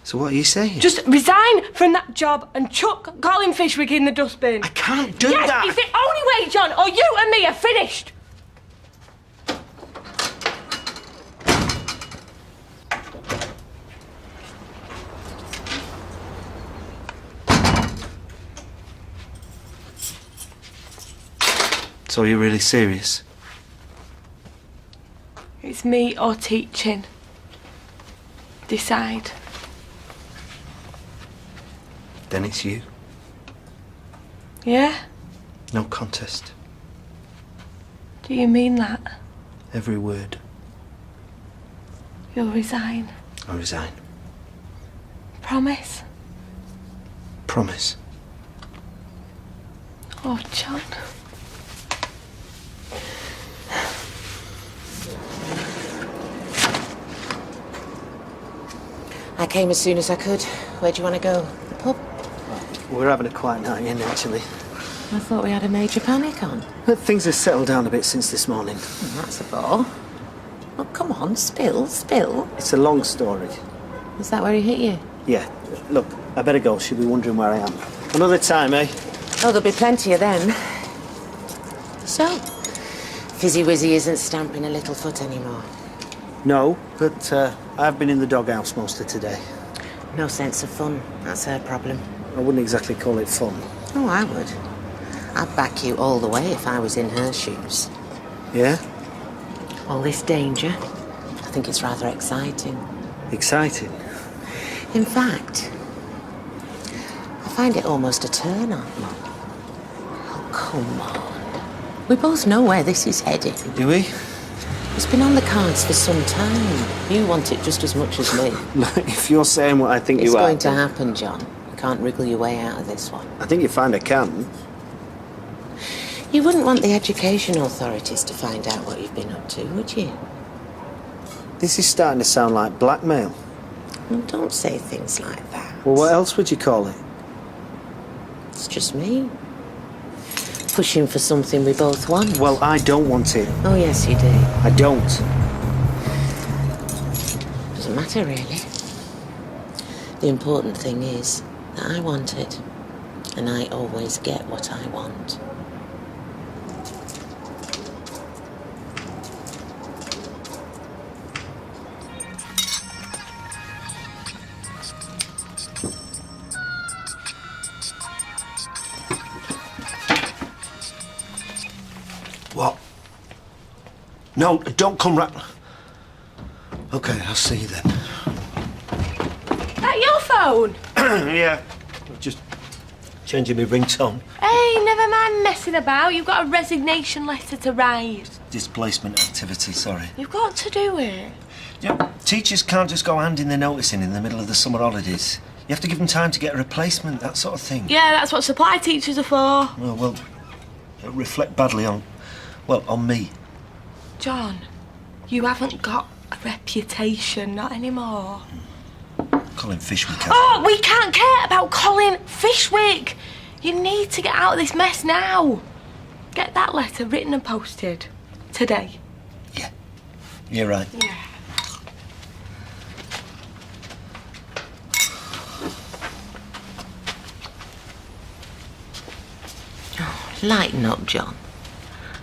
So what are you saying? Just resign from that job and chuck Colin Fishwick in the dustbin. I can't do that. Yes, it's the only way, John, or you and me are finished. So you're really serious? It's me or teaching. Decide. Then it's you. Yeah? No contest. Do you mean that? Every word. You'll resign? I resign. Promise? Promise. Oh, John. I came as soon as I could. Where do you want to go? The pub? We're having a quiet night in, actually. I thought we had a major panic on. But things have settled down a bit since this morning. That's a bore. Well, come on, spill. It's a long story. Is that where he hit you? Yeah. Look, I better go. She'll be wondering where I am. Another time, eh? Oh, there'll be plenty of them. So, Fizzy Wizzy isn't stamping a little foot anymore. No, but I've been in the doghouse most of today. No sense of fun. That's her problem. I wouldn't exactly call it fun. Oh, I would. I'd back you all the way if I was in her shoes. Yeah? All this danger, I think it's rather exciting. Exciting? In fact, I find it almost a turn on. Oh, come on. We both know where this is heading. Do we? It's been on the cards for some time. You want it just as much as me. If you're saying what I think It's you are... going to happen, John. You can't wriggle your way out of this one. I think you find I can. You wouldn't want the education authorities to find out what you've been up to, would you? This is starting to sound like blackmail. Well, don't say things like that. Well, what else would you call it? It's just me. Pushing for something we both want. Well, I don't want it. Oh, yes, you do. I don't. Doesn't matter, really. The important thing is that I want it, and I always get what I want. What? No, don't come right... Okay, I'll see you then. That your phone? Yeah. Just changing my ringtone. Hey, never mind messing about. You've got a resignation letter to write. Displacement activity, sorry. You've got to do it. Yeah, teachers can't just go handing their notice in the middle of the summer holidays. You have to give them time to get a replacement, that sort of thing. Yeah, that's what supply teachers are for. Well, it'll reflect badly on me. John, you haven't got a reputation, not anymore. Colin Fishwick has. Oh, we can't care about Colin Fishwick. You need to get out of this mess now. Get that letter written and posted. Today. Yeah, you're right. Yeah. Lighten up, John.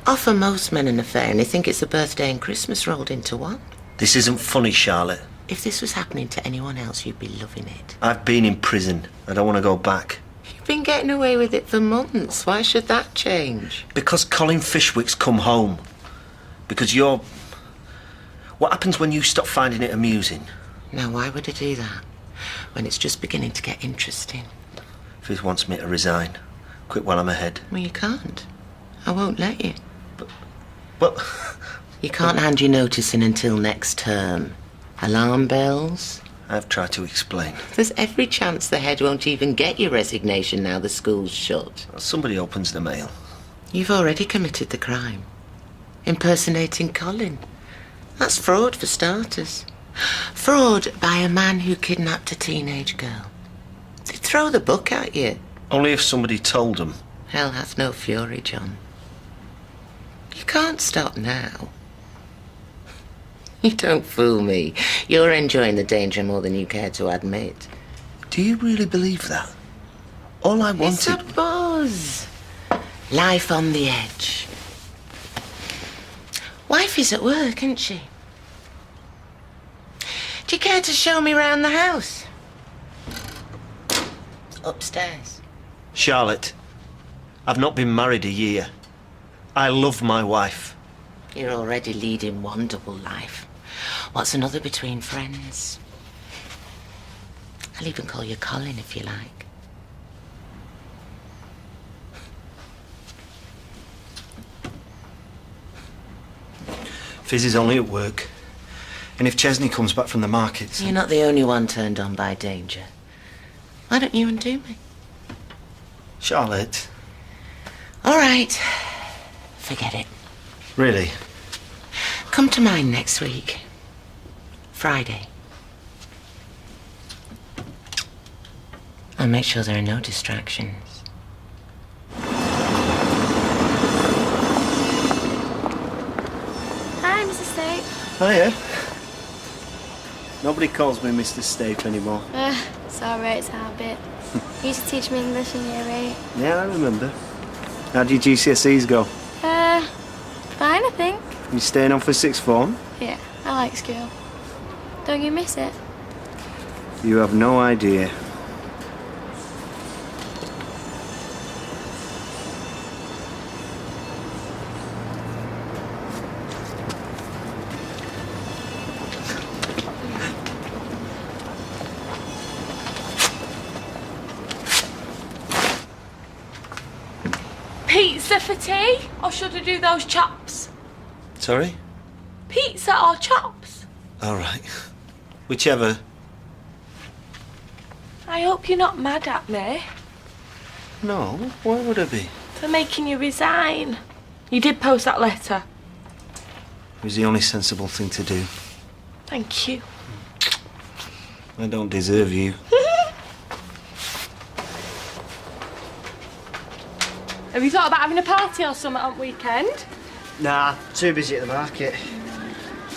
Offer most men an affair and they think it's a birthday and Christmas rolled into one. This isn't funny, Charlotte. If this was happening to anyone else, you'd be loving it. I've been in prison. I don't want to go back. You've been getting away with it for months. Why should that change? Because Colin Fishwick's come home. Because you're... What happens when you stop finding it amusing? Now, why would I do that? When it's just beginning to get interesting. If he wants me to resign, quit while I'm ahead. Well, you can't. I won't let you. But... You can't hand your notice in until next term. Alarm bells? I've tried to explain. There's every chance the head won't even get your resignation now the school's shut. Somebody opens the mail. You've already committed the crime. Impersonating Colin. That's fraud for starters. Fraud by a man who kidnapped a teenage girl. They'd throw the book at you. Only if somebody told them. Hell hath no fury, John. You can't stop now. You don't fool me. You're enjoying the danger more than you care to admit. Do you really believe that? All I wanted... It's a buzz. Life on the edge. Wife is at work, isn't she? Do you care to show me round the house? Upstairs. Charlotte, I've not been married a year. I love my wife. You're already leading one double life. What's another between friends? I'll even call you Colin if you like. Fizz is only at work. And if Chesney comes back from the markets... You're not the only one turned on by danger. Why don't you undo me? Charlotte. All right. Forget it. Really? Come to mine next week. Friday. I'll make sure there are no distractions. Hi, Mrs. Stape. Hiya. Nobody calls me Mr. Stape anymore. It's alright, it's a habit. You used to teach me English in year 8. Yeah, I remember. How'd your GCSEs go? Fine, I think. You staying on for sixth form? Yeah, I like school. Don't you miss it? You have no idea. Pizza for tea? Or should I do those chops? Sorry? Pizza or chops? All right. Whichever. I hope you're not mad at me No, why would I be? for making you resign. You did post that letter. It was the only sensible thing to do. Thank you. I don't deserve you. Have you thought about having a party or something on weekend? Nah, too busy at the market.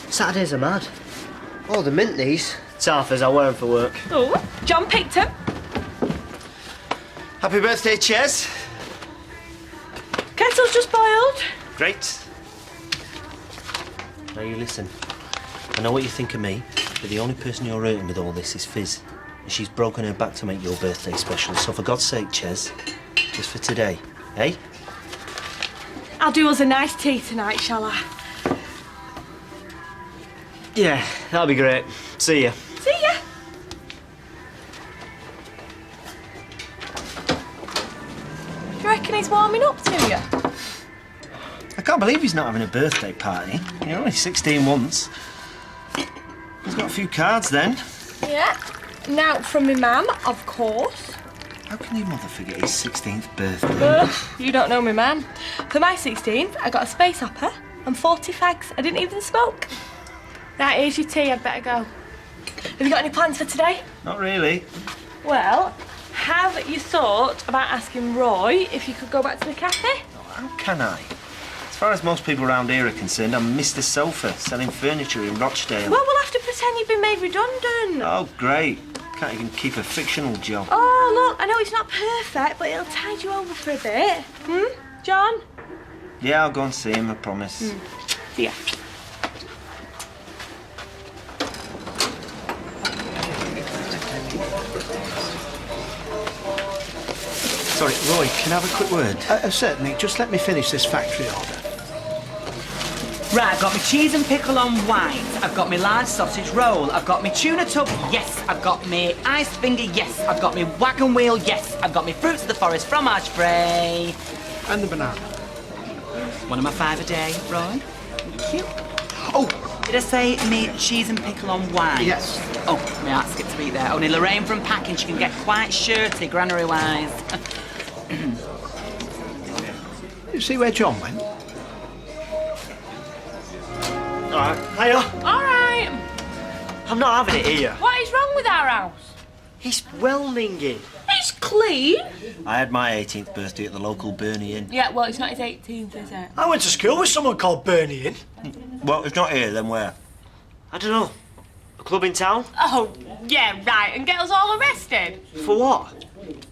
Saturdays are mad. Oh, the mint these. Tarfers, I wear them for work. Oh, John picked them. Happy birthday, Ches. Kettle's just boiled. Great. Now you listen. I know what you think of me, but the only person you're hurting with all this is Fizz. And she's broken her back to make your birthday special. So for God's sake, Ches, just for today, eh? I'll do us a nice tea tonight, shall I? Yeah, that'll be great. See ya. See ya. Do you reckon he's warming up to you? I can't believe he's not having a birthday party. You're only 16 once. He's got a few cards then. Yeah. Now from my mum, of course. How can your mother forget his 16th birthday? You don't know me, man. For my 16th, I got a space opera and 40 fags. I didn't even smoke. Right, here's your tea. I'd better go. Have you got any plans for today? Not really. Well, have you thought about asking Roy if you could go back to the cafe? How can I? As far as most people around here are concerned, I'm Mr. Sofa, selling furniture in Rochdale. Well, we'll have to pretend you've been made redundant. Oh, great. Can't even keep a fictional job. Oh, look, I know it's not perfect, but it'll tide you over for a bit. John? Yeah, I'll go and see him, I promise. See ya. Sorry, Roy, can I have a quick word? Certainly. Just let me finish this factory order. Right, I've got my cheese and pickle on white. I've got my large sausage roll. I've got my tuna tub, yes. I've got my ice finger, yes. I've got my wagon wheel, yes. I've got my fruits of the forest fromage frais. And the banana. One of my 5 a day, Roy. Thank you. Oh, did I say me cheese and pickle on white? Yes. Oh, my heart skipped a beat there. Only Lorraine from packing, she can get quite shirty, granary-wise. you see where John went? All right. Hiya. All right. I'm not having it here. What is wrong with our house? He's well minging. It's clean. I had my 18th birthday at the local Bernie Inn. Yeah, well, it's not his 18th, is it? I went to school with someone called Bernie Inn. Well, if not here, then where? I don't know. A club in town? Oh, yeah, right. And get us all arrested? For what?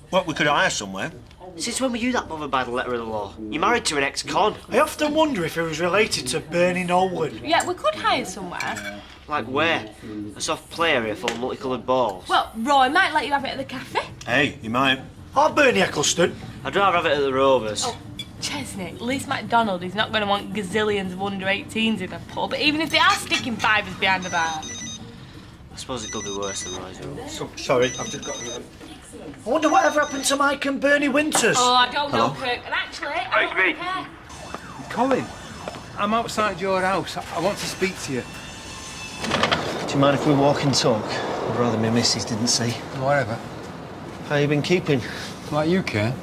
Well, we could hire somewhere. Since when were you that bothered by the letter of the law? You're married to an ex-con. I often wonder if he was related to Bernie Nolan. Yeah, we could hire somewhere. Like where? A soft play area full of multicoloured balls? Well, Roy might let you have it at the cafe. Hey, you might. Or Bernie Eccleston. I'd rather have it at the Rovers. Oh, Chesney, at least MacDonald is not going to want gazillions of under-18s in a pub, even if they are sticking fivers behind the bar. I suppose it could be worse than Roy's rules. Oh, sorry, I've just got you. I wonder whatever happened to Mike and Bernie Winters. Oh, I don't know, Hello? Kirk. And actually, I don't really care. Colin, I'm outside your house. I want to speak to you. Do you mind if we walk and talk? I'd rather my missus didn't see. Whatever. How you been keeping? Like you, Kurt.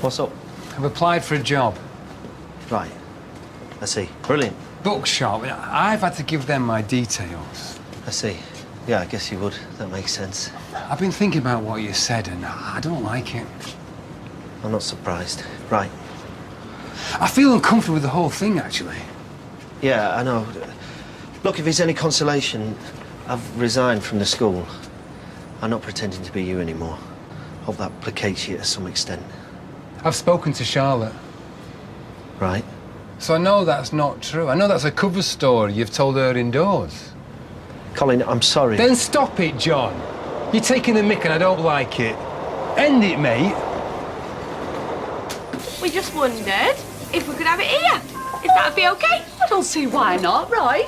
What's up? I've applied for a job. Right. I see. Brilliant. Bookshop. I've had to give them my details. I see. Yeah, I guess you would. That makes sense. I've been thinking about what you said and I don't like it. I'm not surprised. Right. I feel uncomfortable with the whole thing, actually. Yeah, I know. Look, if it's any consolation, I've resigned from the school. I'm not pretending to be you anymore. Hope that placates you to some extent. I've spoken to Charlotte. Right. So I know that's not true. I know that's a cover story you've told her indoors. Colin, I'm sorry. Then stop it, John. You're taking the mick and I don't like it. End it, mate. We just wondered if we could have it here. If that'd be okay. I don't see why not, right?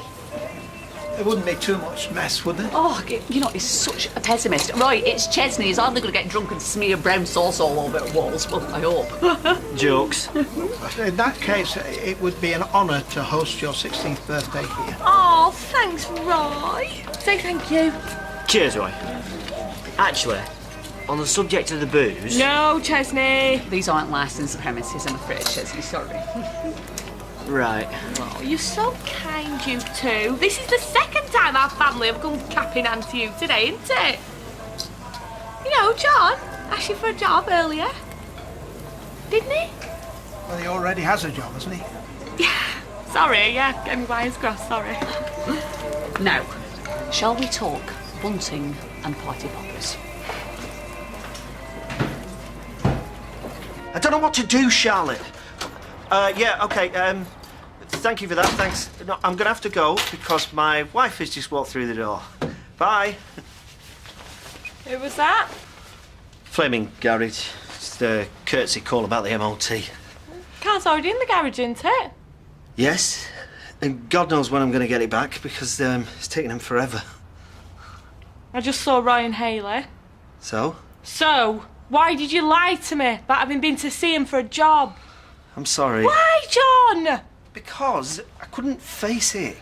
There wouldn't be too much mess, would there? Oh, you know, he's such a pessimist. Right, it's Chesney. He's hardly going to get drunk and smear brown sauce all over the walls. Well, I hope. Jokes. In that case, it would be an honour to host your 16th birthday here. Oh, thanks, Roy. Say thank you. Cheers, Roy. Actually, on the subject of the booze... No, Chesney. These aren't licensed premises, I'm afraid, Chesney. Sorry. Right. Oh, you're so kind, you two. This is the second time our family have come capping hand to you today, isn't it? You know, John asked you for a job earlier. Didn't he? Well, he already has a job, hasn't he? Yeah. Sorry, yeah. Get me wires crossed, sorry. Now, shall we talk bunting and party poppers? I don't know what to do, Charlotte. Yeah, okay, thank you for that, thanks. No, I'm gonna have to go because my wife has just walked through the door. Bye. Who was that? Flaming garage. Just a courtesy call about the MOT. Car's already in the garage, isn't it? Yes, and God knows when I'm gonna get it back because it's taking them forever. I just saw Roy and Hayley. So? So, why did you lie to me about having been to see him for a job? I'm sorry. Why, John? Because I couldn't face it.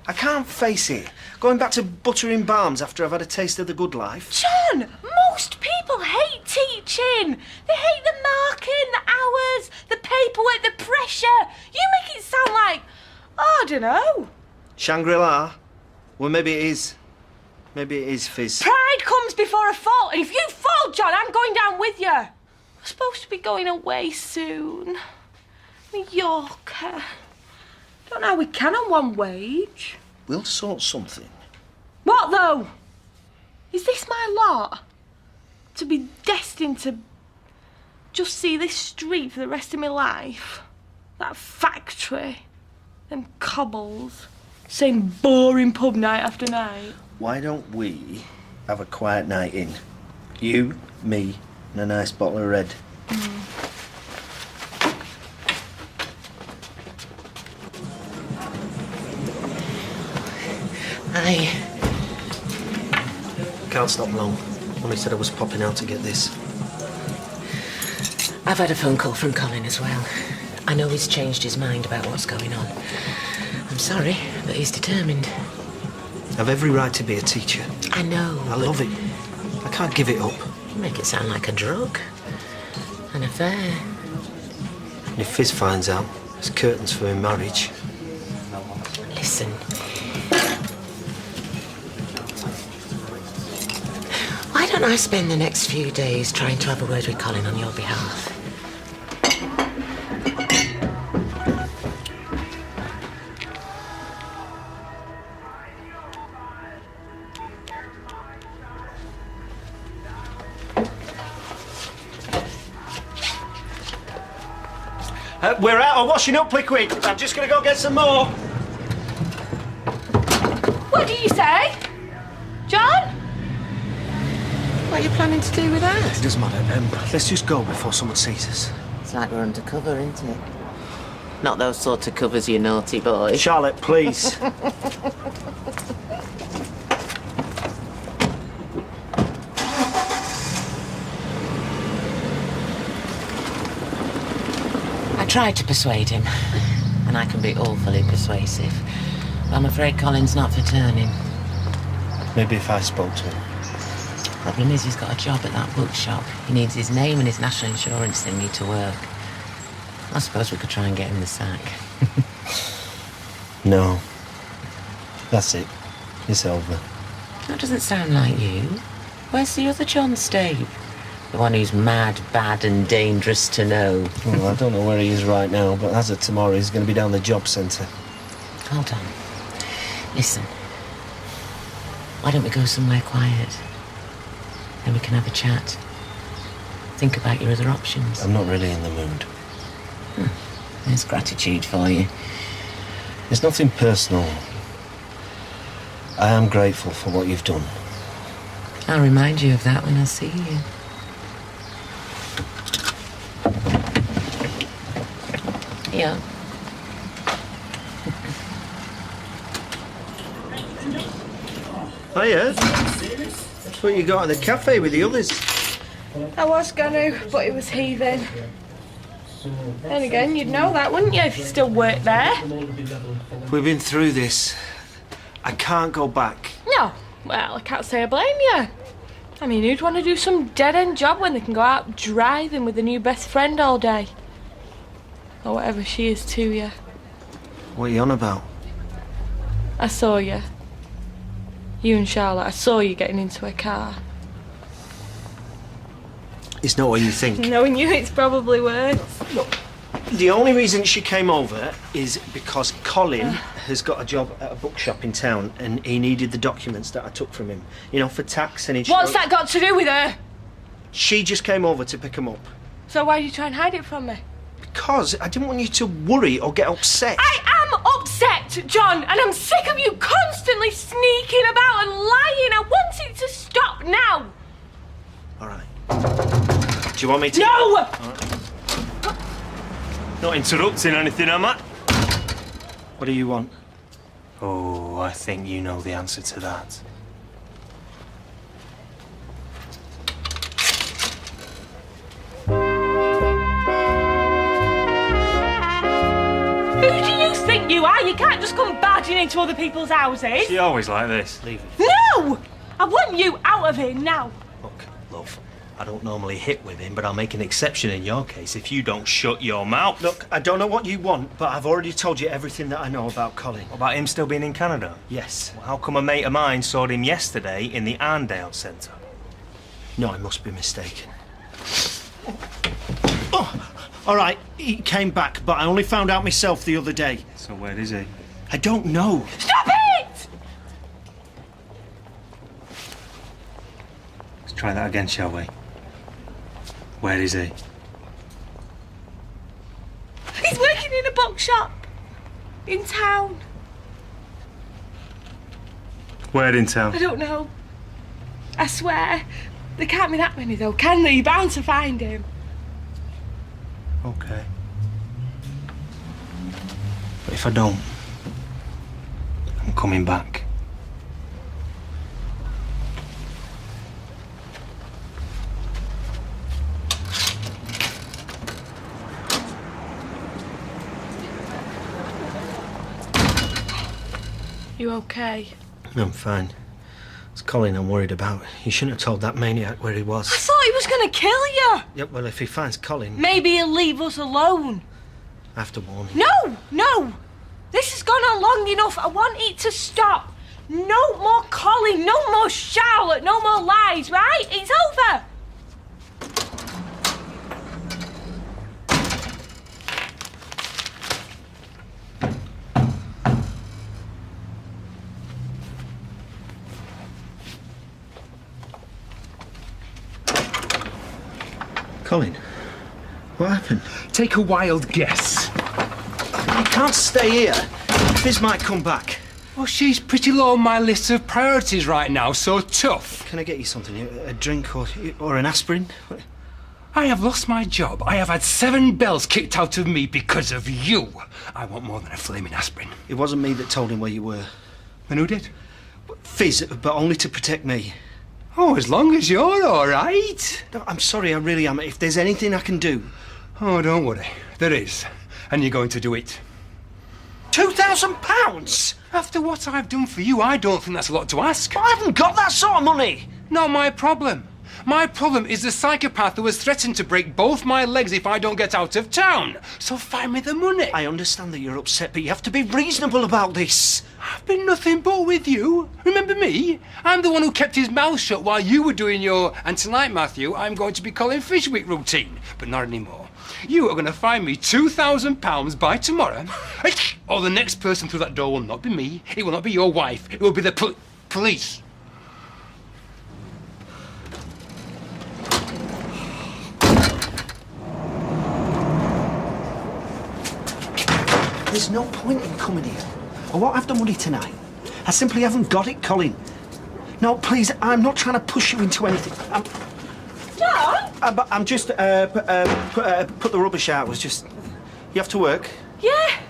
I can't face it. Going back to buttering barms after I've had a taste of the good life. John, most people hate teaching. They hate the marking, the hours, the paperwork, the pressure. You make it sound like, oh, I don't know. Shangri-La? Well, maybe it is. Maybe it is, Fizz. Pride comes before a fall, and if you fall, John, I'm going down with you. We're supposed to be going away soon. Mallorca. Don't know how we can on one wage. We'll sort something. What, though? Is this my lot? To be destined to just see this street for the rest of my life? That factory? Them cobbles? Same boring pub night after night? Why don't we have a quiet night in? You, me, and a nice bottle of red. I Can't stop long. Only said I was popping out to get this. I've had a phone call from Colin as well. I know he's changed his mind about what's going on. I'm sorry, but he's determined. I've every right to be a teacher. I know. I love it. I can't give it up. You make it sound like a drug. An affair. If Fizz finds out, it's curtains for her marriage. Listen. Why don't I spend the next few days trying to have a word with Colin on your behalf? We're out of washing up liquid. I'm just going to go get some more. What do you say? John? What are you planning to do with that? It doesn't matter. Let's just go before someone sees us. It's like we're undercover, isn't it? Not those sort of covers, you naughty boy. Charlotte, please. I tried to persuade him, and I can be awfully persuasive. But I'm afraid Colin's not for turning. Maybe if I spoke to him. Problem is, he's got a job at that bookshop. He needs his name and his national insurance thingy to work. I suppose we could try and get him the sack. No. That's it. It's over. That doesn't sound like you. Where's the other John stayed? The one who's mad, bad and dangerous to know. Well, I don't know where he is right now, but as of tomorrow, he's going to be down the job centre. Hold on. Listen. Why don't we go somewhere quiet? Then we can have a chat. Think about your other options. I'm not really in the mood. There's gratitude for you. It's nothing personal. I am grateful for what you've done. I'll remind you of that when I see you. Yeah. Hiya. That's what you got at the cafe with the others. I was gonna, but it was heaving. Then again, you'd know that, wouldn't you, if you still worked there? We've been through this. I can't go back. No. Well, I can't say I blame you. I mean, who'd want to do some dead-end job when they can go out driving with a new best friend all day? Or whatever she is to you. What are you on about? I saw you. You and Charlotte, I saw you getting into a car. It's not what you think. Knowing you, it's probably worse. Look, the only reason she came over is because Colin has got a job at a bookshop in town and he needed the documents that I took from him. You know, for tax and insurance. What's that got to do with her? She just came over to pick him up. So why did you try and hide it from me? Because I didn't want you to worry or get upset. I am upset, John, and I'm sick of you constantly sneaking about and lying. I want it to stop now. All right. Do you want me to... No! All right. Not interrupting anything, am I? What do you want? Oh, I think you know the answer to that. Who do you think you are? You can't just come barging into other people's houses. She always like this. Leave it. No! I want you out of here now. Look, love, I don't normally hit women, but I'll make an exception in your case if you don't shut your mouth. Look, I don't know what you want, but I've already told you everything that I know about Colin. What about him still being in Canada? Yes. Well, how come a mate of mine saw him yesterday in the Arndale Centre? No, I must be mistaken. Oh, all right, he came back, but I only found out myself the other day. So where is he? I don't know. Stop it! Let's try that again, shall we? Where is he? He's working in a bookshop. In town. Where in town? I don't know. I swear. There can't be that many though, can there? You're bound to find him. Okay. But if I don't, I'm coming back. You okay? I'm fine. It's Colin I'm worried about. You shouldn't have told that maniac where he was. I thought he was going to kill you. Yep, well, if he finds Colin... Maybe he'll leave us alone. After warning. No, no! This has gone on long enough. I want it to stop. No more Colin, no more Charlotte, no more lies, right? It's over. Colin, what happened? Take a wild guess. You can't stay here. Fizz might come back. Well, she's pretty low on my list of priorities right now, so tough. Can I get you something? A drink or an aspirin? I have lost my job. I have had 7 bells kicked out of me because of you. I want more than a flaming aspirin. It wasn't me that told him where you were. Then who did? Fizz, but only to protect me. Oh, as long as you're all right. No, I'm sorry, I really am. If there's anything I can do... Oh, don't worry. There is. And you're going to do it. £2,000? After what I've done for you, I don't think that's a lot to ask. But I haven't got that sort of money. Not my problem. My problem is the psychopath who has threatened to break both my legs if I don't get out of town. So find me the money. I understand that you're upset, but you have to be reasonable about this. I've been nothing but with you. Remember me? I'm the one who kept his mouth shut while you were doing your... And tonight, Matthew, I'm going to be Colin Fishwick routine. But not anymore. You are going to find me £2,000 by tomorrow. Or the next person through that door will not be me. It will not be your wife. It will be the police. There's no point in coming here. I won't have the money tonight. I simply haven't got it, Colin. No, please, I'm not trying to push you into anything. John? I'm just, put the rubbish out. Was just... You have to work? Yeah,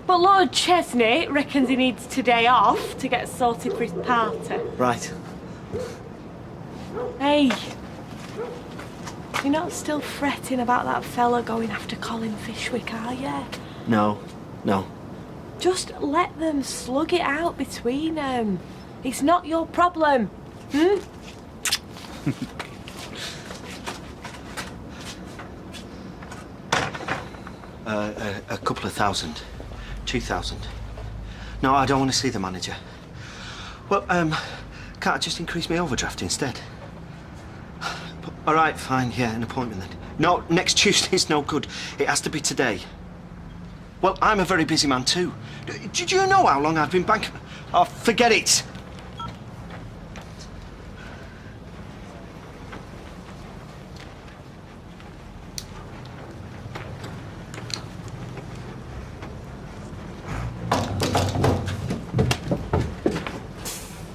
but Lord Chesney reckons he needs today off to get sorted for his party. Right. Hey, you're not still fretting about that fella going after Colin Fishwick, are you? No. Just let them slug it out between them. It's not your problem. A couple of thousand. 2,000. No, I don't want to see the manager. Well, can't I just increase my overdraft instead? All right, fine, yeah, an appointment then. No, next Tuesday's no good. It has to be today. Well, I'm a very busy man too. Did you know how long I've been banking? Oh, forget it.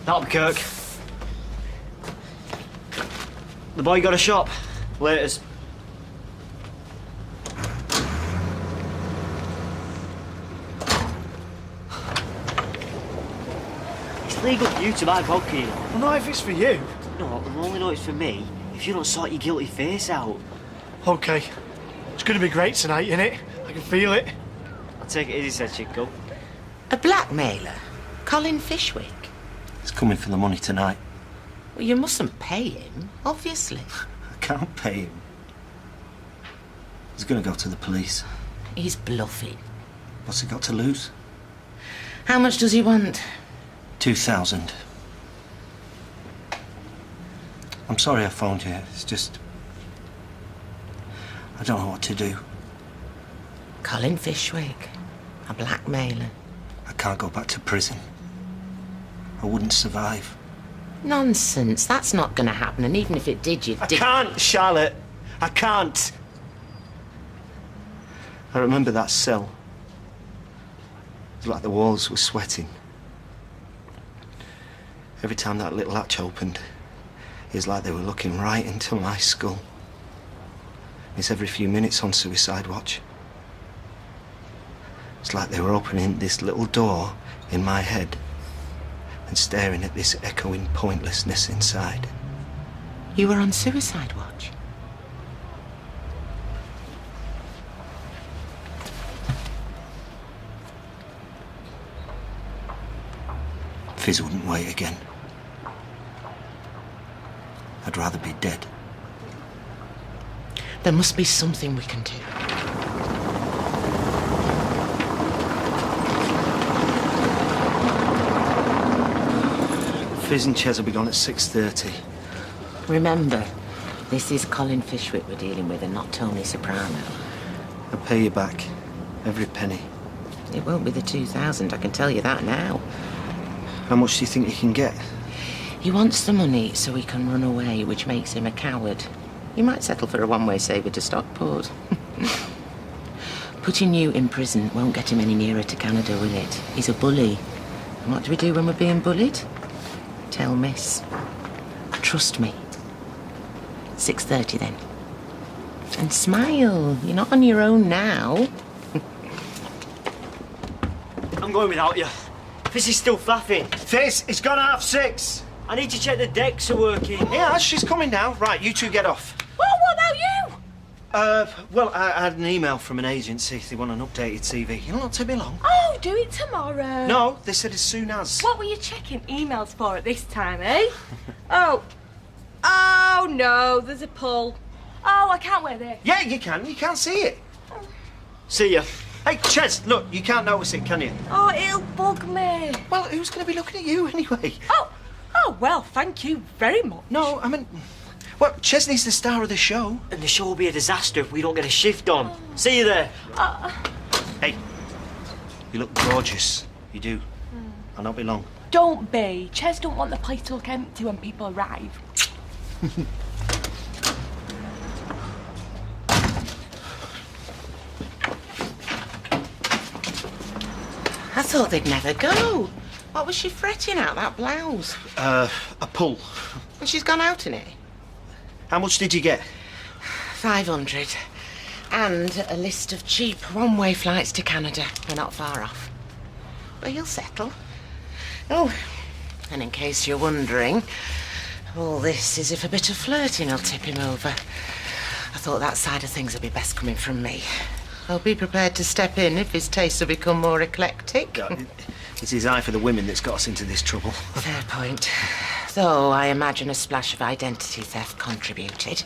That'll be Kirk. The boy got a shop. Laters. It's legal for you to buy vodka, you know. Well, not if it's for you. No, I'll only know it's for me if you don't sort your guilty face out. OK. It's going to be great tonight, innit? I can feel it. I'll take it easy, said Chico. A blackmailer? Colin Fishwick? He's coming for the money tonight. Well, you mustn't pay him, obviously. I can't pay him. He's going to go to the police. He's bluffing. What's he got to lose? How much does he want? 2,000. I'm sorry I phoned you. It's just... I don't know what to do. Colin Fishwick, a blackmailer. I can't go back to prison. I wouldn't survive. Nonsense, that's not going to happen, and even if it did, you'd... I can't, Charlotte. I can't. I remember that cell. It was like the walls were sweating. Every time that little hatch opened, it was like they were looking right into my skull. It's every few minutes on suicide watch. It's like they were opening this little door in my head and staring at this echoing pointlessness inside. You were on suicide watch? Fizz wouldn't wait again. I'd rather be dead. There must be something we can do. Fizz and Ches will be gone at 6:30. Remember, this is Colin Fishwick we're dealing with and not Tony Soprano. I'll pay you back. Every penny. It won't be the 2,000, I can tell you that now. How much do you think you can get? He wants the money so he can run away, which makes him a coward. He might settle for a one-way saver to Stockport. Putting you in prison won't get him any nearer to Canada, will it? He's a bully. And what do we do when we're being bullied? Tell Miss. Trust me. 6:30 then. And smile. You're not on your own now. I'm going without you. Fizz is still faffing. Fizz, it's gone 6:30. I need to check the decks are working. Yeah, she's coming now. Right, you two get off. Well, what about you? Well, I had an email from an agency. They want an updated CV. It'll not take me long. Oh, do it tomorrow. No, they said as soon as. What were you checking emails for at this time, eh? Oh. Oh, no, there's a pull. Oh, I can't wear this. Yeah, you can. You can't see it. See ya. Hey, Ches, look, you can't notice it, can you? Oh, it'll bug me. Well, who's going to be looking at you anyway? Oh, well, thank you very much. No, I mean... Well, Chesney's the star of the show. And the show will be a disaster if we don't get a shift on. See you there. Hey, you look gorgeous. You do. I'll not be long. Don't be. Ches don't want the place to look empty when people arrive. I thought they'd never go. What was she fretting at, that blouse? A pull. And she's gone out in it. How much did you get? 500. And a list of cheap one-way flights to Canada. We're not far off. But he'll settle. Oh, and in case you're wondering, all this is if a bit of flirting will tip him over. I thought that side of things would be best coming from me. I'll be prepared to step in if his tastes will become more eclectic. It's his eye for the women that's got us into this trouble. Fair point. Though I imagine a splash of identity theft contributed.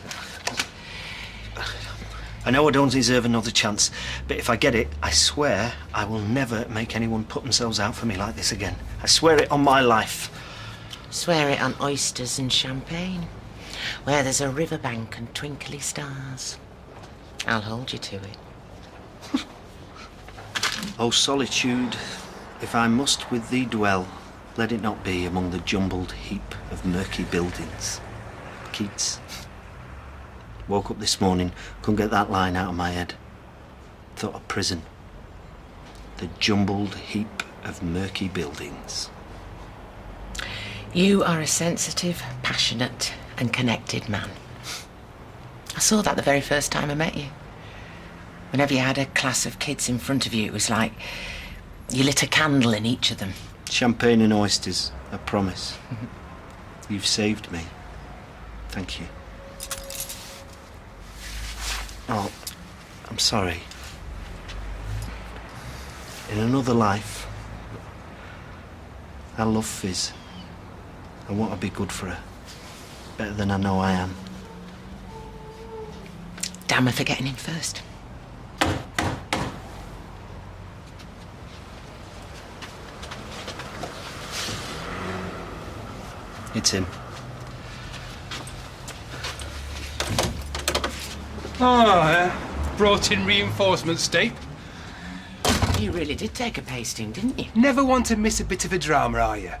I know I don't deserve another chance, but if I get it, I swear I will never make anyone put themselves out for me like this again. I swear it on my life. Swear it on oysters and champagne, where there's a riverbank and twinkly stars. I'll hold you to it. O solitude, if I must with thee dwell, let it not be among the jumbled heap of murky buildings. Keats. Woke up this morning, couldn't get that line out of my head. Thought of prison. The jumbled heap of murky buildings. You are a sensitive, passionate and connected man. I saw that the very first time I met you. Whenever you had a class of kids in front of you, it was like you lit a candle in each of them. Champagne and oysters, I promise. You've saved me. Thank you. Oh, I'm sorry. In another life, I love Fizz. I want to be good for her. Better than I know I am. Damn her for getting in first. It's him. Brought in reinforcements, Steve. You really did take a pasting, didn't you? Never want to miss a bit of a drama, are you?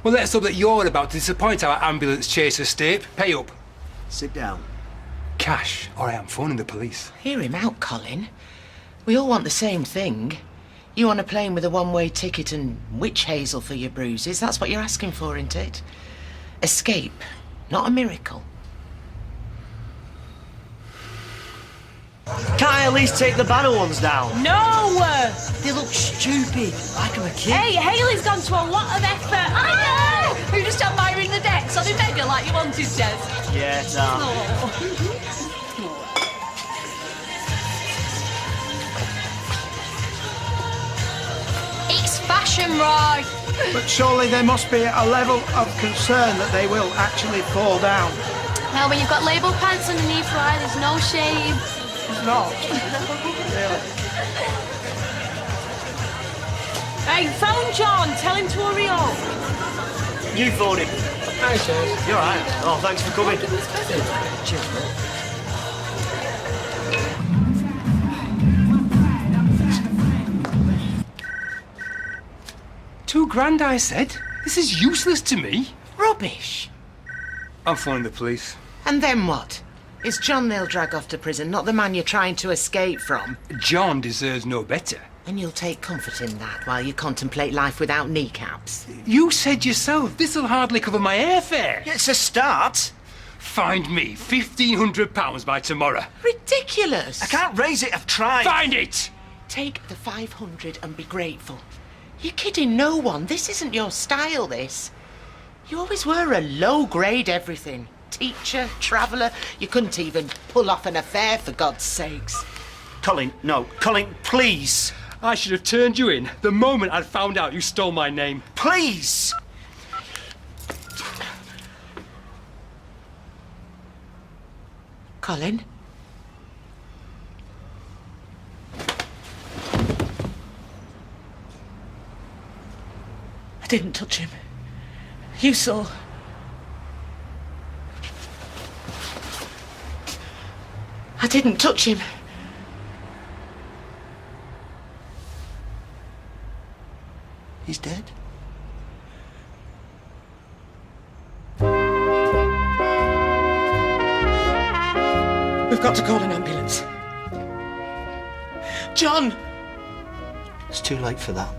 Well, let's hope that you're about to disappoint our ambulance chaser, Steve. Pay up. Sit down. Cash, or I am phoning the police. Hear him out, Colin. We all want the same thing. You on a plane with a one-way ticket and witch hazel for your bruises. That's what you're asking for, isn't it? Escape, not a miracle. Can't I at least take the banner ones down? No! They look stupid, like I'm a kid. Hey, Hayley's gone to a lot of effort. I know! You're just admiring the decks on the mega like you wanted, Jez. Yeah, nah. It's fashion, right? But surely there must be a level of concern that they will actually fall down. Well, when you've got label pants underneath, right, there's no shame. It's not. Really. Hey, phone John. Tell him to hurry up. You phone him. Hi, sir. You're all right. Oh, thanks for coming. Cheers, mate. £2,000, I said. This is useless to me. Rubbish. I'm phoning the police. And then what? It's John they'll drag off to prison, not the man you're trying to escape from. John deserves no better. And you'll take comfort in that while you contemplate life without kneecaps. You said yourself, this'll hardly cover my airfare. Yeah, it's a start. Find me £1,500 by tomorrow. Ridiculous. I can't raise it, I've tried. Find it! Take the 500 and be grateful. You're kidding no one. This isn't your style, this. You always were a low-grade everything. Teacher, traveller. You couldn't even pull off an affair, for God's sakes. Colin, no. Colin, please. I should have turned you in the moment I'd found out you stole my name. Please! Colin? I didn't touch him. You saw. I didn't touch him. He's dead? We've got to call an ambulance. John! It's too late for that.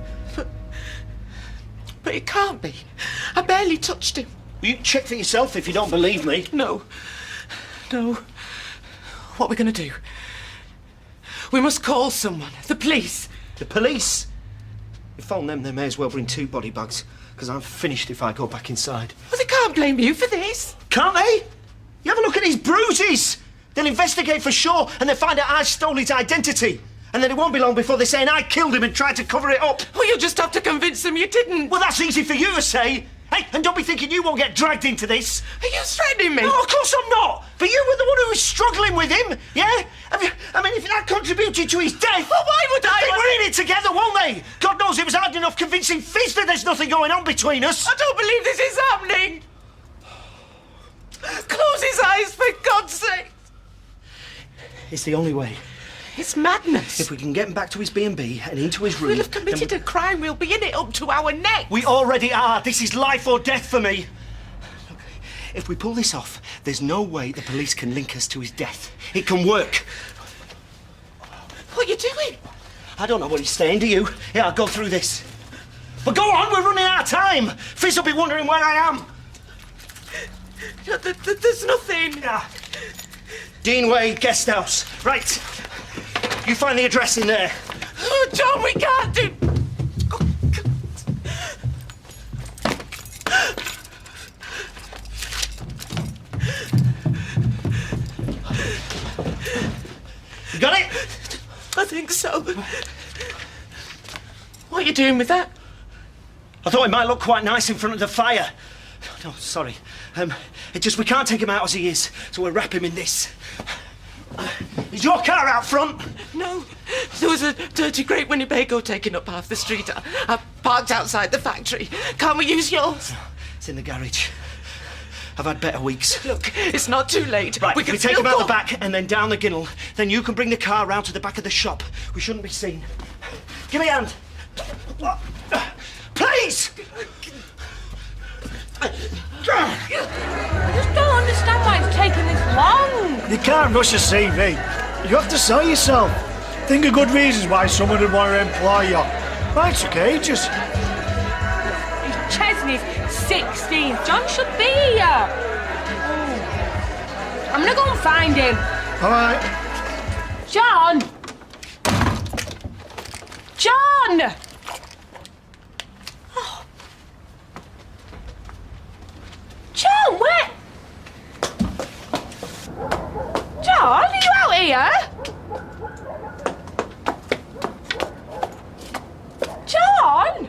But it can't be. I barely touched him. You check for yourself if you don't believe me. No. No. What are we going to do? We must call someone. The police. The police? You phone them, they may as well bring 2 body bags, because I'm finished if I go back inside. Well, they can't blame you for this. Can't they? You have a look at his bruises. They'll investigate for sure, and they'll find out I stole his identity. And then it won't be long before they're saying I killed him and tried to cover it up. Well, you'll just have to convince them you didn't. Well, that's easy for you to say. Hey, and don't be thinking you won't get dragged into this. Are you threatening me? No, of course I'm not. But you were the one who was struggling with him, yeah? If that contributed to his death... Well, why would I... They were in it together, won't they? God knows it was hard enough convincing Fizz that there's nothing going on between us. I don't believe this is happening. Close his eyes, for God's sake. It's the only way. It's madness. If we can get him back to his B&B and into his room... We'll have committed a crime. We'll be in it up to our necks. We already are. This is life or death for me. Look, if we pull this off, there's no way the police can link us to his death. It can work. What are you doing? I don't know what he's saying, do you? Yeah, I'll go through this. But go on, we're running out of time. Fizz will be wondering where I am. No, there's nothing. Yeah. Deanway Guest House. Right. You find the address in there. Oh, John, we can't do... You got it? I think so. What are you doing with that? I thought it might look quite nice in front of the fire. No, sorry. We can't take him out as he is, so we'll wrap him in this. Is your car out front? No. There was a dirty great Winnebago taking up half the street. I parked outside the factory. Can't we use yours? It's in the garage. I've had better weeks. Look, it's not too late. Right, we can take still him out go. the back and then down the ginnel. Then you can bring the car round to the back of the shop. We shouldn't be seen. Give me a hand. Please! I just don't understand why it's taking this long. You can't rush a CV. You have to sell yourself. Think of good reasons why someone would want to employ you. Mine took ages. It's Chesney's 16th. John should be here. I'm gonna go and find him. All right. John! John! Oh. John, where? John, are you out here? John!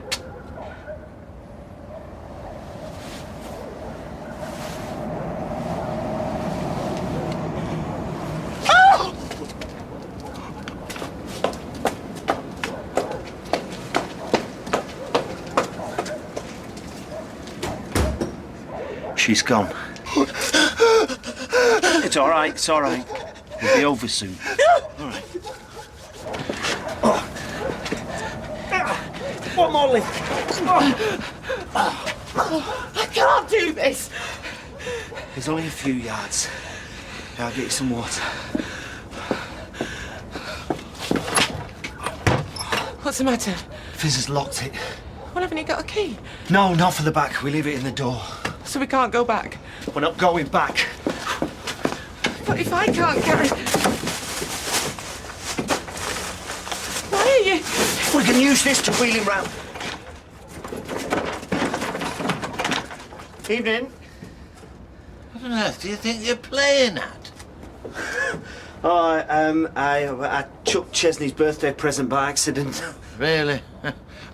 Oh! She's gone. It's all right, it's all right. It'll be over soon. All right. One more lift. I can't do this. There's only a few yards. I'll get you some water. What's the matter? Fizz has locked it. Well, haven't you got a key? No, not for the back. We leave it in the door. So we can't go back? We're not going back. But if I can't carry... Why are you... We can use this to wheel him round. Evening. What on earth do you think you're playing at? Oh, I chucked Chesney's birthday present by accident. Really?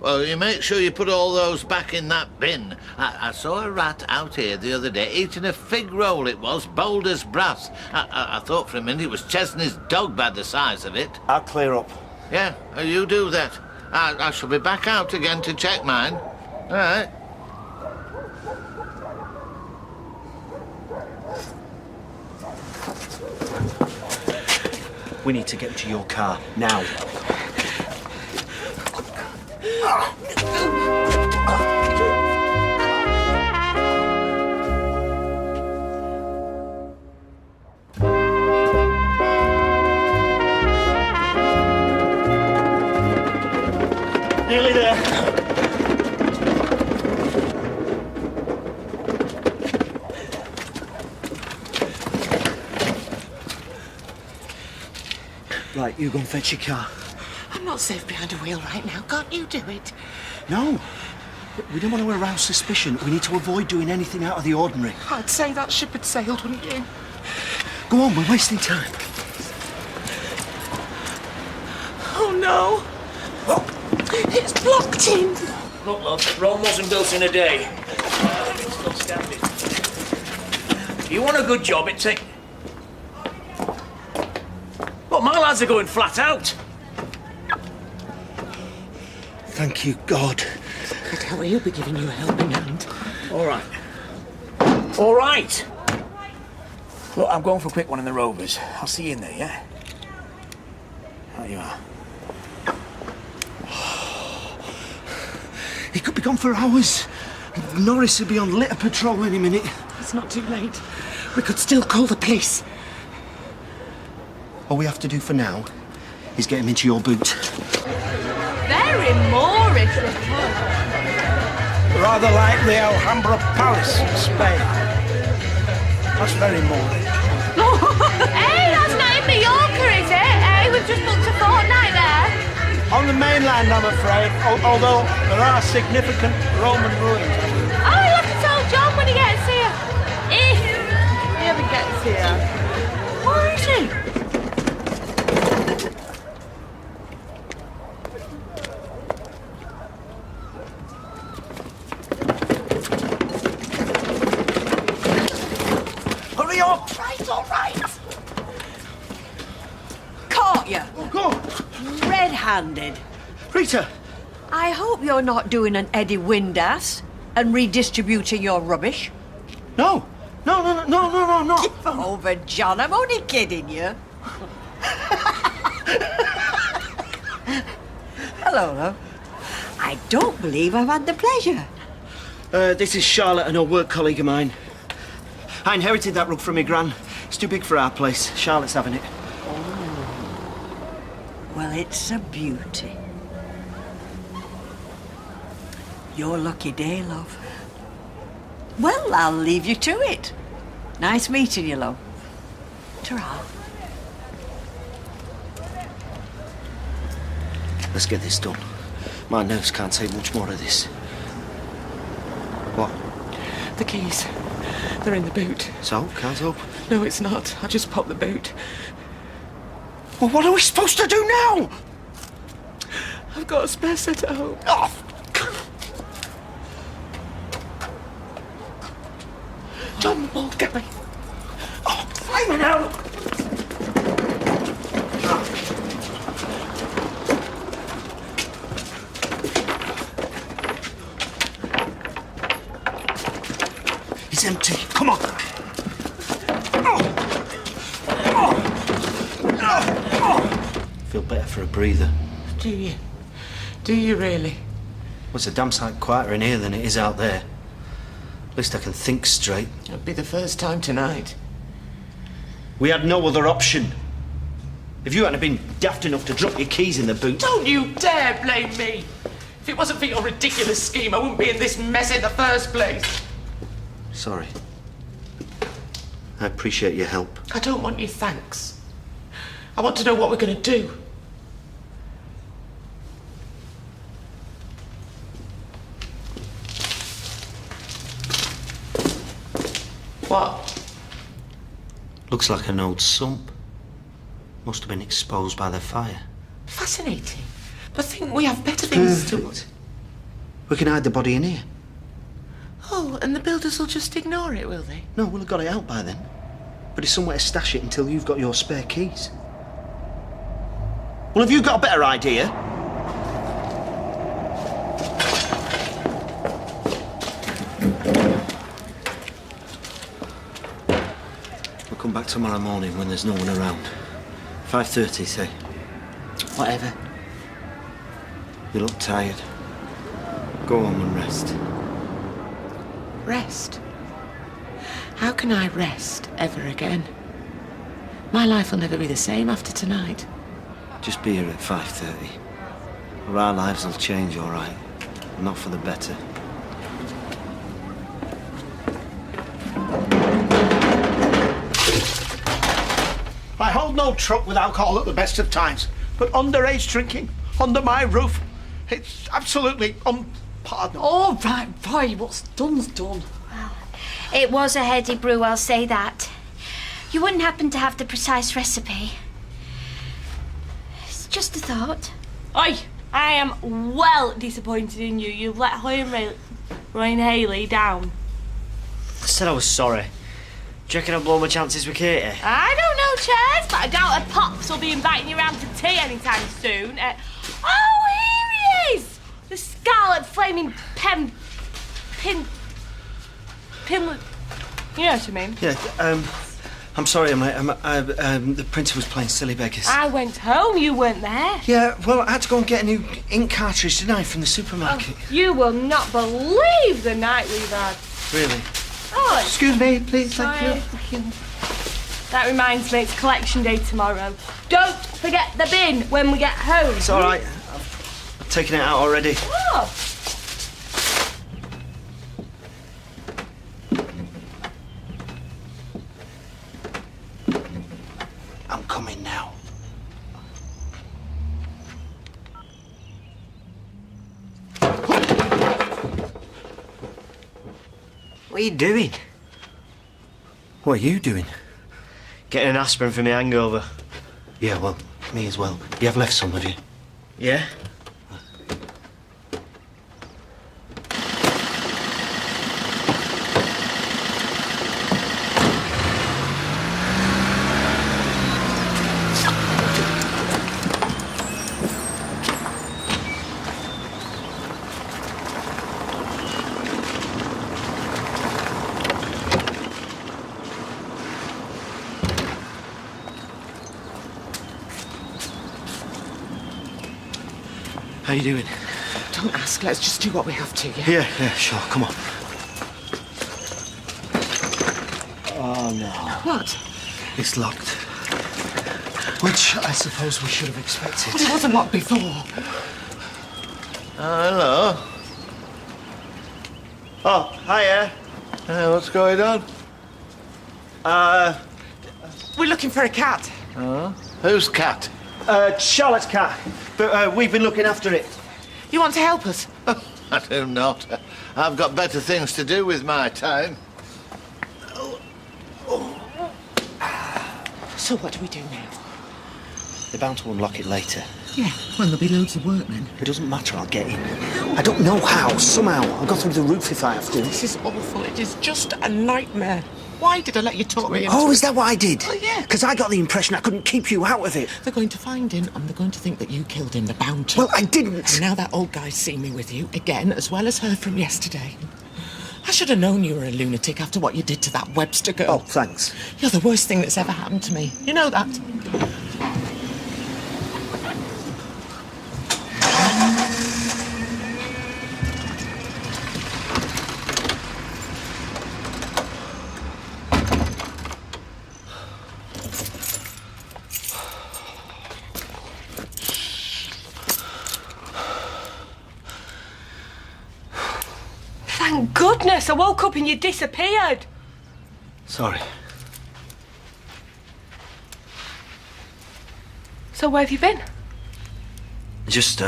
Well, you make sure you put all those back in that bin. I saw a rat out here the other day eating a fig roll, it was, bold as brass. I thought for a minute it was Chesney's dog by the size of it. I'll clear up. Yeah, you do that. I shall be back out again to check mine. All right. We need to get to your car, now. Nearly there. Right, you go and fetch your car. I'm not safe behind a wheel right now. Can't you do it? No. We don't want to arouse suspicion. We need to avoid doing anything out of the ordinary. I'd say that ship had sailed, wouldn't you? Go on, we're wasting time. Oh, no. It's blocked in. Look, love, Rome wasn't built in a day. It's still standing. You want a good job, it takes... Look, my lads are going flat out. Thank you, God. I tell you, he'll be giving you a helping hand. All right. All right. Look, I'm going for a quick one in the Rovers. I'll see you in there, yeah? There you are. He could be gone for hours. Norris will be on litter patrol any minute. It's not too late. We could still call the police. All we have to do for now is get him into your boot. Very Moorish. Rather like the Alhambra Palace in Spain. That's very Moorish. Hey, that's not in Mallorca, is it? Hey, we've just booked a fortnight there. On the mainland, I'm afraid, although there are significant Roman ruins. Oh, you'll have to tell John when he gets here. If he ever gets here. Where is he? Hurry up! Right, all right. Caught you. Go! Red-handed. Rita! I hope you're not doing an Eddie Windass and redistributing your rubbish. No! No. Give over, John. I'm only kidding you. Hello, love. I don't believe I've had the pleasure. This is Charlotte, an old work colleague of mine. I inherited that rug from my gran. It's too big for our place. Charlotte's having it. Well, it's a beauty. Your lucky day, love. Well, I'll leave you to it. Nice meeting you, love. Ta-ra. Let's get this done. My nerves can't take much more of this. What? The keys. They're in the boot. So, can't help? No, it's not. I just popped the boot. Well, what are we supposed to do now? I've got a spare set at home. Oh! John, the bald guy. Oh, flaming out! It's empty. Feel better for a breather. Do you? Do you really? Well, it's a damn sight quieter in here than it is out there. At least I can think straight. It'll be the first time tonight. We had no other option. If you hadn't been daft enough to drop your keys in the boot... Don't you dare blame me! If it wasn't for your ridiculous scheme, I wouldn't be in this mess in the first place. Sorry. I appreciate your help. I don't want your thanks. I want to know what we're going to do. What? Looks like an old sump. Must have been exposed by the fire. Fascinating. But think we have better things to... Perfect. We can hide the body in here. Oh, and the builders will just ignore it, will they? No, we'll have got it out by then. But it's somewhere to stash it until you've got your spare keys. Well, have you got a better idea? We'll come back tomorrow morning when there's no one around. 5:30, say. Whatever. You look tired. Go home and rest. Rest? How can I rest ever again? My life will never be the same after tonight. Just be here at 5:30. Or our lives will change, all right. Not for the better. I hold no truck with alcohol at the best of times, but underage drinking, under my roof, it's absolutely unpardonable. All right, boy, what's done's done. It was a heady brew, I'll say that. You wouldn't happen to have the precise recipe. It's just a thought. Oi, I am well disappointed in you. You've let Roy and Hayley down. I said I was sorry. Do you reckon I'll blow my chances with Katie? I don't know, Chaz, but I doubt her pops will be inviting you round for tea anytime soon. Oh, here he is! The scarlet flaming pin... You know what I mean? Yeah, I'm sorry, mate. The printer was playing silly beggars. I went home, you weren't there. Yeah, well, I had to go and get a new ink cartridge, didn't I, from the supermarket? Oh, you will not believe the night we've had. Really? Oh, excuse me, please, sorry. thank you. That reminds me, it's collection day tomorrow. Don't forget the bin when we get home. It's all right. I've taken it out already. Oh. I'm coming now. What are you doing? What are you doing? Getting an aspirin for my hangover. Yeah, well, me as well. You have left some, have you? Yeah? How you doing? Don't ask, let's just do what we have to, yeah? Yeah, sure, come on. Oh, no. What? It's locked. Which I suppose we should have expected. But it wasn't locked before. Hello. Oh, hiya. What's going on? We're looking for a cat. Oh? Whose cat? Charlotte's cat. But we've been looking after it. You want to help us? I do not. I've got better things to do with my time. So what do we do now? They're bound to unlock it later. Yeah, when there'll be loads of workmen. It doesn't matter, I'll get in. I don't know how. Somehow. I'll go through the roof if I have to. This is awful. It is just a nightmare. Why did I let you talk me into Oh, it? is that what I did? Oh, yeah. Because I got the impression I couldn't keep you out of it. They're going to find him and they're going to think that you killed him. They're bound to. Well, I didn't. And now that old guy's seen me with you again, as well as her from yesterday. I should have known you were a lunatic after what you did to that Webster girl. Oh, thanks. You're the worst thing that's ever happened to me. You know that? goodness, I woke up and you disappeared. Sorry. So where have you been? Just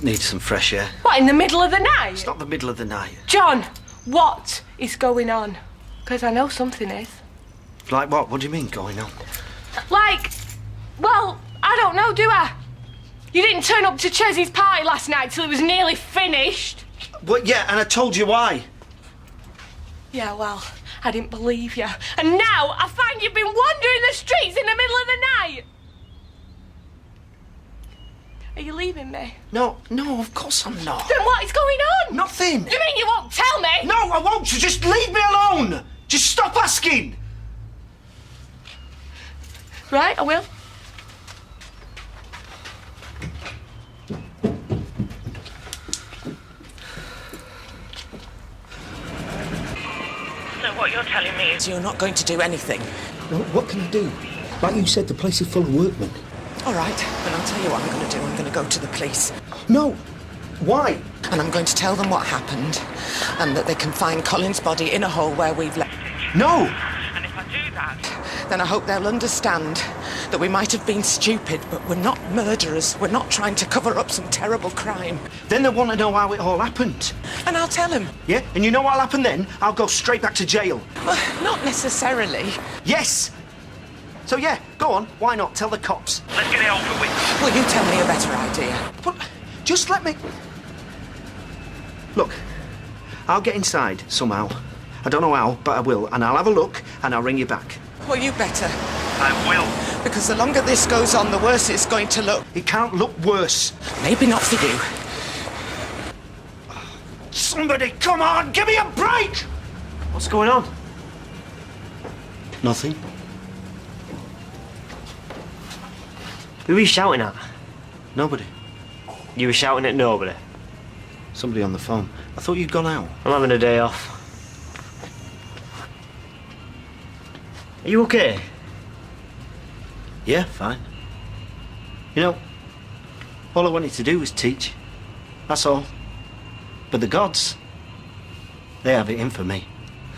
need some fresh air. What, in the middle of the night? It's not the middle of the night. John, what is going on? Because I know something is. Like what? What do you mean going on? Like, well, I don't know, do I? You didn't turn up to Chesney's party last night till it was nearly finished. Well, yeah, and I told you why. Yeah, well, I didn't believe you. And now I find you've been wandering the streets in the middle of the night. Are you leaving me? No, of course I'm not. Then what is going on? Nothing. You mean you won't tell me? No, I won't. So just leave me alone. Just stop asking. Right, I will. So what you're telling me is you're not going to do anything? No, what can I do? Like you said, the place is full of workmen. All right, then I'll tell you what I'm going to do. I'm going to go to the police. No. Why? And I'm going to tell them what happened and that they can find Colin's body in a hole where we've left it. No! And if I do that, then I hope they'll understand that we might have been stupid, but we're not murderers. We're not trying to cover up some terrible crime. Then they want to know how it all happened. And I'll tell them. Yeah? And you know what'll happen then? I'll go straight back to jail. Well, not necessarily. Yes! So yeah, go on. Why not? Tell the cops. Let's get it over with. Well, you tell me a better idea. But just let me... Look, I'll get inside somehow. I don't know how, but I will. And I'll have a look and I'll ring you back. Well, you better. I will. Because the longer this goes on, the worse it's going to look. It can't look worse. Maybe not for you. Somebody, come on, give me a break! What's going on? Nothing. Who are you shouting at? Nobody. You were shouting at nobody? Somebody on the phone. I thought you'd gone out. I'm having a day off. Are you okay? Yeah, fine. You know, all I wanted to do was teach. That's all. But the gods, they have it in for me.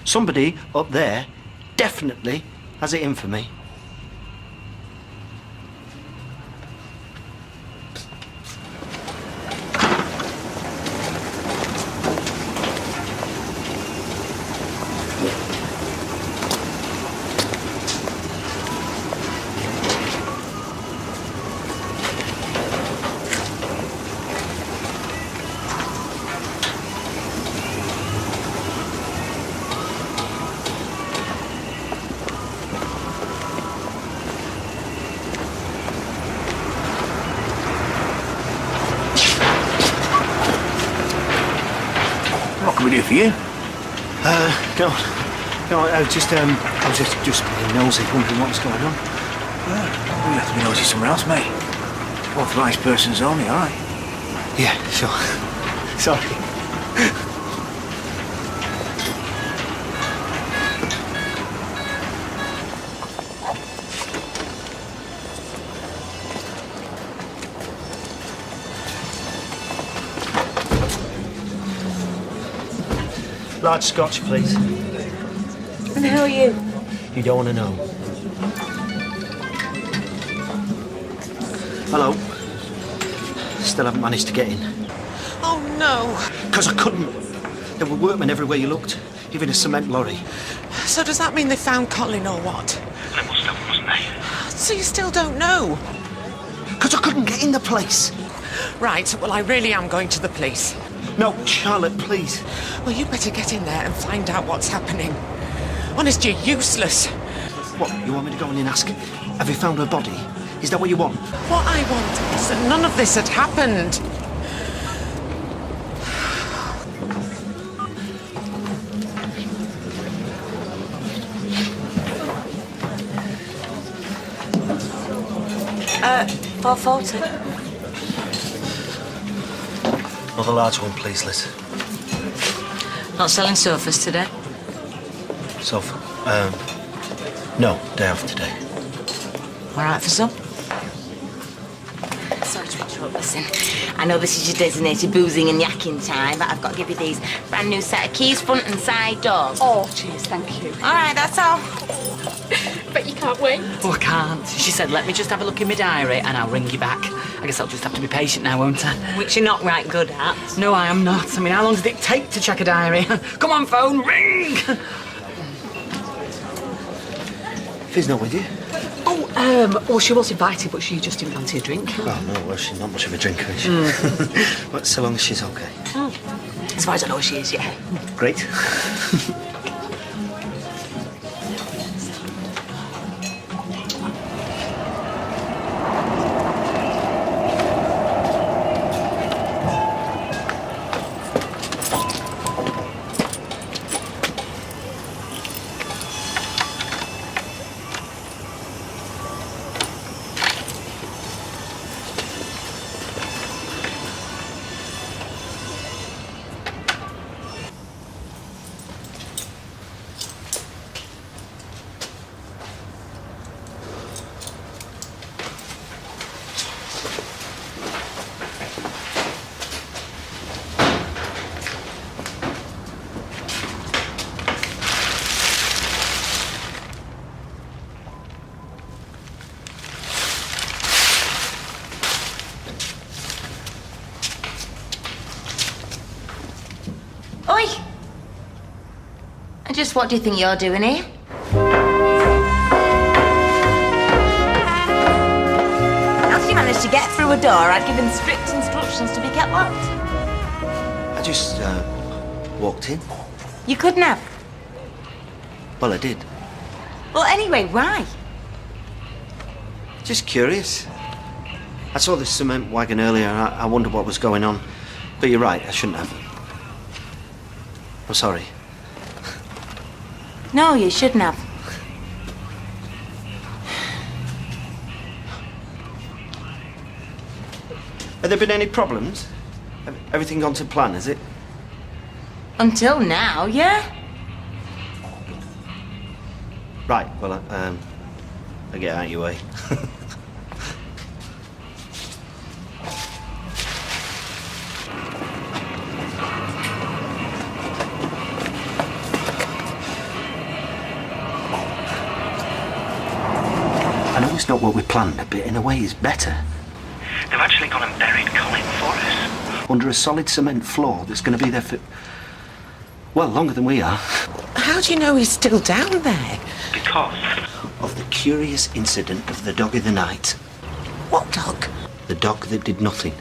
Somebody up there definitely has it in for me. What can we do for you? No, I was just being nosy, wondering what was going on. Well, you have to be nosy somewhere else, mate. Authorised persons only, all right? Yeah, sure. Sorry. Large scotch, please. And who are you? You don't want to know. Hello. Still haven't managed to get in. Oh, no. Because I couldn't. There were workmen everywhere you looked, even a cement lorry. So does that mean they found Colin or what? They must have, mustn't they? So you still don't know? Because I couldn't get in the place. Right, well, I really am going to the police. No, Charlotte, please. Well, you better get in there and find out what's happening. Honest, you're useless. What, you want me to go in and ask, have you found her body? Is that what you want? What I want is that none of this had happened. $4.40. Another large one, please, Liz. Not selling sofas today? Sofa? No, day off today. All right for some? Sorry to interrupt. up. Listen, I know this is your designated boozing and yakking time, but I've got to give you these brand new set of keys, front and side doors. Oh, cheers, thank you. All right, that's all. Bet you can't wait. Oh, I can't. She said, let me just have a look in my diary and I'll ring you back. I guess I'll just have to be patient now, won't I? Which you're not right good at. No, I am not. I mean, how long does it take to check a diary? Come on, phone, ring! Fiz not with you? Oh, well, she was invited, but she just didn't fancy a drink. Oh, no, well, she's not much of a drinker, is she? But so long as she's okay. As far as I know, she is, yeah. Great. Oi! And just what do you think you're doing here? How did you manage to get through a door I'd given strict instructions to be kept locked? I just, walked in. You couldn't have. Well, I did. Well, anyway, why? Just curious. I saw the cement wagon earlier and I wondered what was going on. But you're right, I shouldn't have. I'm sorry. No, you shouldn't have. Have there been any problems? Everything gone to plan, has it? Until now, yeah? Right, well, I get out of your way. I know it's not what we planned, but in a way it's better. They've actually gone and buried Colin for us. Under a solid cement floor that's going to be there for, well, longer than we are. How do you know he's still down there? Because of the curious incident of the dog in the night. What dog? The dog that did nothing.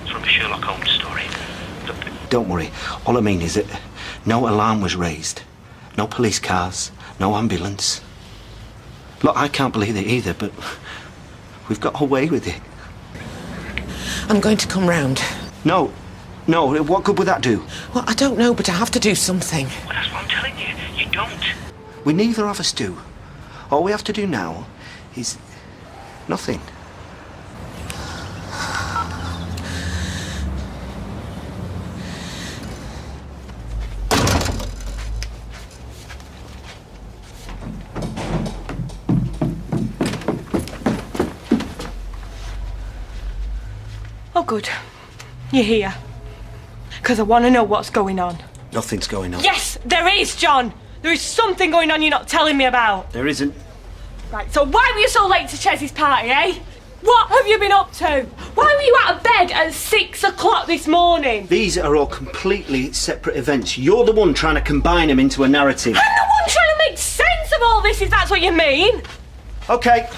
It's from the Sherlock Holmes story. Don't worry. All I mean is that no alarm was raised. No police cars. No ambulance. Look, I can't believe it either, but we've got away with it. I'm going to come round. No. What good would that do? Well, I don't know, but I have to do something. Well, that's what I'm telling you. You don't. We neither of us do. All we have to do now is nothing. Oh, good. You're here. Because I want to know what's going on. Nothing's going on. Yes, there is, John! There is something going on you're not telling me about. There isn't. Right, so why were you so late to Ches's party, eh? What have you been up to? Why were you out of bed at 6 o'clock this morning? These are all completely separate events. You're the one trying to combine them into a narrative. I'm the one trying to make sense of all this, if that's what you mean. Okay.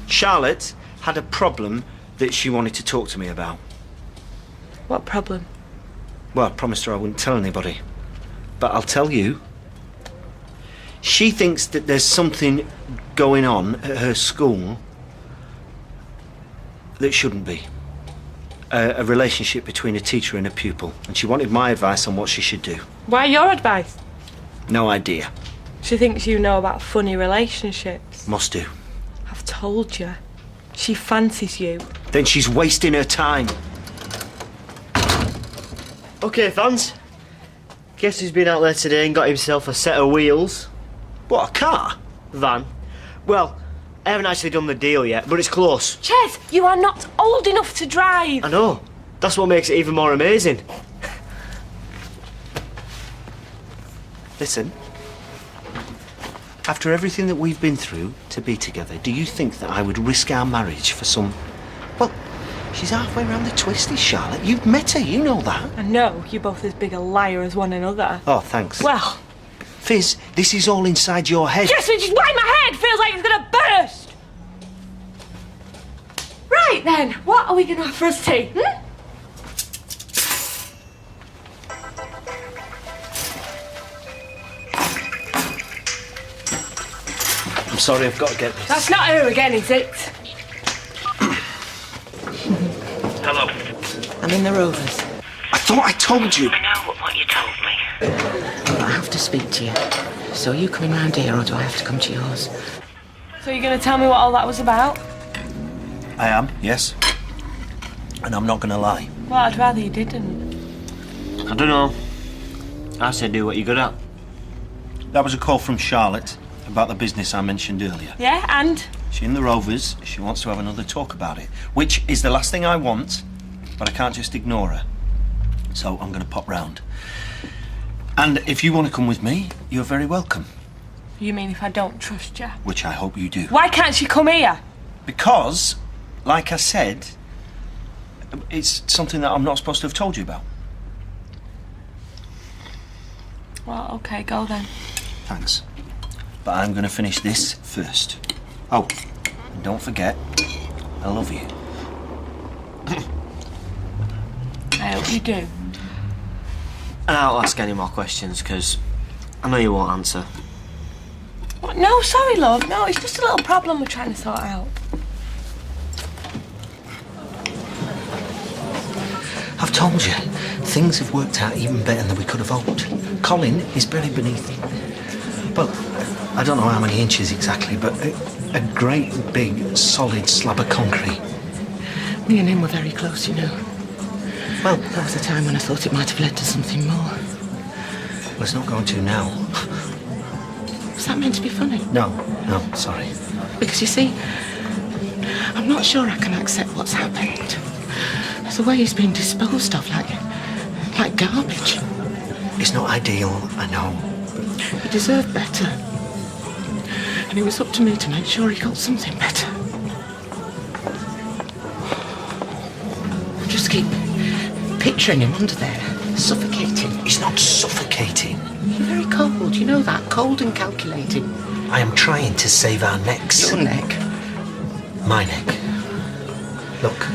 Charlotte had a problem that she wanted to talk to me about. What problem? Well, I promised her I wouldn't tell anybody. But I'll tell you. She thinks that there's something going on at her school that shouldn't be. A relationship between a teacher and a pupil. And she wanted my advice on what she should do. Why your advice? No idea. She thinks you know about funny relationships. Must do. I've told you. She fancies you. Then she's wasting her time. OK, fans. Guess who's been out there today and got himself a set of wheels? What, a car? Van. Well, I haven't actually done the deal yet, but it's close. Ches, you are not old enough to drive. I know. That's what makes it even more amazing. Listen. After everything that we've been through to be together, do you think that I would risk our marriage for some... Well, she's halfway around the twisties, Charlotte. You've met her, you know that. I know, you're both as big a liar as one another. Oh, thanks. Well... Fizz, this is all inside your head. Yes, which is why my head feels like it's gonna burst! Right then, what are we gonna have for us tea? I'm sorry, I've got to get this. That's not her again, is it? Hello. I'm in the Rovers. I thought I told you. I know what you told me. I have to speak to you. So are you coming round here or do I have to come to yours? So you're gonna tell me what all that was about? I am, yes. And I'm not going to lie. Well, I'd rather you didn't. I don't know. I say do what you're good at. That was a call from Charlotte about the business I mentioned earlier. Yeah, and? She's in the Rovers. She wants to have another talk about it, which is the last thing I want, but I can't just ignore her. So I'm going to pop round. And if you want to come with me, you're very welcome. You mean if I don't trust you? Which I hope you do. Why can't she come here? Because, like I said, it's something that I'm not supposed to have told you about. Well, okay, go then. Thanks. But I'm going to finish this first. Oh, and don't forget, I love you. I hope you do. And I'll ask any more questions, because I know you won't answer. What? No, sorry, love. No, it's just a little problem we're trying to sort out. I've told you, things have worked out even better than we could have hoped. Colin is buried beneath it. Well, I don't know how many inches exactly, but a great big solid slab of concrete. Me and him were very close, you know. Well, there was a time when I thought it might have led to something more. Well, it's not going to now. Was that meant to be funny? No, sorry. Because you see, I'm not sure I can accept what's happened. The way he's been disposed of, like garbage. It's not ideal, I know. He deserved better. And it was up to me to make sure he got something better. I just keep picturing him under there, suffocating. He's not suffocating. You're very cold, you know that. Cold and calculating. I am trying to save our necks. Your neck? My neck. Look,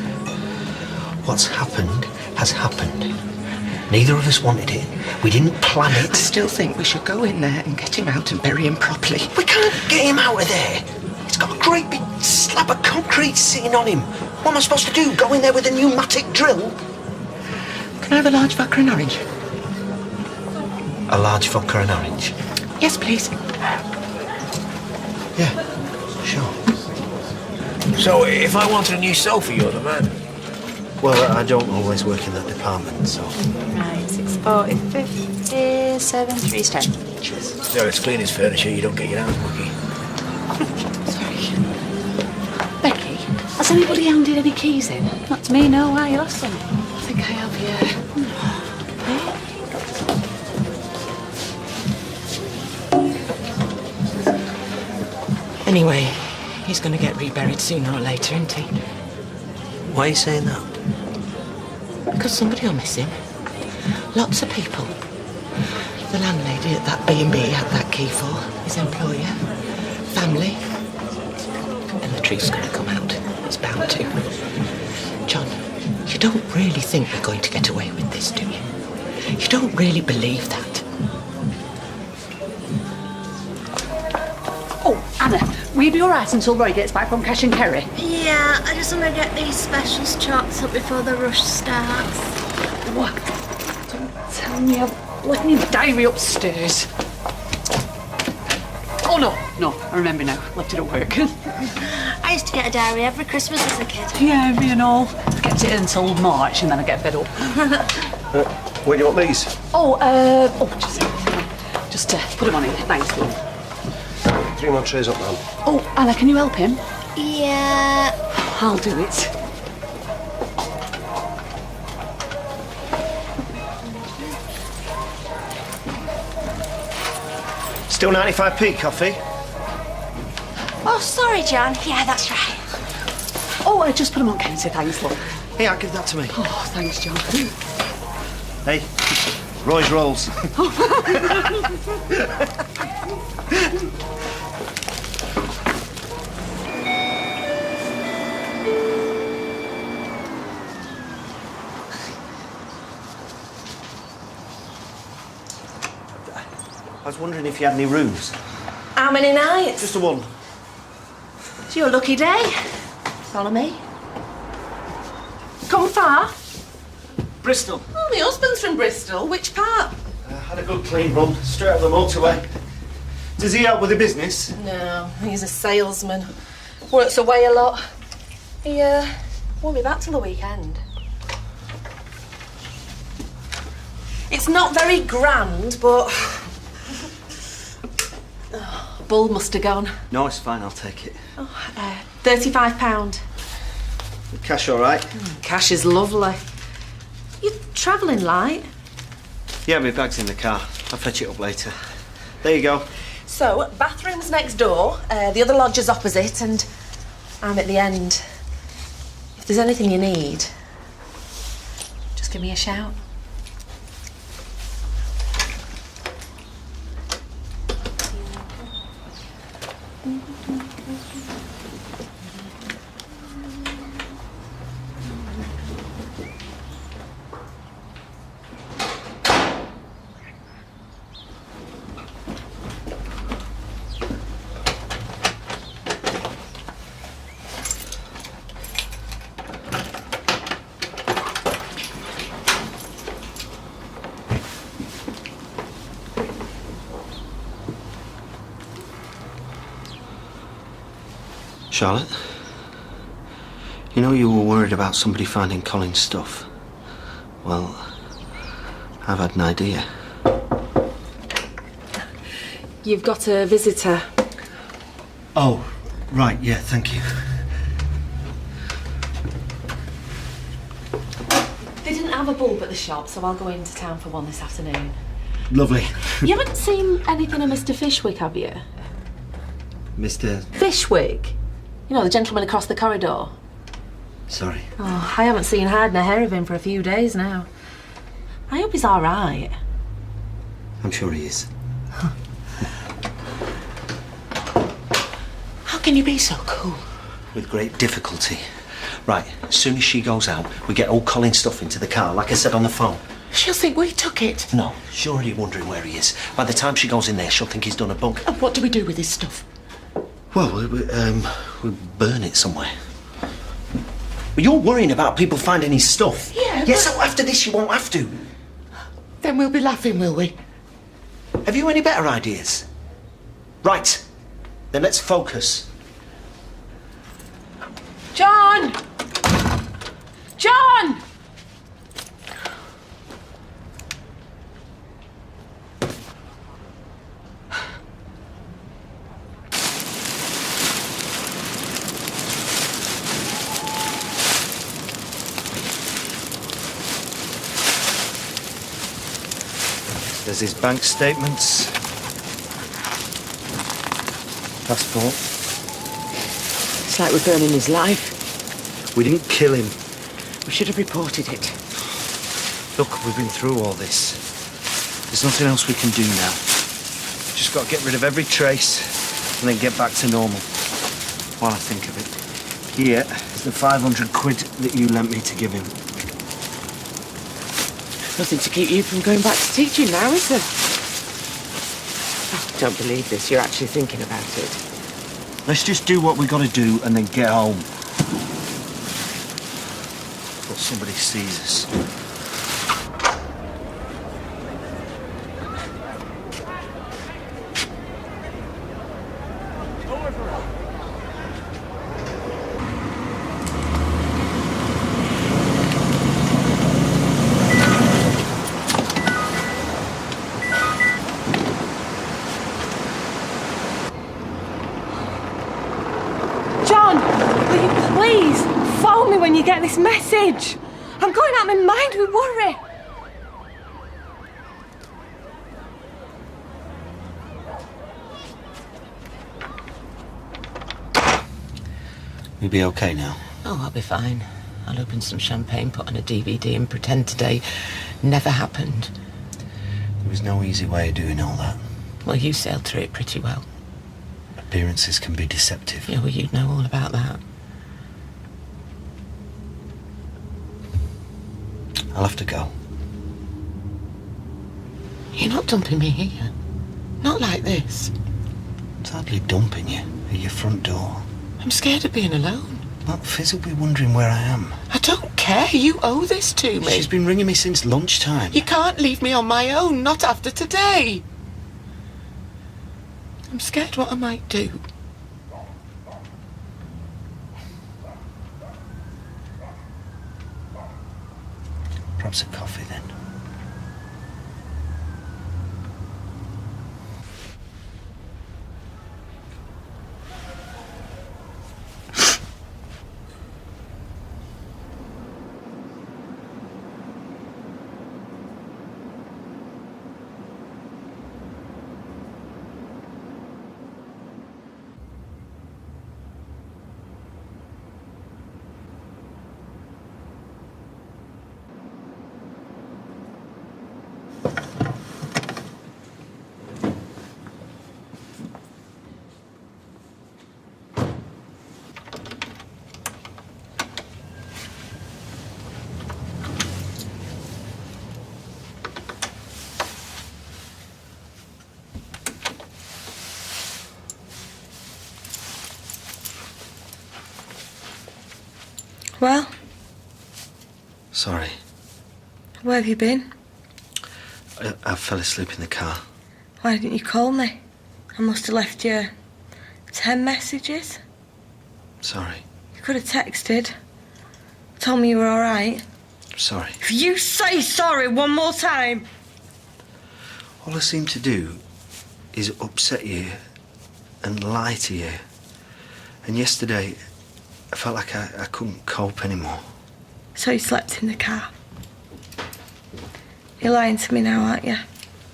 what's happened has happened. Neither of us wanted it. We didn't plan it. I still think we should go in there and get him out and bury him properly. We can't get him out of there. It's got a great big slab of concrete sitting on him. What am I supposed to do? Go in there with a pneumatic drill? Can I have a large vodka and orange? A large vodka and orange? Yes, please. Yeah, sure. So, if I wanted a new sofa, you're the man. Well, I don't always work in that department, so... Right, 6, 40, 50, 7, 3, 10. Cheers. So it's clean as furniture, you don't get your hands mucky. Becky, has anybody handed any keys in? Not to me, no. Why, you lost them? I think I have, yeah. Anyway, he's going to get reburied sooner or later, isn't he? Why are you saying that? Because somebody will miss him. Lots of people. The landlady at that B&B had that key for, his employer, family. And the truth's going to come out. It's bound to. John, you don't really think we're going to get away with this, do you? You don't really believe that. Oh, Anna, will you be all right until Roy gets back from Cash and Kerry? Yeah, I just want to get these specials chalked up before the rush starts. What? Don't tell me I've left my diary upstairs. Oh, no, I remember now. Left it at work. I used to get a diary every Christmas as a kid. Yeah, me and all. I kept it until March and then I get fed up. Where do you want these? Just put them on here. Thanks, love. 3 more trays up, man. Oh, Anna, can you help him? Yeah. I'll do it. Still 95p coffee? Oh, sorry, John. Yeah, that's right. Oh, I just put him on counter, thanks, love. Hey, I'll give that to me. Oh, thanks, John. Hey, Roy's rolls. I was wondering if you had any rooms. How many nights? Just the one. It's your lucky day. Follow me. Come far? Bristol. Oh, my husband's from Bristol. Which part? Had a good clean run, straight up the motorway. Does he help with the business? No, he's a salesman. Works away a lot. He won't be back till the weekend. It's not very grand, but... Oh, bulb must have gone. No, it's fine, I'll take it. £35. Cash all right? Cash is lovely. You're travelling light. Yeah, my bag's in the car. I'll fetch it up later. There you go. So, bathroom's next door, the other lodger's opposite, and I'm at the end. If there's anything you need, just give me a shout. Charlotte, you know you were worried about somebody finding Colin's stuff. Well, I've had an idea. You've got a visitor. Oh, right, yeah, thank you. They didn't have a bulb at the shop, so I'll go into town for one this afternoon. Lovely. You haven't seen anything of Mr. Fishwick, have you? Mr. Fishwick? You know, the gentleman across the corridor. Sorry. Oh, I haven't seen hide nor hair of him for a few days now. I hope he's all right. I'm sure he is. How can you be so cool? With great difficulty. Right, as soon as she goes out, we get all Colin's stuff into the car, like I said on the phone. She'll think we took it. No, she's already wondering where he is. By the time she goes in there, she'll think he's done a bunk. And what do we do with his stuff? Well, we burn it somewhere. But you're worrying about people finding his stuff. Yeah, Yes, so after this you won't have to. Then we'll be laughing, will we? Have you any better ideas? Right, then let's focus. John! John! There's his bank statements. Passport. It's like we're burning his life. We didn't kill him. We should have reported it. Look, we've been through all this. There's nothing else we can do now. Just got to get rid of every trace and then get back to normal. While I think of it, here is the 500 quid that you lent me to give him. Nothing to keep you from going back to teaching now, is there? I don't believe this. You're actually thinking about it. Let's just do what we got to do and then get home. Before somebody sees us. Please, phone me when you get this message. I'm going out of my mind with worry. You'll be okay now. Oh, I'll be fine. I'll open some champagne, put on a DVD and pretend today never happened. There was no easy way of doing all that. Well, you sailed through it pretty well. Appearances can be deceptive. Yeah, well, you'd know all about that. I'll have to go. You're not dumping me here. Not like this. It's hardly dumping you at your front door. I'm scared of being alone. Well, Fizz will be wondering where I am. I don't care. You owe this to me. She's been ringing me since lunchtime. You can't leave me on my own, not after today. I'm scared what I might do. Perhaps a coffee then. Well, Sorry. where have you been? I fell asleep in the car. Why didn't you call me? I must have left you 10 messages. Sorry. You could have texted. Told me you were all right. Sorry. If you say sorry one more time... All I seem to do is upset you and lie to you. And yesterday, I felt like I couldn't cope anymore. So you slept in the car. You're lying to me now, aren't you?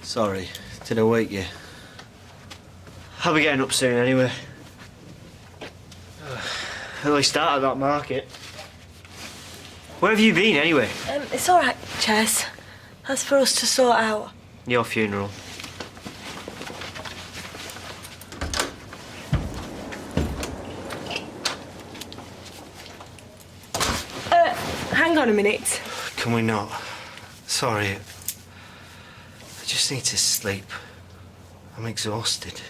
Sorry. Did I wake you? I'll be getting up soon anyway. Early start at that market. Where have you been anyway? It's all right, Chess. That's for us to sort out. Your funeral. Hang on a minute. Can we not? Sorry. I just need to sleep. I'm exhausted.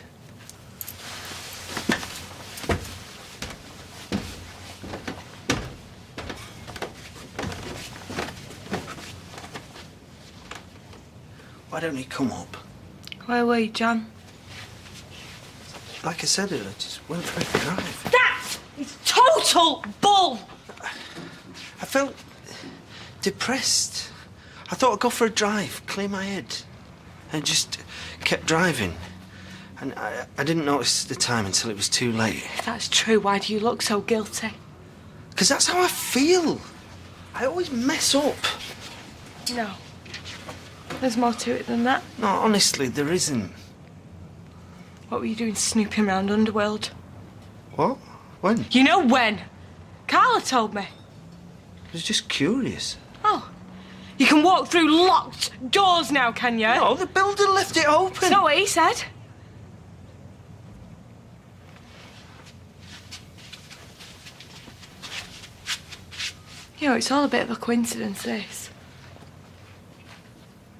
Why don't you come up? Where were you, John? Like I said, I just went for a drive. That is total bull! I felt depressed. I thought I'd go for a drive, clear my head. And just kept driving. And I didn't notice the time until it was too late. If that's true, why do you look so guilty? Because that's how I feel. I always mess up. No. There's more to it than that. No, honestly, there isn't. What were you doing snooping around Underworld? What? When? You know when? Carla told me. I was just curious. Oh. You can walk through locked doors now, can you? No, the builder left it open. That's not what he said. You know, it's all a bit of a coincidence, this.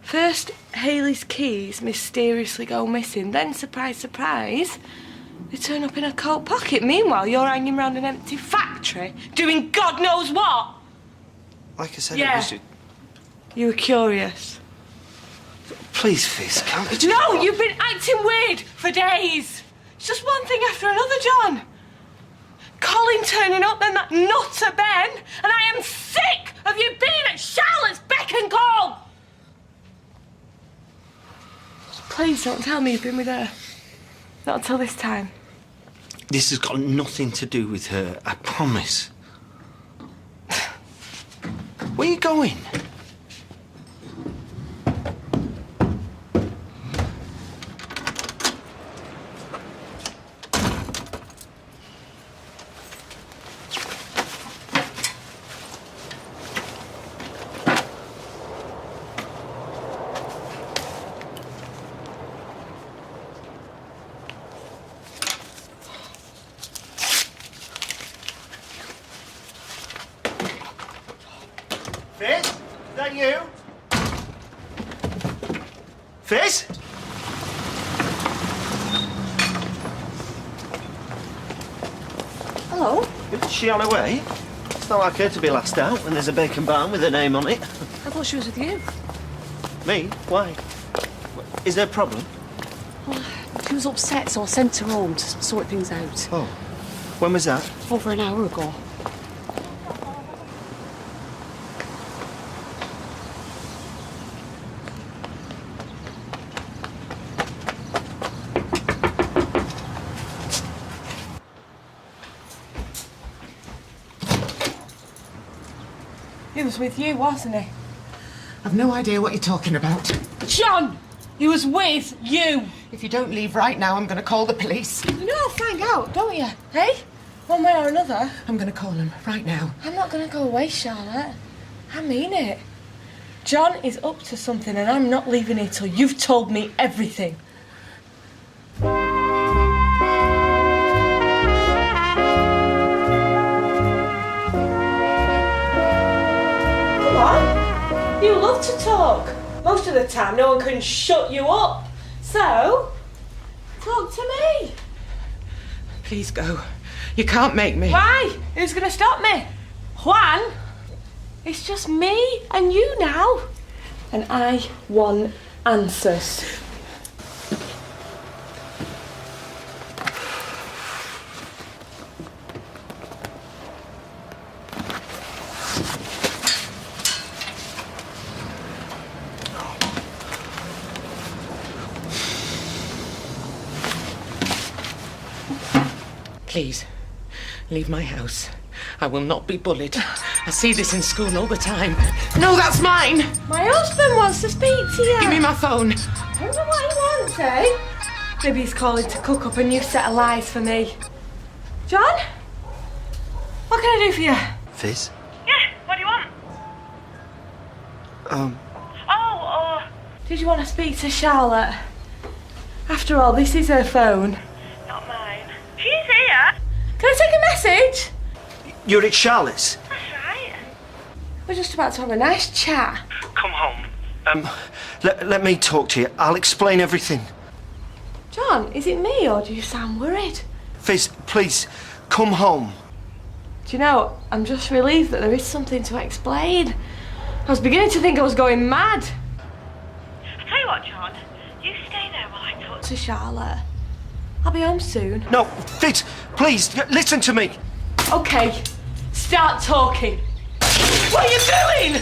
First, Hayley's keys mysteriously go missing. Then, surprise, surprise, they turn up in a coat pocket. Meanwhile, you're hanging around an empty factory, doing God knows what. Like I said, Yeah. it was just... You were curious. Please, Fizz, can't we just... No, you've been acting weird for days. It's just one thing after another, John. Colin turning up, then that nutter Ben, and I am sick of you being at Charlotte's beck and call. Please don't tell me you've been with her. Not until this time. This has got nothing to do with her, I promise. Where are you going? Fizz? Is that you? Fizz? Hello. Is she on her way? It's not like her to be last out when there's a bacon barn with her name on it. I thought she was with you. Me? Why? Is there a problem? Well, she was upset, so I sent her home to sort things out. Oh. When was that? Over an hour ago. He was with you, wasn't he? I've no idea what you're talking about. John! He was with you! If you don't leave right now, I'm going to call the police. You know I'll find out, don't you? Hey? One way or another. I'm going to call them right now. I'm not going to go away, Charlotte. I mean it. John is up to something and I'm not leaving here till you've told me everything. What? You love to talk. Most of the time, no one can shut you up. So, talk to me. Please go. You can't make me. Why? Who's going to stop me? Juan? It's just me and you now. And I want answers. Please, leave my house. I will not be bullied. I see this in school all the time. No, that's mine! My husband wants to speak to you. Give me my phone. I don't know what he wants, eh? Maybe he's calling to cook up a new set of lies for me. John? What can I do for you? Fizz? Yeah, what do you want? Did you want to speak to Charlotte? After all, this is her phone. Not mine. She's here. Can I take a message? You're at Charlotte's? That's right. We're just about to have a nice chat. Come home. Let me talk to you. I'll explain everything. John, is it me or do you sound worried? Fizz, please, come home. Do you know, I'm just relieved that there is something to explain. I was beginning to think I was going mad. I'll tell you what, John. You stay there while I talk To Charlotte. I'll be home soon. No, Fizz, please, listen to me. Okay, start talking. What are you doing?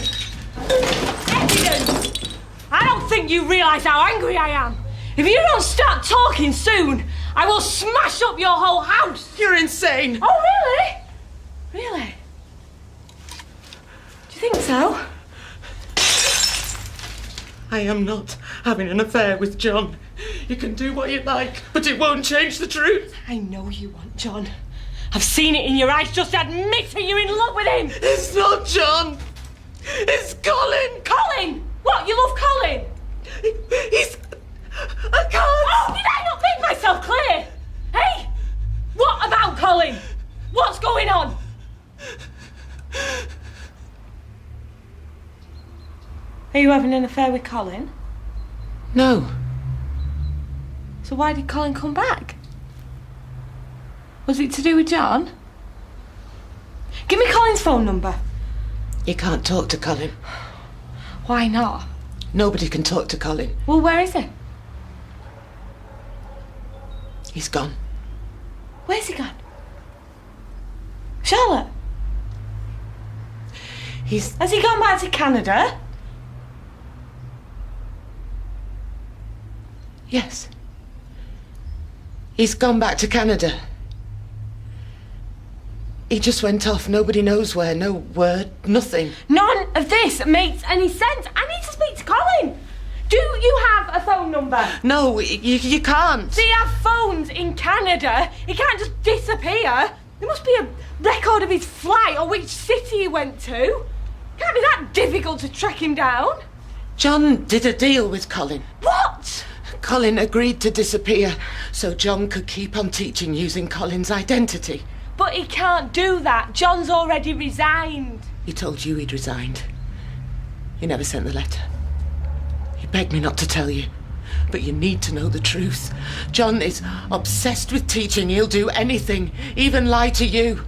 Evidence! I don't think you realise how angry I am. If you don't start talking soon, I will smash up your whole house. You're insane. Oh, really? Really? Do you think so? I am not having an affair with John. You can do what you like, but it won't change the truth. I know you want John. I've seen it in your eyes. Just admit it. You're in love with him. It's not John. It's Colin. Colin? What? You love Colin? He's... I can't... Oh, did I not make myself clear? Hey? What about Colin? What's going on? Are you having an affair with Colin? No. So why did Colin come back? Was it to do with John? Give me Colin's phone number. You can't talk to Colin. Why not? Nobody can talk to Colin. Well, where is he? He's gone. Where's he gone? Charlotte? Has he gone back to Canada? Yes. He's gone back to Canada. He just went off. Nobody knows where. No word. Nothing. None of this makes any sense. I need to speak to Colin. Do you have a phone number? No, you can't. Do you have phones in Canada? He can't just disappear. There must be a record of his flight or which city he went to. Can't be that difficult to track him down. John did a deal with Colin. What? Colin agreed to disappear so John could keep on teaching using Colin's identity. But he can't do that. John's already resigned. He told you he'd resigned. He never sent the letter. He begged me not to tell you. But you need to know the truth. John is obsessed with teaching. He'll do anything, even lie to you.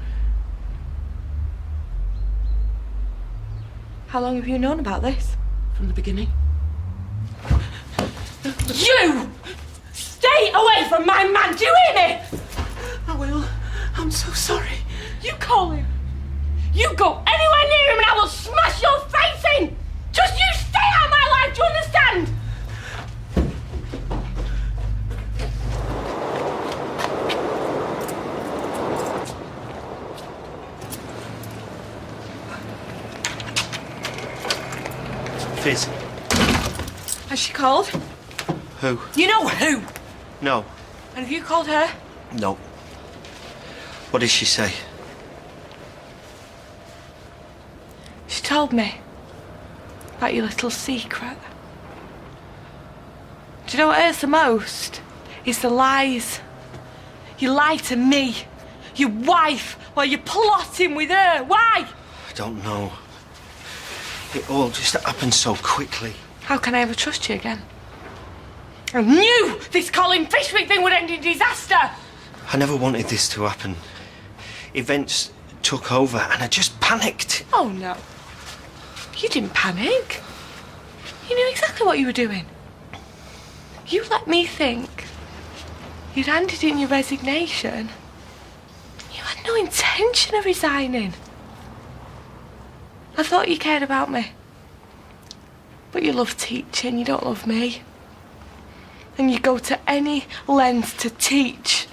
How long have you known about this? From the beginning. You! Stay away from my man, do you hear me? I will. I'm so sorry. You call him. You go anywhere near him and I will smash your face in! Just you stay out of my life, do you understand? Fizz. Has she called? Who? You know who? No. And have you called her? No. What did she say? She told me about your little secret. Do you know what hurts the most? It's the lies. You lie to me, your wife, while you're plotting with her. Why? I don't know. It all just happened so quickly. How can I ever trust you again? I knew this Colin Fishwick thing would end in disaster. I never wanted this to happen. Events took over and I just panicked. Oh no. You didn't panic. You knew exactly what you were doing. You let me think you'd handed in your resignation. You had no intention of resigning. I thought you cared about me. But you love teaching, you don't love me. And you go to any length to teach.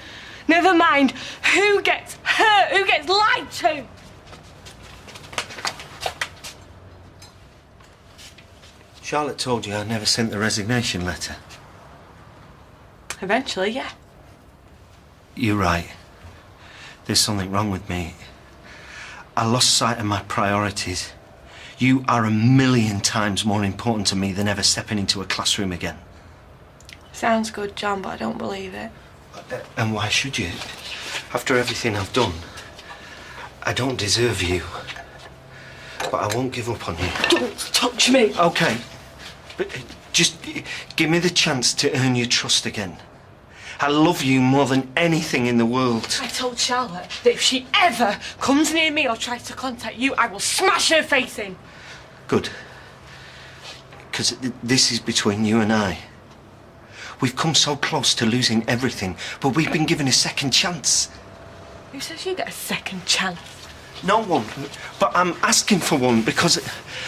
Never mind who gets hurt, who gets lied to. Charlotte told you I never sent the resignation letter. Eventually, yeah. You're right. There's something wrong with me. I lost sight of my priorities. You are 1,000,000 times more important to me than ever stepping into a classroom again. Sounds good, John, but I don't believe it. And why should you? After everything I've done, I don't deserve you. But I won't give up on you. Don't touch me! Okay. But just give me the chance to earn your trust again. I love you more than anything in the world. I told Charlotte that if she ever comes near me or tries to contact you, I will smash her face in. Good. Because this is between you and I. We've come so close to losing everything, but we've been given a second chance. Who says you get a second chance? No one. But I'm asking for one because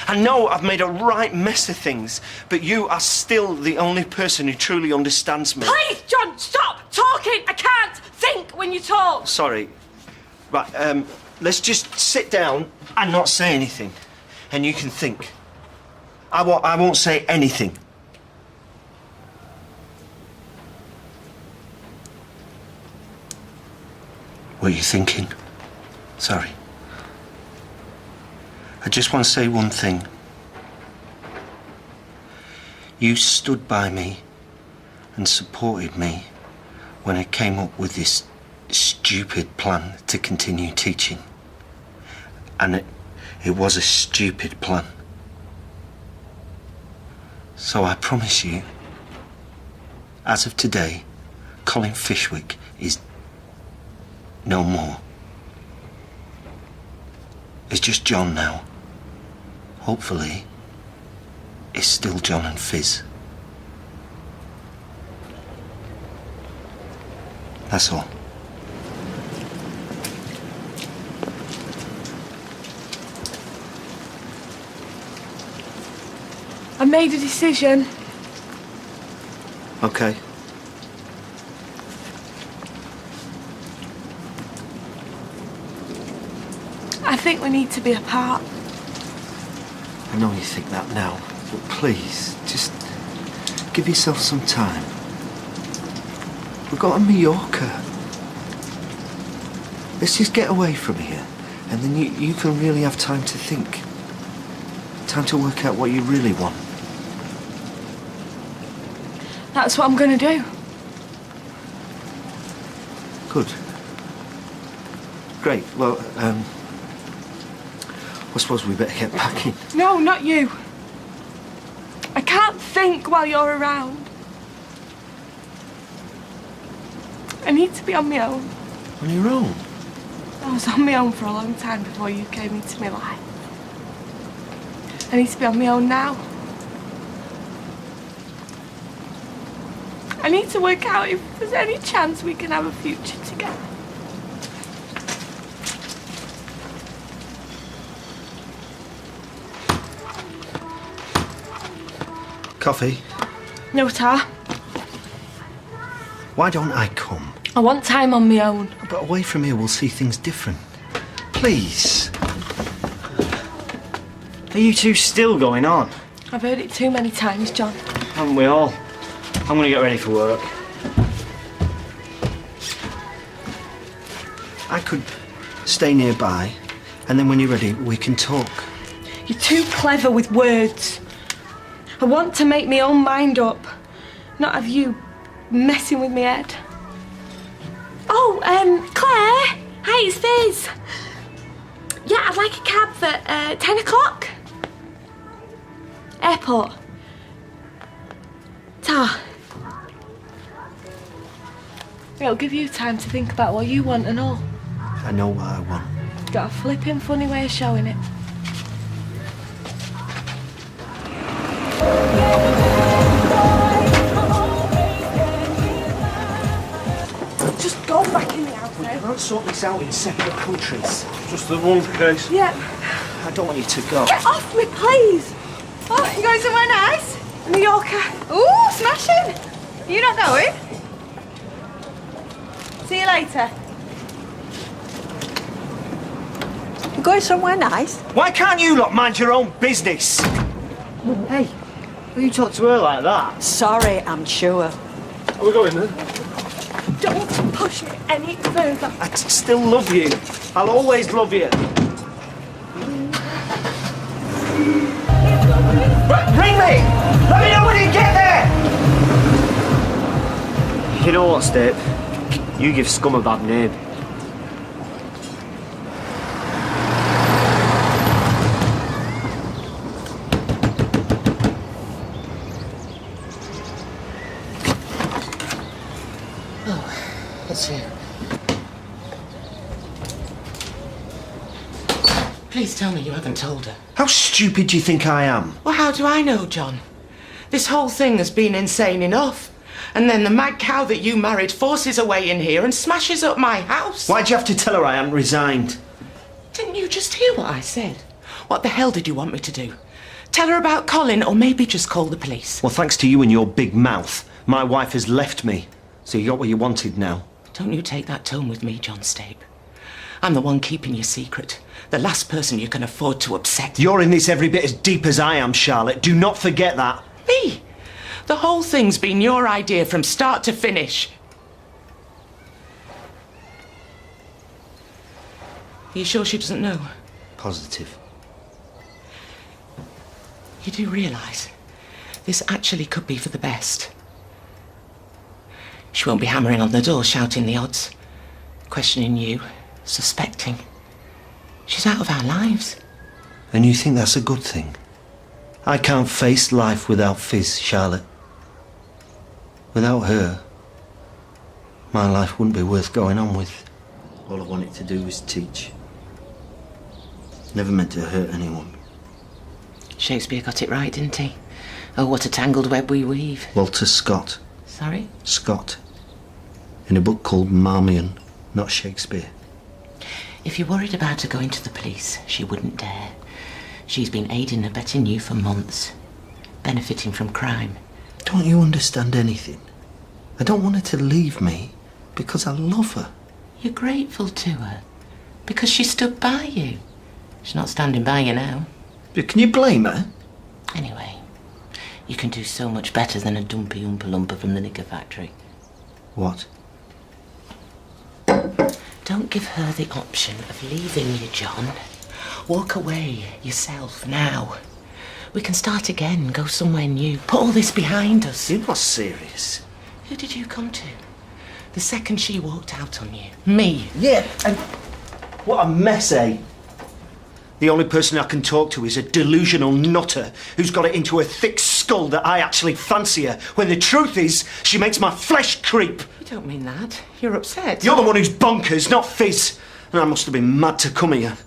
I know I've made a right mess of things, but you are still the only person who truly understands me. Please, John, stop talking! I can't think when you talk! Sorry. Right, let's just sit down and not say anything. And you can think. I won't say anything. What are you thinking? Sorry. I just want to say one thing. You stood by me and supported me when I came up with this stupid plan to continue teaching. And it was a stupid plan. So I promise you, as of today, Colin Fishwick is no more. It's just John now. Hopefully, it's still John and Fizz. That's all. I made a decision. Okay. I think we need to be apart. I know you think that now, but please, just give yourself some time. We've got a Mallorca. Let's just get away from here, and then you can really have time to think. Time to work out what you really want. That's what I'm going to do. Good. Great. Well, I suppose we better get packing. No, not you. I can't think while you're around. I need to be on my own. On your own? I was on my own for a long time before you came into my life. I need to be on my own now. I need to work out if there's any chance we can have a future together. Coffee? No, Tar. Why don't I come? I want time on my own. But away from here, we'll see things different. Please. Are you two still going on? I've heard it too many times, John. Haven't we all? I'm gonna get ready for work. I could stay nearby, and then when you're ready, we can talk. You're too clever with words. I want to make my own mind up, not have you messing with my head. Oh, Claire! Hi, it's Fizz. Yeah, I'd like a cab for 10 o'clock. Airport. Tar. It'll give you time to think about what you want and all. I know what I want. Got a flipping funny way of showing it. Just go back in the house. We can't sort this out in separate countries. Just the one case. Yeah. I don't want you to go. Get off me, please. Oh, you going somewhere nice? Mallorca. Ooh, smashing. You not going? See you later. You going somewhere nice? Why can't you lot mind your own business? Hey, will you talk to her like that? Sorry, I'm sure. Are we going then? Don't push it any further. I still love you. I'll always love you. Ring me! Let me know when you get there! You know what, Steve? You give scum a bad name. Oh, it's you. Please tell me you haven't told her. How stupid do you think I am? Well, how do I know, John? This whole thing has been insane enough. And then the mad cow that you married forces her way in here and smashes up my house. Why'd you have to tell her I hadn't resigned? Didn't you just hear what I said? What the hell did you want me to do? Tell her about Colin, or maybe just call the police? Well, thanks to you and your big mouth, my wife has left me. So you got what you wanted now. Don't you take that tone with me, John Stape. I'm the one keeping your secret. The last person you can afford to upset. You're in this every bit as deep as I am, Charlotte. Do not forget that. Me? The whole thing's been your idea from start to finish. Are you sure she doesn't know? Positive. You do realise this actually could be for the best. She won't be hammering on the door, shouting the odds, questioning you, suspecting. She's out of our lives. And you think that's a good thing? I can't face life without Fizz, Charlotte. Without her, my life wouldn't be worth going on with. All I wanted to do was teach. Never meant to hurt anyone. Shakespeare got it right, didn't he? Oh, what a tangled web we weave. Walter Scott. Sorry? Scott. In a book called Marmion, not Shakespeare. If you're worried about her going to the police, she wouldn't dare. She's been aiding and abetting you for months, benefiting from crime. Don't you understand anything? I don't want her to leave me because I love her. You're grateful to her because she stood by you. She's not standing by you now. But can you blame her? Anyway, you can do so much better than a dumpy Oompa Loompa from the knicker factory. What? Don't give her the option of leaving you, John. Walk away yourself now. We can start again, go somewhere new. Put all this behind us. You're not serious. Who did you come to? The second she walked out on you. Me. Yeah, and what a mess, eh? The only person I can talk to is a delusional nutter who's got it into her thick skull that I actually fancy her, when the truth is, she makes my flesh creep. You don't mean that. You're upset. You're the one who's bonkers, not Fizz. And I must have been mad to come here.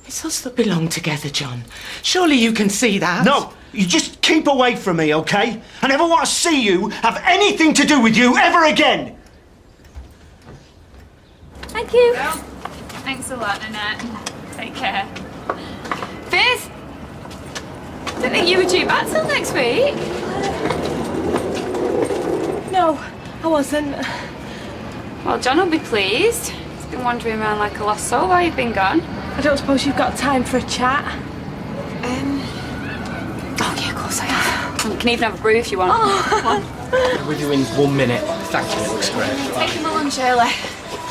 It's us that belong together, John. Surely you can see that. No, you just keep away from me, okay? I never want to see you have anything to do with you ever again. Thank you. Well, thanks a lot, Nanette. Take care. Fizz! Didn't think you were due back till next week. No, I wasn't. Well, John will be pleased. He's been wandering around like a lost soul while you've been gone. I don't suppose you've got time for a chat? Oh, yeah, of course I have. You can even have a brew if you want. Come on. With you in 1 minute. Thank you, it looks great. Taking my lunch early.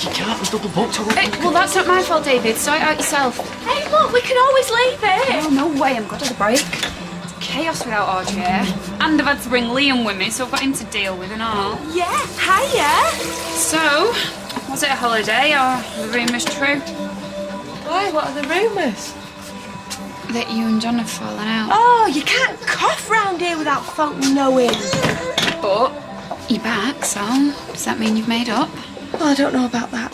You can't, we're double booked. Well, that's not my fault, David. Sort it out yourself. Hey, look, we can always leave it. Oh, no way. I'm good at the break. It's chaos without Audrey here. And I've had to bring Liam with me, so I've got him to deal with and all. Yeah, hiya. So, was it a holiday or the rumours true? Why? What are the rumours? That you and John have fallen out. Oh, you can't cough round here without folk knowing. But you're back, so does that mean you've made up? Well, I don't know about that.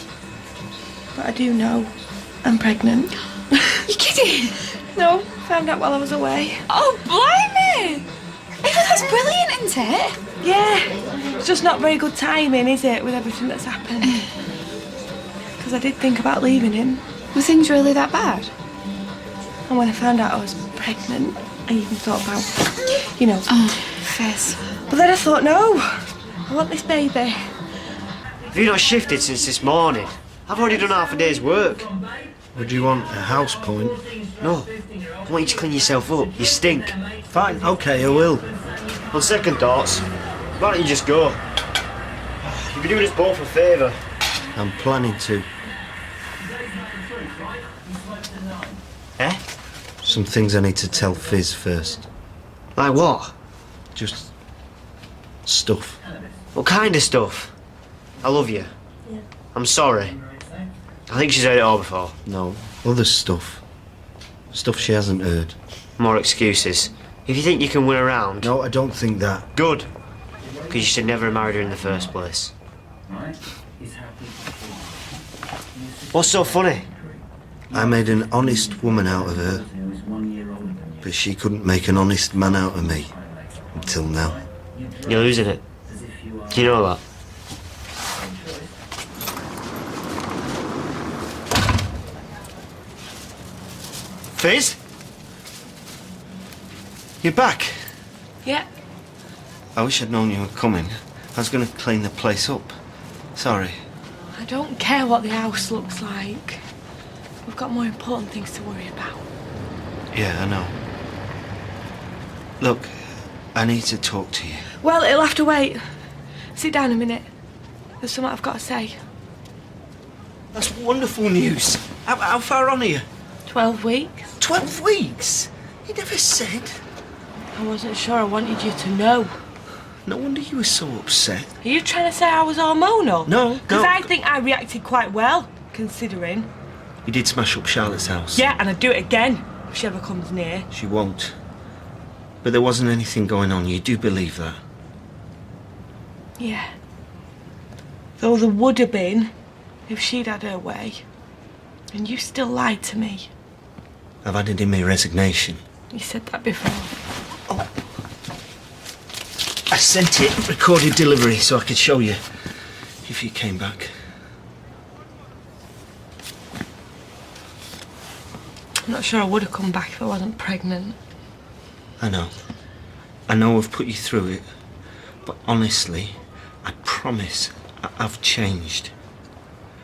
But I do know I'm pregnant. You kidding? No, found out while I was away. Oh, blimey! That's brilliant, isn't it? Yeah, it's just not very good timing, is it, with everything that's happened? Because I did think about leaving him. Were things really that bad? And when I found out I was pregnant, I even thought about, you know... Oh, Fizz. But then I thought, no, I want this baby. Have you not shifted since this morning? I've already done half a day's work. Would you want a house point? No. I want you to clean yourself up. You stink. Fine, okay, I will. On second thoughts, why don't you just go? You'd be doing us both a favour. I'm planning to. Eh? Some things I need to tell Fizz first. Like what? Just stuff. What kind of stuff? I love you. Yeah. I'm sorry. I think she's heard it all before. No, other stuff. Stuff she hasn't heard. More excuses. If you think you can win around... No, I don't think that. Good. Because you should never have married her in the first place. What's so funny? I made an honest woman out of her. But she couldn't make an honest man out of me. Until now. You're losing it. You know that. Fizz? You're back? Yeah. I wish I'd known you were coming. I was going to clean the place up. Sorry. I don't care what the house looks like. We've got more important things to worry about. Yeah, I know. Look, I need to talk to you. Well, it'll have to wait. Sit down a minute. There's something I've got to say. That's wonderful news. How far on are you? 12 weeks. 12 weeks? You never said. I wasn't sure I wanted you to know. No wonder you were so upset. Are you trying to say I was hormonal? No, Because I think I reacted quite well, considering. You did smash up Charlotte's house. Yeah, and I'd do it again if she ever comes near. She won't. But there wasn't anything going on. You do believe that? Yeah. Though there would have been if she'd had her way. And you still lied to me. I've added in my resignation. You said that before. Oh. I sent it, recorded delivery, so I could show you if you came back. I'm not sure I would have come back if I wasn't pregnant. I know. I know I've put you through it. But honestly, I promise I've changed.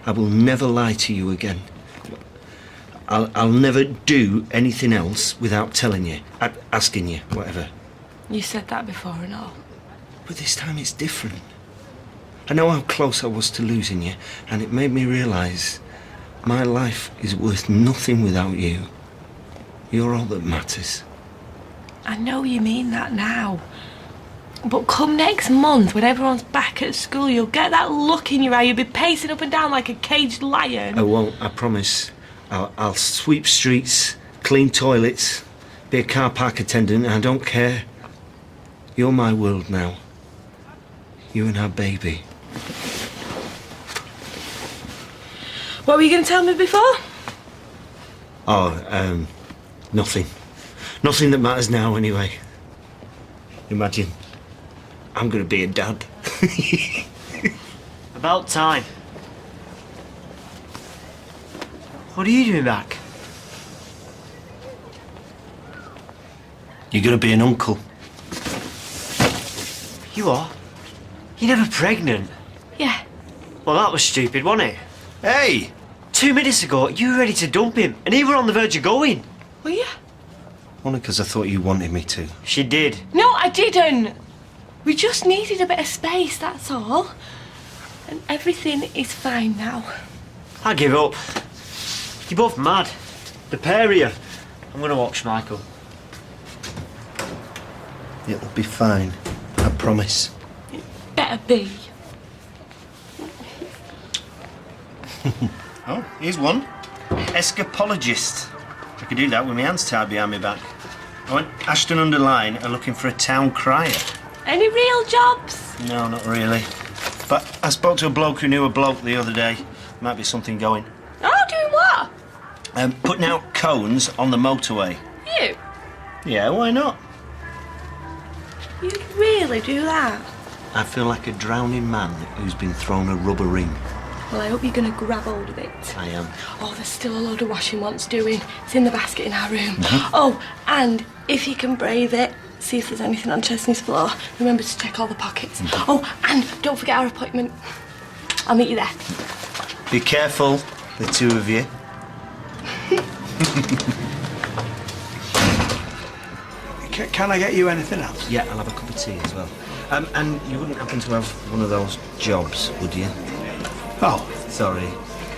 I will never lie to you again. I'll never do anything else without telling you, asking you, whatever. You said that before and all. But this time it's different. I know how close I was to losing you, and it made me realise my life is worth nothing without you. You're all that matters. I know you mean that now. But come next month, when everyone's back at school, you'll get that look in your eye. You'll be pacing up and down like a caged lion. I won't, I promise. I'll sweep streets, clean toilets, be a car park attendant, and I don't care. You're my world now. You and our baby. What were you going to tell me before? Oh, nothing. Nothing that matters now, anyway. Imagine, I'm going to be a dad. About time. What are you doing back? You're going to be an uncle. You are? You're never pregnant? Yeah. Well, that was stupid, wasn't it? Hey! 2 minutes ago, you were ready to dump him, and he were on the verge of going. Were you? Only because I thought you wanted me to. She did. No, I didn't. We just needed a bit of space, that's all. And everything is fine now. I give up. You're both mad. The pair of you. I'm going to watch Michael. It'll be fine. I promise. Better be. Oh, here's one. Escapologist. I could do that with my hands tied behind my back. I went Ashton-under-Lyne and looking for a town crier. Any real jobs? No, not really. But I spoke to a bloke who knew a bloke the other day. Might be something going. Oh, doing what? Putting out cones on the motorway. You? Yeah, why not? You'd really do that? I feel like a drowning man who's been thrown a rubber ring. Well, I hope you're going to grab hold of it. I am. Oh, there's still a load of washing wants doing. It's in the basket in our room. Mm-hmm. Oh, and if you can brave it, see if there's anything on Chesney's floor. Remember to check all the pockets. Mm-hmm. Oh, and don't forget our appointment. I'll meet you there. Be careful, the two of you. Can I get you anything else? Yeah, I'll have a cup of tea as well. And you wouldn't happen to have one of those jobs, would you? Oh. Sorry,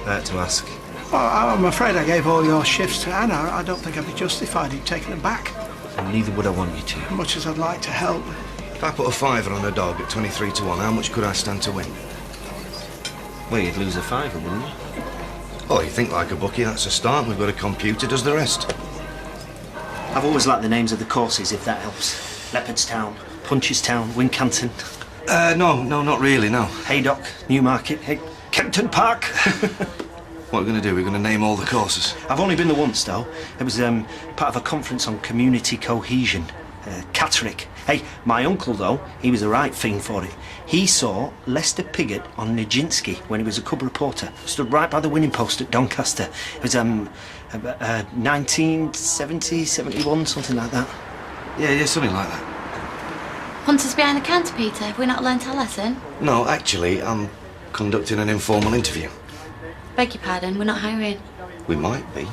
I had to ask. Well, I'm afraid I gave all your shifts to Anna. I don't think I'd be justified in taking them back. And neither would I want you to. Much as I'd like to help. If I put a fiver on a dog at 23 to 1, how much could I stand to win? Well, you'd lose a fiver, wouldn't you? Oh, you think like a bookie, that's a start. We've got a computer, does the rest. I've always liked the names of the courses, if that helps. Leopardstown, Punchestown, Wincanton. No, not really, no. Haydock, Newmarket, Kempton Park. What are we going to do? We're going to name all the courses? I've only been there once, though. It was part of a conference on community cohesion. Catterick. Hey, my uncle, though, he was a right fiend for it. He saw Lester Piggott on Nijinsky when he was a cub reporter. Stood right by the winning post at Doncaster. It was 1970, 71, something like that. Yeah, something like that. Want us behind the counter, Peter? Have we not learnt our lesson? No, actually, I'm conducting an informal interview. Beg your pardon, we're not hiring. We might be.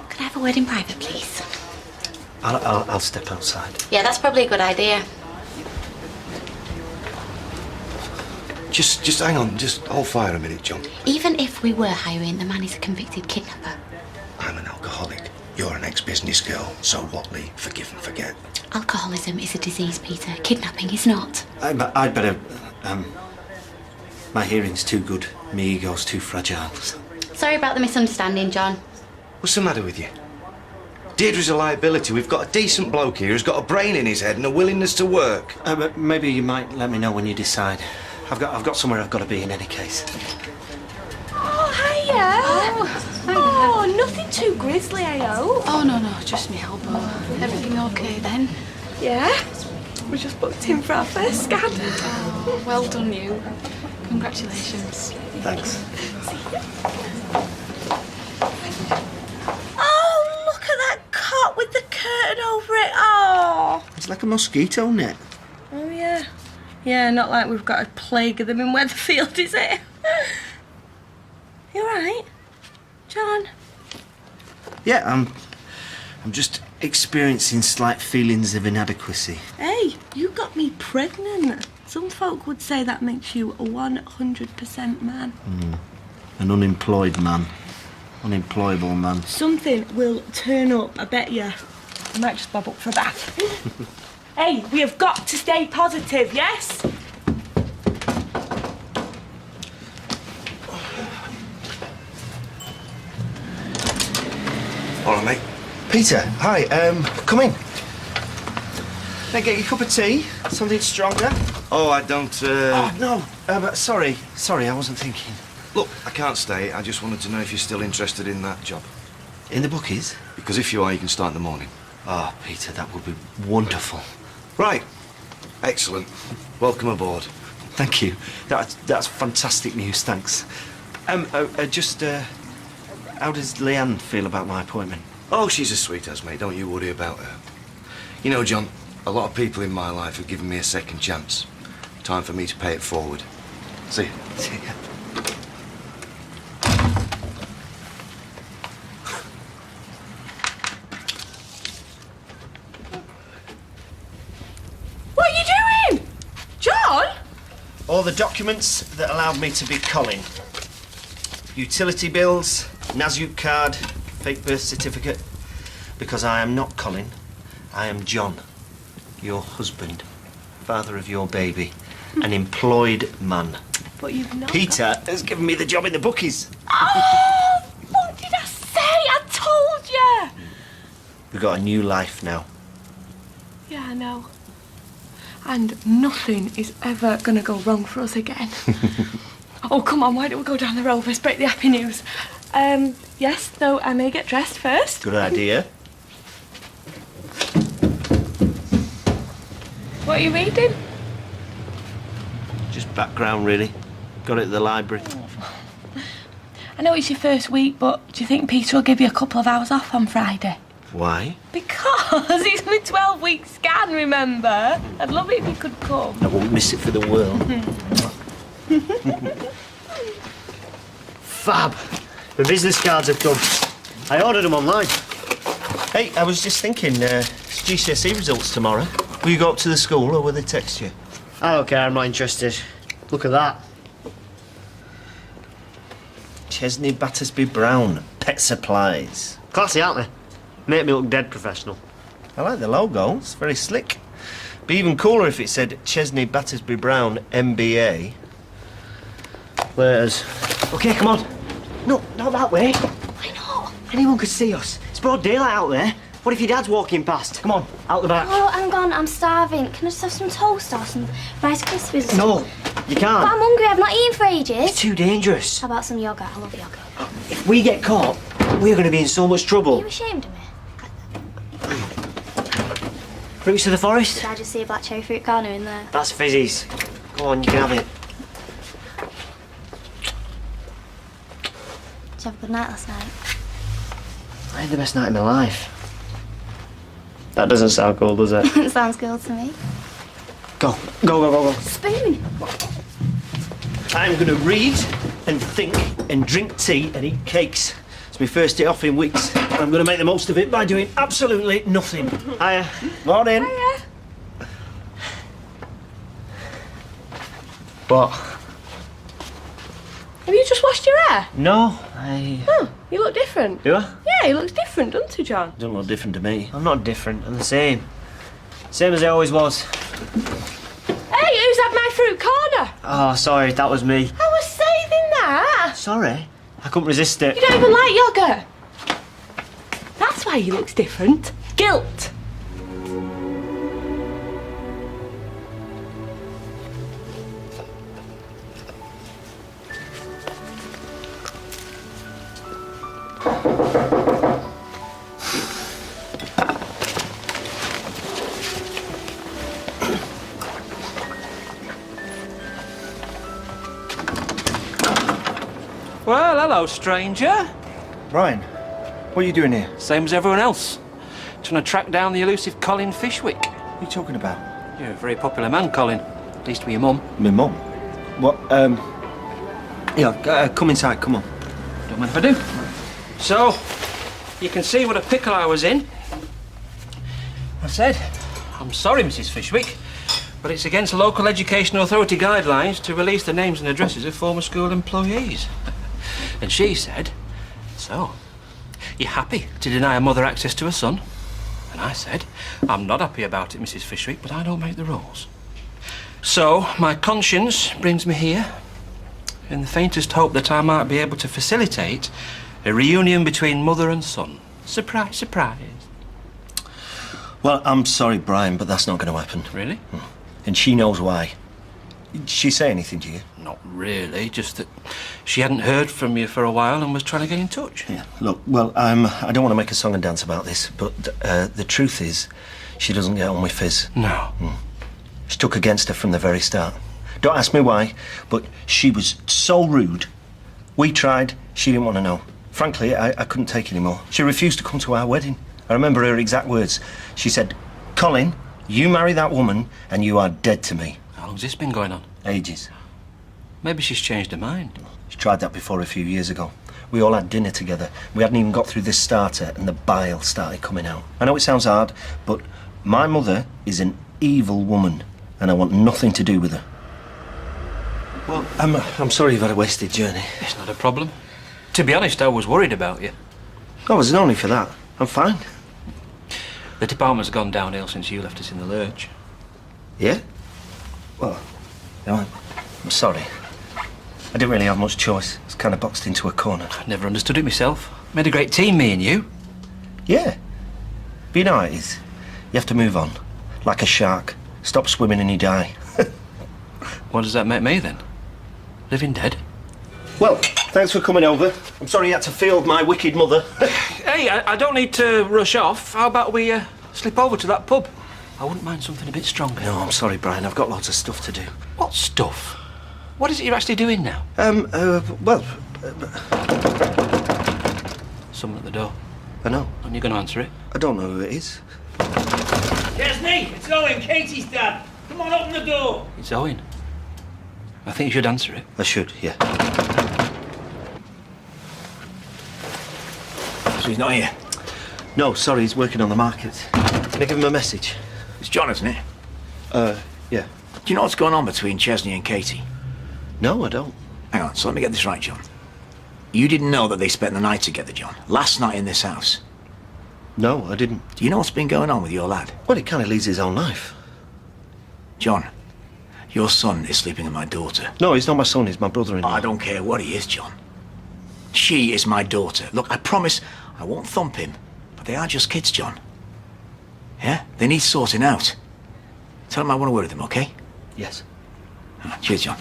Could I have a word in private, please? I'll step outside. Yeah, that's probably a good idea. Just hang on. Just hold fire a minute, John. Even if we were hiring, the man is a convicted kidnapper. I'm an alcoholic. You're an ex-business girl. So what, Lee? Forgive and forget. Alcoholism is a disease, Peter. Kidnapping is not. I'd better... my hearing's too good. My ego's too fragile. Sorry about the misunderstanding, John. What's the matter with you? Deirdre's a liability. We've got a decent bloke here who's got a brain in his head and a willingness to work. But maybe you might let me know when you decide. I've got somewhere I've got to be in any case. Oh, hiya. Oh, nothing too grisly, I hope. Oh, no, just me elbow. Everything okay then? Yeah. We just booked in for our first scan. Oh, well done, you. Congratulations. Thanks. Oh, look at that cot with the curtain over it. Oh. It's like a mosquito net. Oh, yeah. Yeah, not like we've got a plague of them in Weatherfield, is it? You all right? John? Yeah, I'm just experiencing slight feelings of inadequacy. Hey, you got me pregnant. Some folk would say that makes you a 100% man. An unemployed man. Unemployable man. Something will turn up, I bet you. I might just bob up for a bath. Hey, we have got to stay positive, yes? All right, mate. Peter, hi, come in. Can I get you a cup of tea? Something stronger? Oh, I don't, Oh, no. Sorry, I wasn't thinking. Look, I can't stay. I just wanted to know if you're still interested in that job. In the bookies? Because if you are, you can start in the morning. Oh, Peter, that would be wonderful. Right. Excellent. Welcome aboard. Thank you. That's fantastic news, thanks. How does Leanne feel about my appointment? Oh, she's a sweetheart, mate. Don't you worry about her. You know, John, a lot of people in my life have given me a second chance. Time for me to pay it forward. See you. See ya. What are you doing? John? All the documents that allowed me to be Colin. Utility bills, NASUC card, fake birth certificate. Because I am not Colin, I am John, your husband, father of your baby, an employed man. But you've not. Peter has given me the job in the bookies. Oh, what did I say? I told you. We've got a new life now. Yeah, I know. And nothing is ever going to go wrong for us again. Oh, come on, why don't we go down the road? Let's break the happy news. Yes, though I may get dressed first. Good idea. What are you reading? Just background, really. Got it at the library. I know it's your first week, but do you think Peter will give you a couple of hours off on Friday? Why? Because it's my 12-week scan, remember? I'd love it if you could come. I won't miss it for the world. Fab. The business cards have come. I ordered them online. Hey, I was just thinking, it's GCSE results tomorrow. Will you go up to the school or will they text you? I don't care, I'm not interested. Look at that. Chesney Battersby Brown, Pet Supplies. Classy, aren't they? Make me look dead professional. I like the logo, it's very slick. Be even cooler if it said Chesney Battersby Brown MBA. Laters. Okay, come on. No, not that way. Why not? Anyone could see us. It's broad daylight out there. What if your dad's walking past? Come on, out the back. Oh, hang on, I'm starving. Can I just have some toast or some Rice Krispies? No, you can't. But I'm hungry, I've not eaten for ages. It's too dangerous. How about some yoghurt? I love yoghurt. If we get caught, we're going to be in so much Are trouble. you ashamed of me? Fruits of the forest? Did I just see a black cherry fruit corner in there? That's fizzies. Go on, you can have it. Did you have a good night last night? I had the best night of my life. That doesn't sound cool, does it? Sounds good to me. Go, go, go, go, go. Spoon! I'm going to read and think and drink tea and eat cakes. It's my first day off in weeks. And I'm going to make the most of it by doing absolutely nothing. Hiya. Morning. Hiya. What? Have you just washed your hair? No, Oh, you look different. Do I? Yeah, you look different, don't you, John? Don't look different to me. I'm not different. I'm the same. Same as I always was. Hey, who's had my fruit corner? Oh, sorry, that was me. I was saving that. Sorry. I couldn't resist it. You don't even like yoghurt. That's why he looks different. Guilt. Well, hello, stranger. Ryan, what are you doing here? Same as everyone else. Trying to track down the elusive Colin Fishwick. What are you talking about? You're a very popular man, Colin. At least with your mum. My mum? What, Yeah, come inside, come on. Don't mind if I do. So, you can see what a pickle I was in. I said, I'm sorry, Mrs. Fishwick, but it's against local education authority guidelines to release the names and addresses of former school employees. And she said, so, you're happy to deny a mother access to a son? And I said, I'm not happy about it, Mrs. Fishwick, but I don't make the rules. So, my conscience brings me here in the faintest hope that I might be able to facilitate a reunion between mother and son. Surprise, surprise. Well, I'm sorry, Brian, but that's not going to happen. Really? And she knows why. Did she say anything to you? Not really, just that she hadn't heard from you for a while and was trying to get in touch. Yeah, look, well, I don't want to make a song and dance about this, but the truth is, she doesn't get on with Fizz. No. She took against her from the very start. Don't ask me why, but she was so rude. We tried, she didn't want to know. Frankly, I couldn't take it anymore. She refused to come to our wedding. I remember her exact words. She said, Colin, you marry that woman and you are dead to me. How long's this been going on? Ages. Maybe she's changed her mind. She tried that before a few years ago. We all had dinner together. We hadn't even got through this starter and the bile started coming out. I know it sounds hard, but my mother is an evil woman and I want nothing to do with her. Well, I'm sorry you've had a wasted journey. It's not a problem. To be honest, I was worried about you. Oh, was it only for that? I'm fine. The department's gone downhill since you left us in the lurch. Yeah? Well, no, I'm sorry. I didn't really have much choice. I was kind of boxed into a corner. I never understood it myself. Made a great team, me and you. Yeah. But you know how it is. You have to move on. Like a shark. Stop swimming and you die. What does that make me, then? Living dead? Well, thanks for coming over. I'm sorry you had to field my wicked mother. Hey, I don't need to rush off. How about we slip over to that pub? I wouldn't mind something a bit stronger. No, I'm sorry, Brian. I've got lots of stuff to do. What stuff? What is it you're actually doing now? Someone at the door. I know. Aren't you going to answer it? I don't know who it is. Chesney, it's Owen, Katie's dad. Come on, open the door. It's Owen. I think you should answer it. I should, yeah. So he's not here? No, sorry, he's working on the market. Can I give him a message? It's John, isn't it? Yeah. Do you know what's going on between Chesney and Katie? No, I don't. Hang on, so let me get this right, John. You didn't know that they spent the night together, John? Last night in this house? No, I didn't. Do you know what's been going on with your lad? Well, he kind of leads his own life. John, your son is sleeping with my daughter. No, he's not my son, he's my brother-in-law. I don't care what he is, John. She is my daughter. Look, I promise I won't thump him, but they are just kids, John. Yeah? They need sorting out. Tell him I want to word with them, okay? Yes. Cheers, John.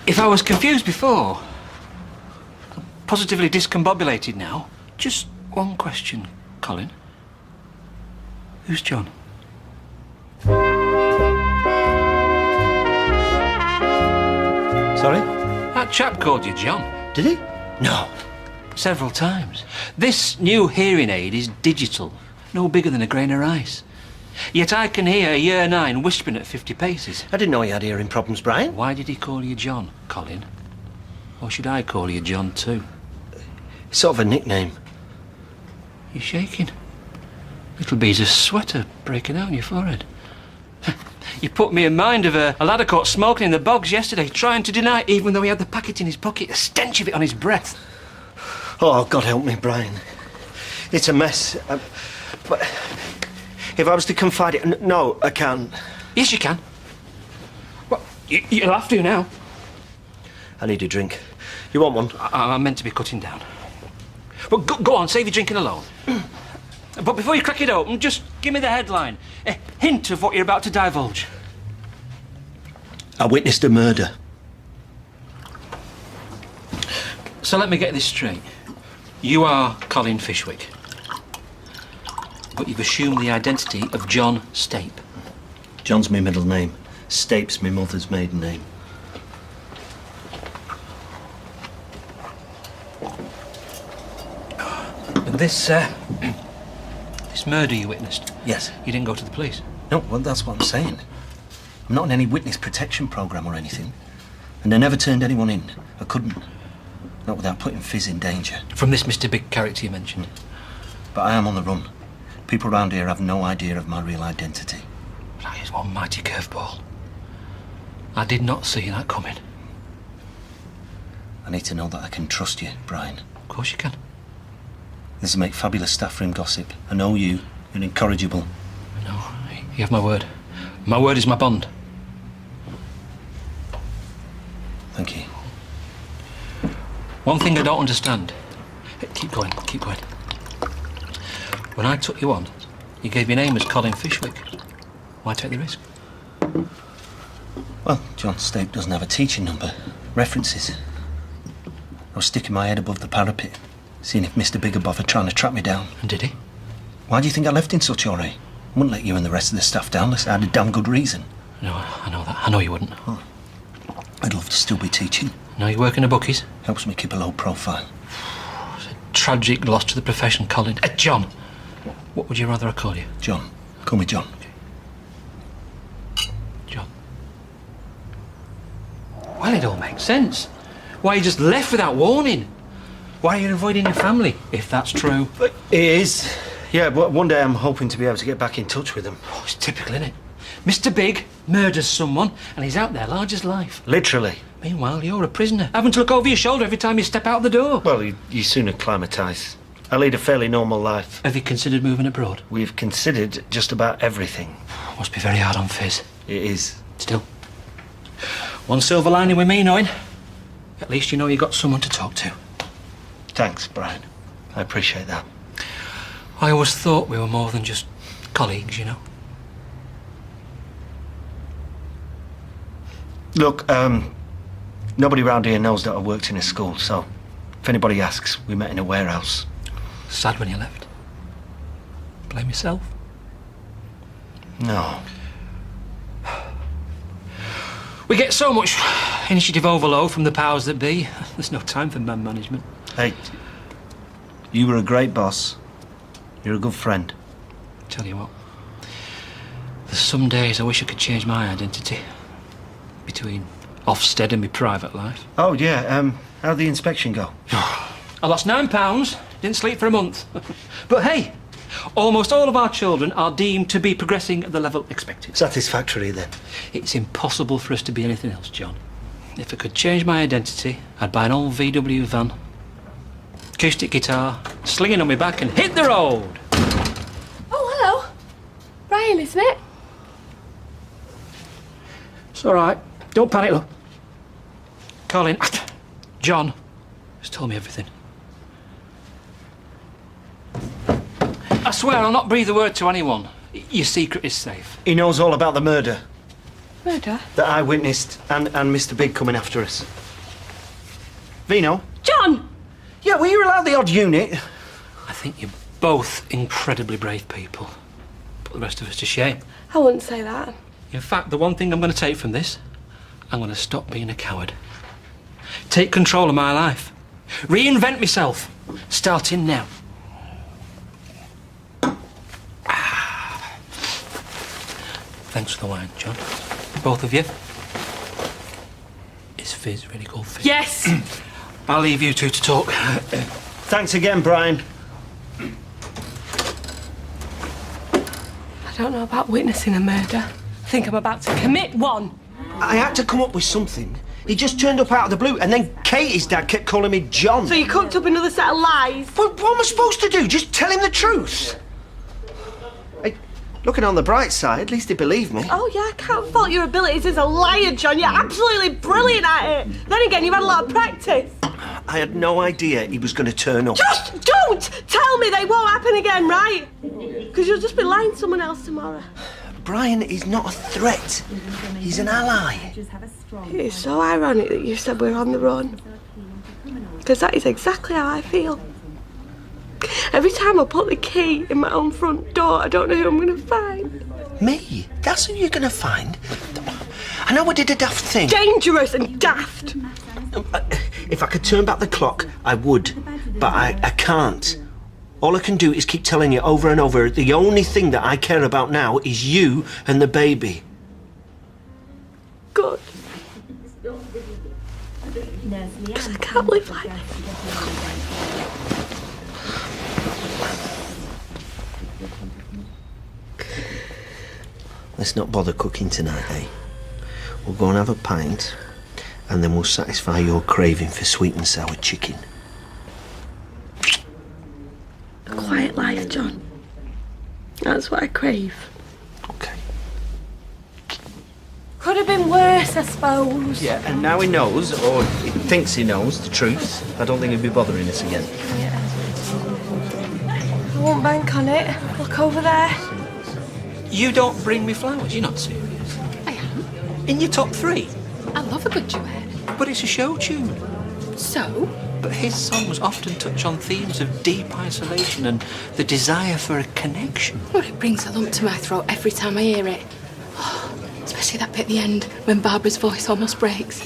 If I was confused before, positively discombobulated now, just one question, Colin. Who's John? Sorry? That chap called you John. Did he? No. Several times. This new hearing aid is digital, no bigger than a grain of rice. Yet I can hear Year 9 whispering at 50 paces. I didn't know he had hearing problems, Brian. Why did he call you John, Colin? Or should I call you John too? It's sort of a nickname. You're shaking. Little beads of sweat are breaking out on your forehead. You put me in mind of a lad I caught smoking in the bogs yesterday, trying to deny it, even though he had the packet in his pocket, the stench of it on his breath. Oh, God help me, Brian. It's a mess. But if I was to confide it... No, I can't. Yes, you can. Well, you'll have to now. I need a drink. You want one? I'm meant to be cutting down. Well, go on, save your drinking alone. But before you crack it open, just give me the headline. A hint of what you're about to divulge. I witnessed a murder. So let me get this straight. You are Colin Fishwick. But you've assumed the identity of John Stape. John's my middle name. Stape's my mother's maiden name. And this murder you witnessed? Yes. You didn't go to the police? No, well, that's what I'm saying. I'm not in any witness protection programme or anything. And I never turned anyone in. I couldn't. Not without putting Fizz in danger. From this Mr. Big character you mentioned. But I am on the run. People around here have no idea of my real identity. That is one mighty curveball. I did not see that coming. I need to know that I can trust you, Brian. Of course you can. This will make fabulous staff room gossip. I know you. You're incorrigible. No, you have my word. My word is my bond. Thank you. One thing I don't understand. Keep going, keep going. When I took you on, you gave your name as Colin Fishwick. Why take the risk? Well, John Stape doesn't have a teaching number. References. I was sticking my head above the parapet, seeing if Mr. Big would bother trying to track me down. And did he? Why do you think I left in such a hurry? I wouldn't let you and the rest of the staff down unless I had a damn good reason. No, I know that. I know you wouldn't. Oh. I'd love to still be teaching. No, you work in the bookies? Helps me keep a low profile. It's a tragic loss to the profession, Colin. John, what would you rather I call you? John. Call me John. John. Well, it all makes sense. Why you just left without warning? Why are you avoiding your family, if that's true? But it is. Yeah, but one day I'm hoping to be able to get back in touch with them. Oh, it's typical, isn't it? Mr. Big murders someone, and he's out there large as life. Literally. Meanwhile, you're a prisoner, having to look over your shoulder every time you step out the door. Well, you soon acclimatise. I lead a fairly normal life. Have you considered moving abroad? We've considered just about everything. Must be very hard on Fizz. It is. Still. One silver lining with me knowing. At least you know you got someone to talk to. Thanks, Brian. I appreciate that. I always thought we were more than just colleagues, you know. Look, nobody round here knows that I worked in a school, so if anybody asks, we met in a warehouse. Sad when you left. Blame yourself? No. We get so much initiative overload from the powers that be. There's no time for man management. Hey, you were a great boss. You're a good friend. Tell you what, there's some days I wish I could change my identity. Between Ofsted and my private life. Oh, yeah, how'd the inspection go? I lost £9, didn't sleep for a month. But hey, almost all of our children are deemed to be progressing at the level expected. Satisfactory, then. It's impossible for us to be anything else, John. If I could change my identity, I'd buy an old VW van, acoustic guitar, sling it on my back and hit the road. Oh, hello. Brian, isn't it? It's all right. Don't panic, look. Colin, John has told me everything. I swear I'll not breathe a word to anyone. Your secret is safe. He knows all about the murder. Murder? That I witnessed, and Mr. Big coming after us. Vino? John! Yeah, were you allowed the odd unit? I think you're both incredibly brave people. Put the rest of us to shame. I wouldn't say that. In fact, the one thing I'm going to take from this, I'm going to stop being a coward. Take control of my life. Reinvent myself. Starting now. Thanks for the wine, John. Both of you. Is Fizz really called Fizz? Yes! I'll leave you two to talk. Thanks again, Brian. I don't know about witnessing a murder. I think I'm about to commit one. I had to come up with something. He just turned up out of the blue, and then Katie's dad kept calling me John. So you cooked up another set of lies? Well, what am I supposed to do? Just tell him the truth? Hey, looking on the bright side, at least he believed me. Oh, yeah, I can't fault your abilities as a liar, John. You're absolutely brilliant at it. Then again, you've had a lot of practice. I had no idea he was going to turn up. Just don't tell me they won't happen again, right? Because you'll just be lying to someone else tomorrow. Brian is not a threat. He's an ally. It is so ironic that you said we're on the run. Because that is exactly how I feel. Every time I put the key in my own front door, I don't know who I'm going to find. Me? That's who you're going to find? I know I did a daft thing. Dangerous and daft. If I could turn back the clock, I would. But I can't. All I can do is keep telling you over and over, the only thing that I care about now is you and the baby. Good. Because I can't live like this. Let's not bother cooking tonight, eh? We'll go and have a pint, and then we'll satisfy your craving for sweet and sour chicken. A quiet life, John. That's what I crave. Okay. Could have been worse, I suppose. Yeah, and now he knows, or he thinks he knows, the truth. I don't think he'll be bothering us again. I won't bank on it. Look over there. You don't bring me flowers, you're not serious. I am. In your top 3? I love a good duet. But it's a show tune. So? But his songs often touch on themes of deep isolation and the desire for a connection. Well, it brings a lump to my throat every time I hear it. Especially that bit at the end when Barbara's voice almost breaks.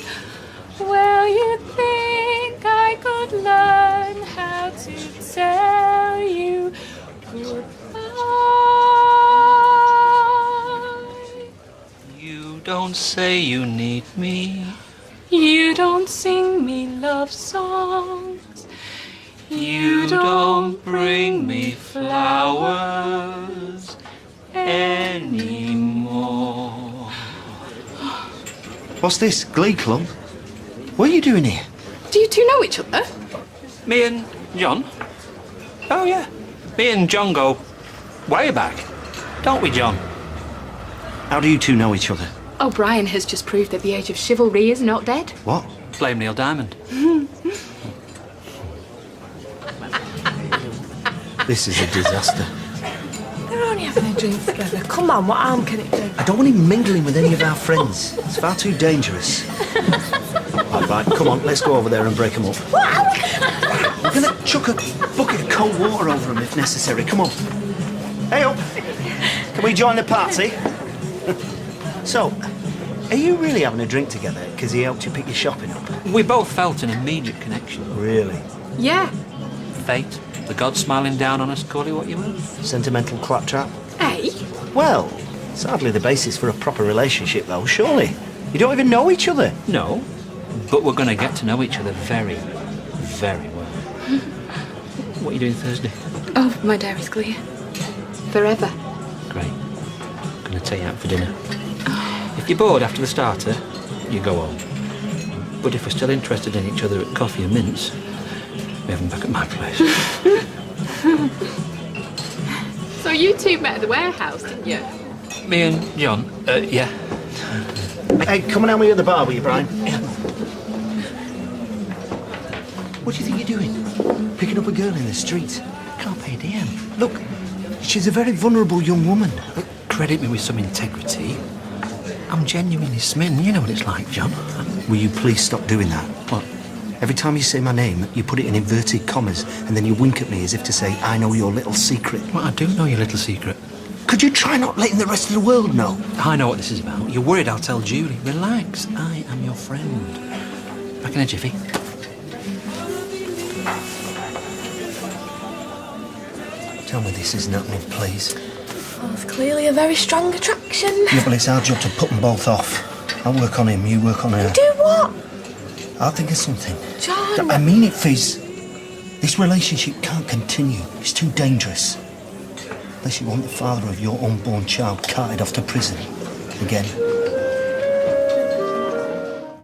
Well, you think I could learn how to tell you goodbye. You don't say you need me. You don't sing me love songs. You don't bring me flowers anymore. What's this, Glee Club? What are you doing here? Do you two know each other? Me and John? Oh, yeah. Me and John go way back. Don't we, John? How do you two know each other? O'Brien has just proved that the age of chivalry is not dead. What? Blame Neil Diamond. This is a disaster. They're only having a drink together. Come on, what harm can it do? I don't want him mingling with any of our friends. It's far too dangerous. Right, come on, let's go over there and break them up. We're going to chuck a bucket of cold water over them if necessary. Come on. Hey up. Can we join the party? So, are you really having a drink together because he helped you pick your shopping up? We both felt an immediate connection. Really? Yeah. Fate, the gods smiling down on us, call it what you will. Sentimental claptrap? Hey? Well, it's hardly the basis for a proper relationship, though, surely. You don't even know each other. No, but we're going to get to know each other very, very well. What are you doing Thursday? Oh, my diary's clear. Forever. Great. Going to take you out for dinner. If you're bored after the starter, you go home. But if we're still interested in each other at coffee and mints, we have them back at my place. So you two met at the warehouse, didn't you? Me and John, yeah. Hey, come and help me at the bar, will you, Brian? Yeah. What do you think you're doing? Picking up a girl in the street? Carpe diem. Look, she's a very vulnerable young woman. Credit me with some integrity. I'm genuinely smitten. You know what it's like, John. Will you please stop doing that? What? Every time you say my name, you put it in inverted commas, and then you wink at me as if to say, I know your little secret. Well, I do know your little secret. Could you try not letting the rest of the world know? I know what this is about. You're worried I'll tell Julie. Relax. I am your friend. Back in a jiffy. Tell me this isn't happening, please. Well, it's clearly a very strong attraction. Yeah, but it's our job to put them both off. I'll work on him, you work on her. Do what? I'll think of something. John! I mean it, Fizz. This relationship can't continue. It's too dangerous. Unless you want the father of your unborn child carted off to prison. Again.